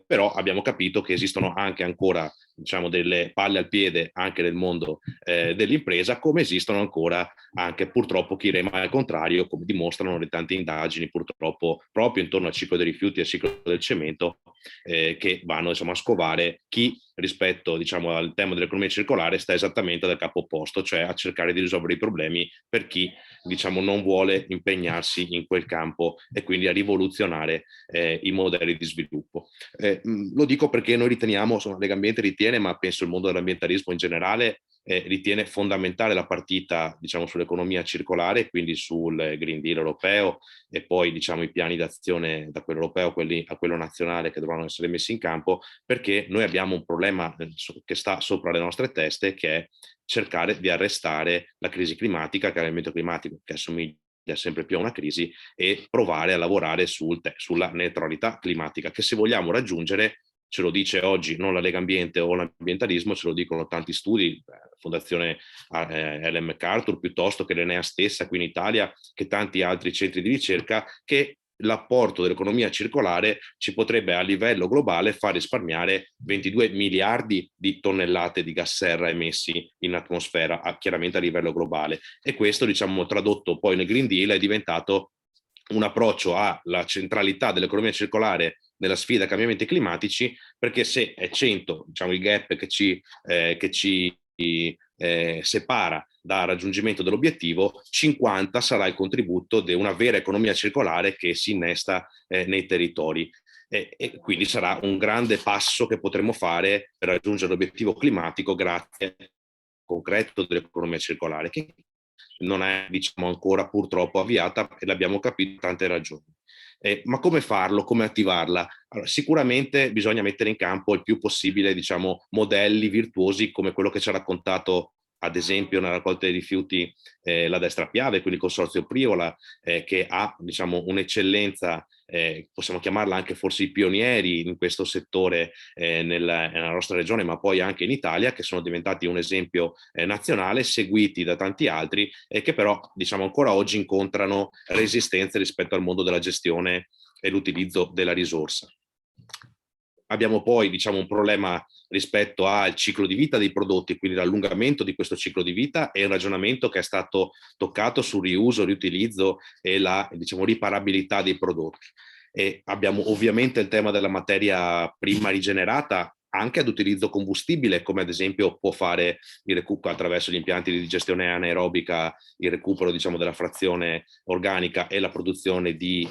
K: però abbiamo capito che esistono anche ancora diciamo delle palle al piede anche nel mondo dell'impresa, come esistono ancora anche purtroppo chi rema al contrario, come dimostrano le tante indagini purtroppo proprio intorno al ciclo dei rifiuti e al ciclo del cemento che vanno diciamo a scovare chi rispetto diciamo al tema dell'economia circolare sta esattamente dal capo opposto, cioè a cercare di risolvere i problemi per chi diciamo non vuole impegnarsi in quel campo e quindi a rivoluzionare i modelli di sviluppo. Lo dico perché noi riteniamo, insomma, Legambiente ritiene, ma penso il mondo dell'ambientalismo in generale ritiene fondamentale la partita diciamo sull'economia circolare, quindi sul Green Deal europeo e poi diciamo i piani d'azione da quello europeo a quello nazionale che dovranno essere messi in campo, perché noi abbiamo un problema che sta sopra le nostre teste, che è cercare di arrestare la crisi climatica, il cambiamento climatico che assomiglia sempre più a una crisi, e provare a lavorare sulla neutralità climatica che se vogliamo raggiungere, ce lo dice oggi non la Lega Ambiente o l'ambientalismo, ce lo dicono tanti studi, Fondazione Ellen MacArthur piuttosto che l'Enea stessa qui in Italia, che tanti altri centri di ricerca, che l'apporto dell'economia circolare ci potrebbe a livello globale far risparmiare 22 miliardi di tonnellate di gas serra emessi in atmosfera, chiaramente a livello globale. E questo diciamo tradotto poi nel Green Deal è diventato un approccio alla centralità dell'economia circolare nella sfida ai cambiamenti climatici, perché se è 100 diciamo il gap che ci separa dal raggiungimento dell'obiettivo, 50 sarà il contributo di una vera economia circolare che si innesta nei territori. E quindi sarà un grande passo che potremo fare per raggiungere l'obiettivo climatico grazie al concreto dell'economia circolare, che non è diciamo ancora purtroppo avviata, e l'abbiamo capito per tante ragioni. Ma come farlo? Come attivarla? Allora, sicuramente bisogna mettere in campo il più possibile diciamo modelli virtuosi come quello che ci ha raccontato ad esempio nella raccolta dei rifiuti la Destra Piave, quindi il Consorzio Priola, che ha diciamo un'eccellenza, possiamo chiamarla anche forse i pionieri in questo settore nella nostra regione, ma poi anche in Italia, che sono diventati un esempio nazionale, seguiti da tanti altri, e che però diciamo ancora oggi incontrano resistenze rispetto al mondo della gestione e l'utilizzo della risorsa. Abbiamo poi diciamo un problema rispetto al ciclo di vita dei prodotti, quindi l'allungamento di questo ciclo di vita, e un ragionamento che è stato toccato sul riuso, riutilizzo e la diciamo riparabilità dei prodotti. E abbiamo ovviamente il tema della materia prima rigenerata anche ad utilizzo combustibile, come ad esempio può fare il recupero attraverso gli impianti di digestione anaerobica, il recupero diciamo della frazione organica e la produzione di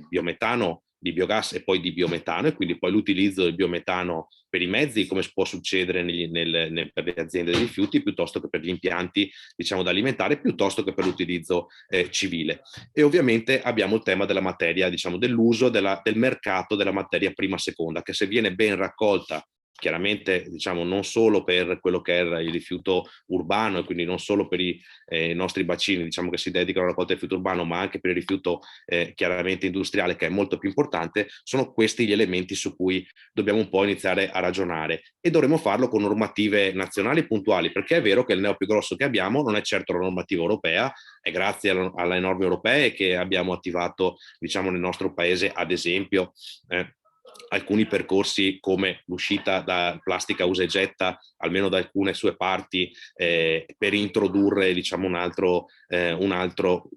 K: biometano, di biogas e poi di biometano, e quindi poi l'utilizzo del biometano per i mezzi, come può succedere per le aziende dei rifiuti, piuttosto che per gli impianti diciamo da alimentare, piuttosto che per l'utilizzo civile. E ovviamente abbiamo il tema della materia, diciamo dell'uso del mercato della materia prima seconda, che se viene ben raccolta, chiaramente diciamo non solo per quello che è il rifiuto urbano e quindi non solo per i nostri bacini diciamo che si dedicano alla raccolta del rifiuto urbano, ma anche per il rifiuto chiaramente industriale, che è molto più importante, sono questi gli elementi su cui dobbiamo un po' iniziare a ragionare, e dovremo farlo con normative nazionali puntuali, perché è vero che il neo più grosso che abbiamo non è certo la normativa europea, è grazie alle norme europee che abbiamo attivato diciamo nel nostro paese ad esempio alcuni percorsi come l'uscita da plastica usa e getta, almeno da alcune sue parti, per introdurre diciamo un altro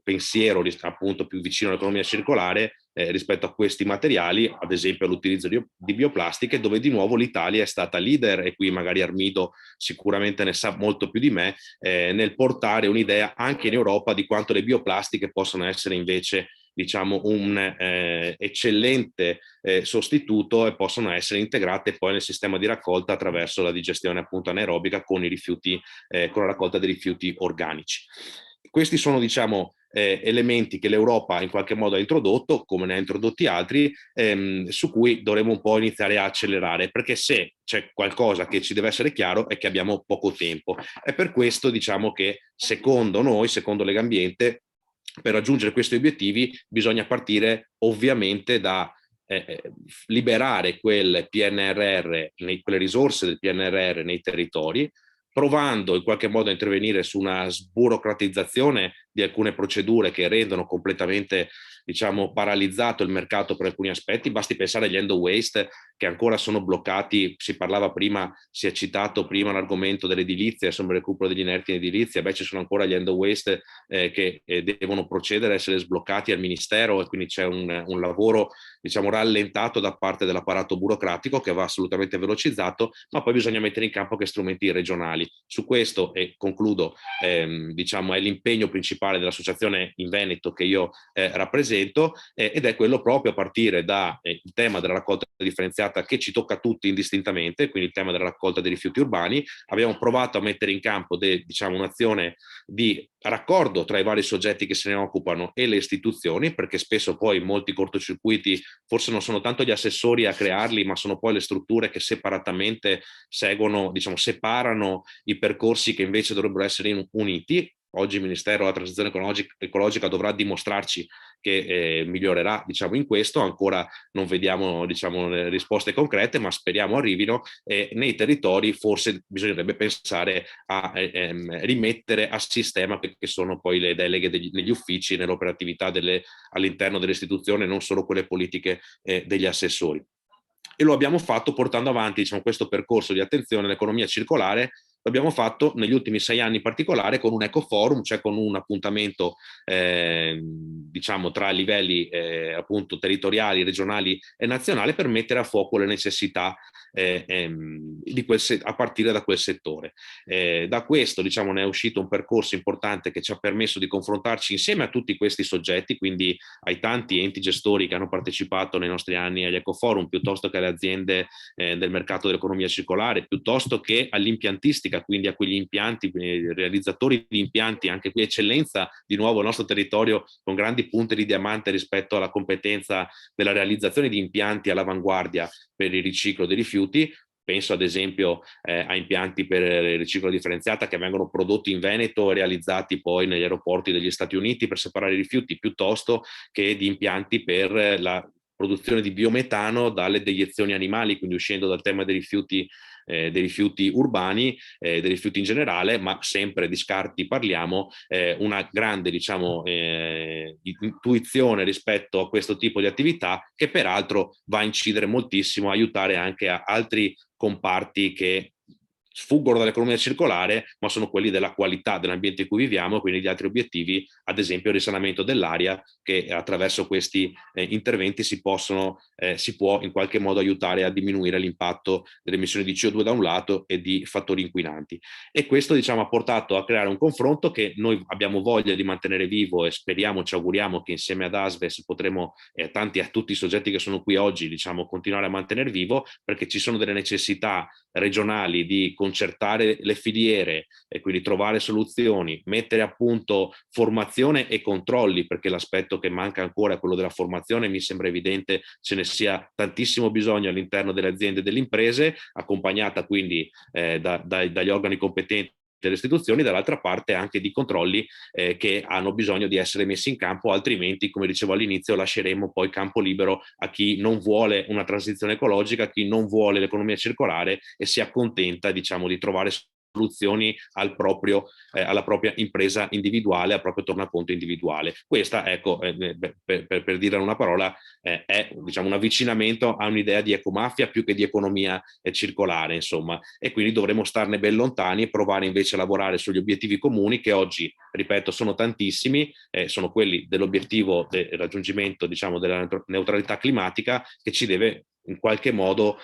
K: pensiero appunto più vicino all'economia circolare rispetto a questi materiali, ad esempio all'utilizzo di bioplastiche, dove di nuovo l'Italia è stata leader, e qui magari Armido sicuramente ne sa molto più di me, nel portare un'idea anche in Europa di quanto le bioplastiche possono essere invece diciamo un eccellente sostituto, e possono essere integrate poi nel sistema di raccolta attraverso la digestione appunto anaerobica con i rifiuti, con la raccolta dei rifiuti organici. Questi sono diciamo elementi che l'Europa in qualche modo ha introdotto, come ne ha introdotti altri, su cui dovremo un po' iniziare a accelerare, perché se c'è qualcosa che ci deve essere chiaro è che abbiamo poco tempo. E per questo diciamo che secondo noi, secondo Legambiente, per raggiungere questi obiettivi bisogna partire ovviamente da liberare quel PNRR, quelle risorse del PNRR nei territori, provando in qualche modo a intervenire su una sburocratizzazione di alcune procedure che rendono completamente diciamo paralizzato il mercato per alcuni aspetti. Basti pensare agli end of waste che ancora sono bloccati. Si parlava prima, si è citato prima l'argomento dell'edilizia, insomma il recupero degli inerti in edilizia. Beh, ci sono ancora gli end of waste che devono procedere a essere sbloccati al Ministero, e quindi c'è un lavoro diciamo rallentato da parte dell'apparato burocratico che va assolutamente velocizzato, ma poi bisogna mettere in campo che strumenti regionali. Su questo, e concludo, diciamo è l'impegno principale dell'associazione in Veneto che io rappresento, ed è quello proprio a partire dal tema della raccolta differenziata che ci tocca a tutti indistintamente, quindi il tema della raccolta dei rifiuti urbani. Abbiamo provato a mettere in campo diciamo un'azione di raccordo tra i vari soggetti che se ne occupano e le istituzioni, perché spesso poi molti cortocircuiti forse non sono tanto gli assessori a crearli, ma sono poi le strutture che separatamente seguono, diciamo, separano i percorsi che invece dovrebbero essere uniti. Oggi il Ministero della Transizione Ecologica dovrà dimostrarci che migliorerà diciamo, in questo. Ancora non vediamo diciamo, risposte concrete, ma speriamo arrivino, e nei territori forse bisognerebbe pensare a rimettere a sistema che sono poi le deleghe negli uffici, nell'operatività all'interno delle istituzioni, non solo quelle politiche degli assessori. E lo abbiamo fatto portando avanti diciamo, questo percorso di attenzione all'economia circolare. L'abbiamo fatto negli ultimi 6 anni in particolare con un ecoforum, cioè con un appuntamento diciamo tra livelli appunto territoriali, regionali e nazionali, per mettere a fuoco le necessità a partire da quel settore. Da questo diciamo ne è uscito un percorso importante che ci ha permesso di confrontarci insieme a tutti questi soggetti, quindi ai tanti enti gestori che hanno partecipato nei nostri anni agli ecoforum, piuttosto che alle aziende del mercato dell'economia circolare, piuttosto che all'impiantistica, quindi a quegli impianti, realizzatori di impianti, anche qui eccellenza, di nuovo il nostro territorio con grandi punte di diamante rispetto alla competenza della realizzazione di impianti all'avanguardia per il riciclo dei rifiuti. Penso ad esempio a impianti per il riciclo differenziata che vengono prodotti in Veneto e realizzati poi negli aeroporti degli Stati Uniti per separare i rifiuti, piuttosto che di impianti per la produzione di biometano dalle deiezioni animali, quindi uscendo dal tema dei rifiuti urbani, dei rifiuti in generale, ma sempre di scarti parliamo, una grande diciamo intuizione rispetto a questo tipo di attività, che peraltro va a incidere moltissimo, a aiutare anche a altri comparti che sfuggono dall'economia circolare, ma sono quelli della qualità dell'ambiente in cui viviamo, quindi di altri obiettivi, ad esempio il risanamento dell'aria, che attraverso questi interventi si può in qualche modo aiutare a diminuire l'impatto delle emissioni di CO2 da un lato e di fattori inquinanti. E questo diciamo ha portato a creare un confronto che noi abbiamo voglia di mantenere vivo, e speriamo, ci auguriamo che insieme ad ASVES potremo, a tutti i soggetti che sono qui oggi, diciamo, continuare a mantenere vivo, perché ci sono delle necessità regionali di concertare le filiere e quindi trovare soluzioni, mettere a punto formazione e controlli, perché l'aspetto che manca ancora è quello della formazione. Mi sembra evidente ce ne sia tantissimo bisogno all'interno delle aziende e delle imprese, accompagnata quindi dagli organi competenti delle istituzioni, dall'altra parte anche di controlli che hanno bisogno di essere messi in campo, altrimenti, come dicevo all'inizio, lasceremo poi campo libero a chi non vuole una transizione ecologica, a chi non vuole l'economia circolare e si accontenta diciamo di trovare soluzioni alla propria impresa individuale, al proprio tornaconto individuale. Questa, ecco, per dire una parola, è, diciamo, un avvicinamento a un'idea di ecomafia più che di economia circolare, insomma, e quindi dovremo starne ben lontani e provare invece a lavorare sugli obiettivi comuni, che oggi, ripeto, sono tantissimi, sono quelli dell'obiettivo del raggiungimento, diciamo, della neutralità climatica, che ci deve in qualche modo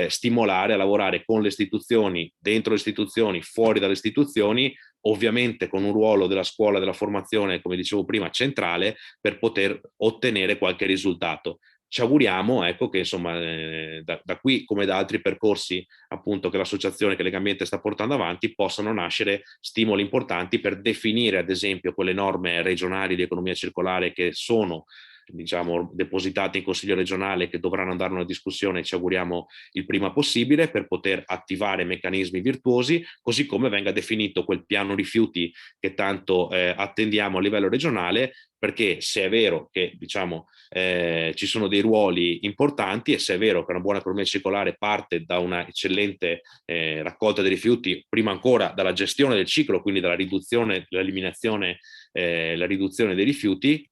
K: stimolare a lavorare con le istituzioni, dentro le istituzioni, fuori dalle istituzioni, ovviamente con un ruolo della scuola, della formazione, come dicevo prima, centrale, per poter ottenere qualche risultato. Ci auguriamo, ecco, che insomma da qui, come da altri percorsi appunto che l'associazione, che Legambiente sta portando avanti, possano nascere stimoli importanti per definire ad esempio quelle norme regionali di economia circolare che sono, diciamo, depositate in Consiglio regionale, che dovranno andare a una discussione, ci auguriamo il prima possibile, per poter attivare meccanismi virtuosi, così come venga definito quel piano rifiuti che tanto attendiamo a livello regionale, perché se è vero che, diciamo, ci sono dei ruoli importanti, e se è vero che una buona economia circolare parte da una eccellente raccolta dei rifiuti, prima ancora dalla gestione del ciclo, quindi dalla riduzione, l'eliminazione, la riduzione dei rifiuti,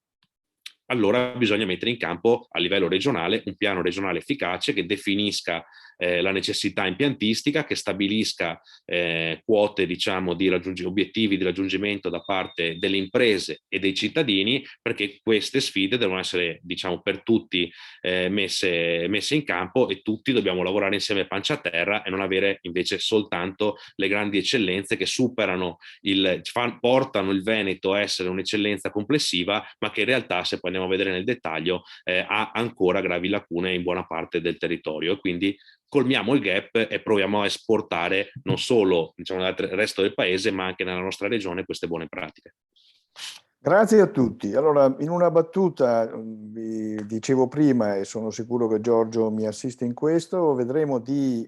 K: allora bisogna mettere in campo a livello regionale un piano regionale efficace che definisca la necessità impiantistica, che stabilisca quote, diciamo, di obiettivi di raggiungimento da parte delle imprese e dei cittadini, perché queste sfide devono essere, diciamo, per tutti messe in campo, e tutti dobbiamo lavorare insieme pancia a terra e non avere invece soltanto le grandi eccellenze che superano portano il Veneto a essere un'eccellenza complessiva, ma che in realtà, se poi andiamo a vedere nel dettaglio, ha ancora gravi lacune in buona parte del territorio. Quindi colmiamo il gap e proviamo a esportare non solo, diciamo, nel resto del paese, ma anche nella nostra regione queste buone pratiche.
B: Grazie a tutti. Allora, in una battuta, vi dicevo prima, e sono sicuro che Giorgio mi assiste in questo, vedremo di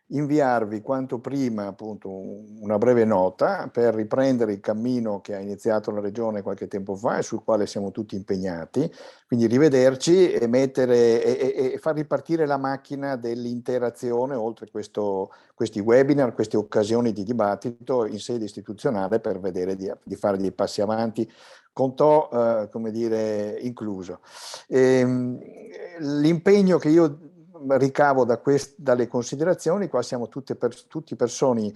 B: inviarvi quanto prima appunto una breve nota per riprendere il cammino che ha iniziato la Regione qualche tempo fa e sul quale siamo tutti impegnati, quindi rivederci e e far ripartire la macchina dell'interazione oltre questi webinar, queste occasioni di dibattito in sede istituzionale, per vedere di fare dei passi avanti, con To, come dire, incluso. L'impegno che io ricavo dalle considerazioni, qua siamo tutti persone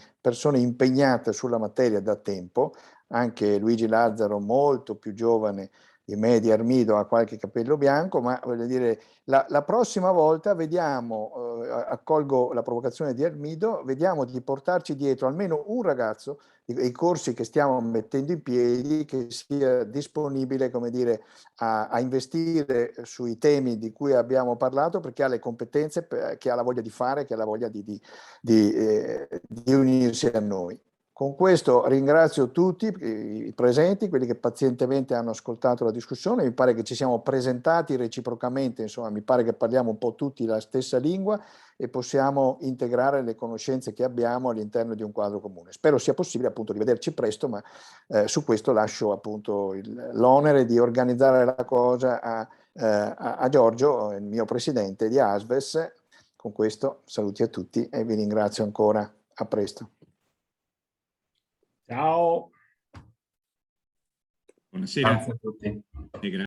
B: impegnate sulla materia da tempo, anche Luigi Lazzaro, molto più giovane di me, di Armido, ha qualche capello bianco, ma voglio dire, la prossima volta vediamo, accolgo la provocazione di Armido, vediamo di portarci dietro almeno un ragazzo i corsi che stiamo mettendo in piedi, che sia disponibile, come dire, a investire sui temi di cui abbiamo parlato, perché ha le competenze, che ha la voglia di fare, che ha la voglia di unirsi a noi. Con questo ringrazio tutti i presenti, quelli che pazientemente hanno ascoltato la discussione. Mi pare che ci siamo presentati reciprocamente, insomma, mi pare che parliamo un po' tutti la stessa lingua e possiamo integrare le conoscenze che abbiamo all'interno di un quadro comune. Spero sia possibile appunto rivederci presto, ma su questo lascio appunto l'onere di organizzare la cosa a Giorgio, il mio presidente di ASVES. Con questo saluti a tutti e vi ringrazio ancora. A presto.
G: Ciao.
I: Buonasera.
G: Grazie a tutti.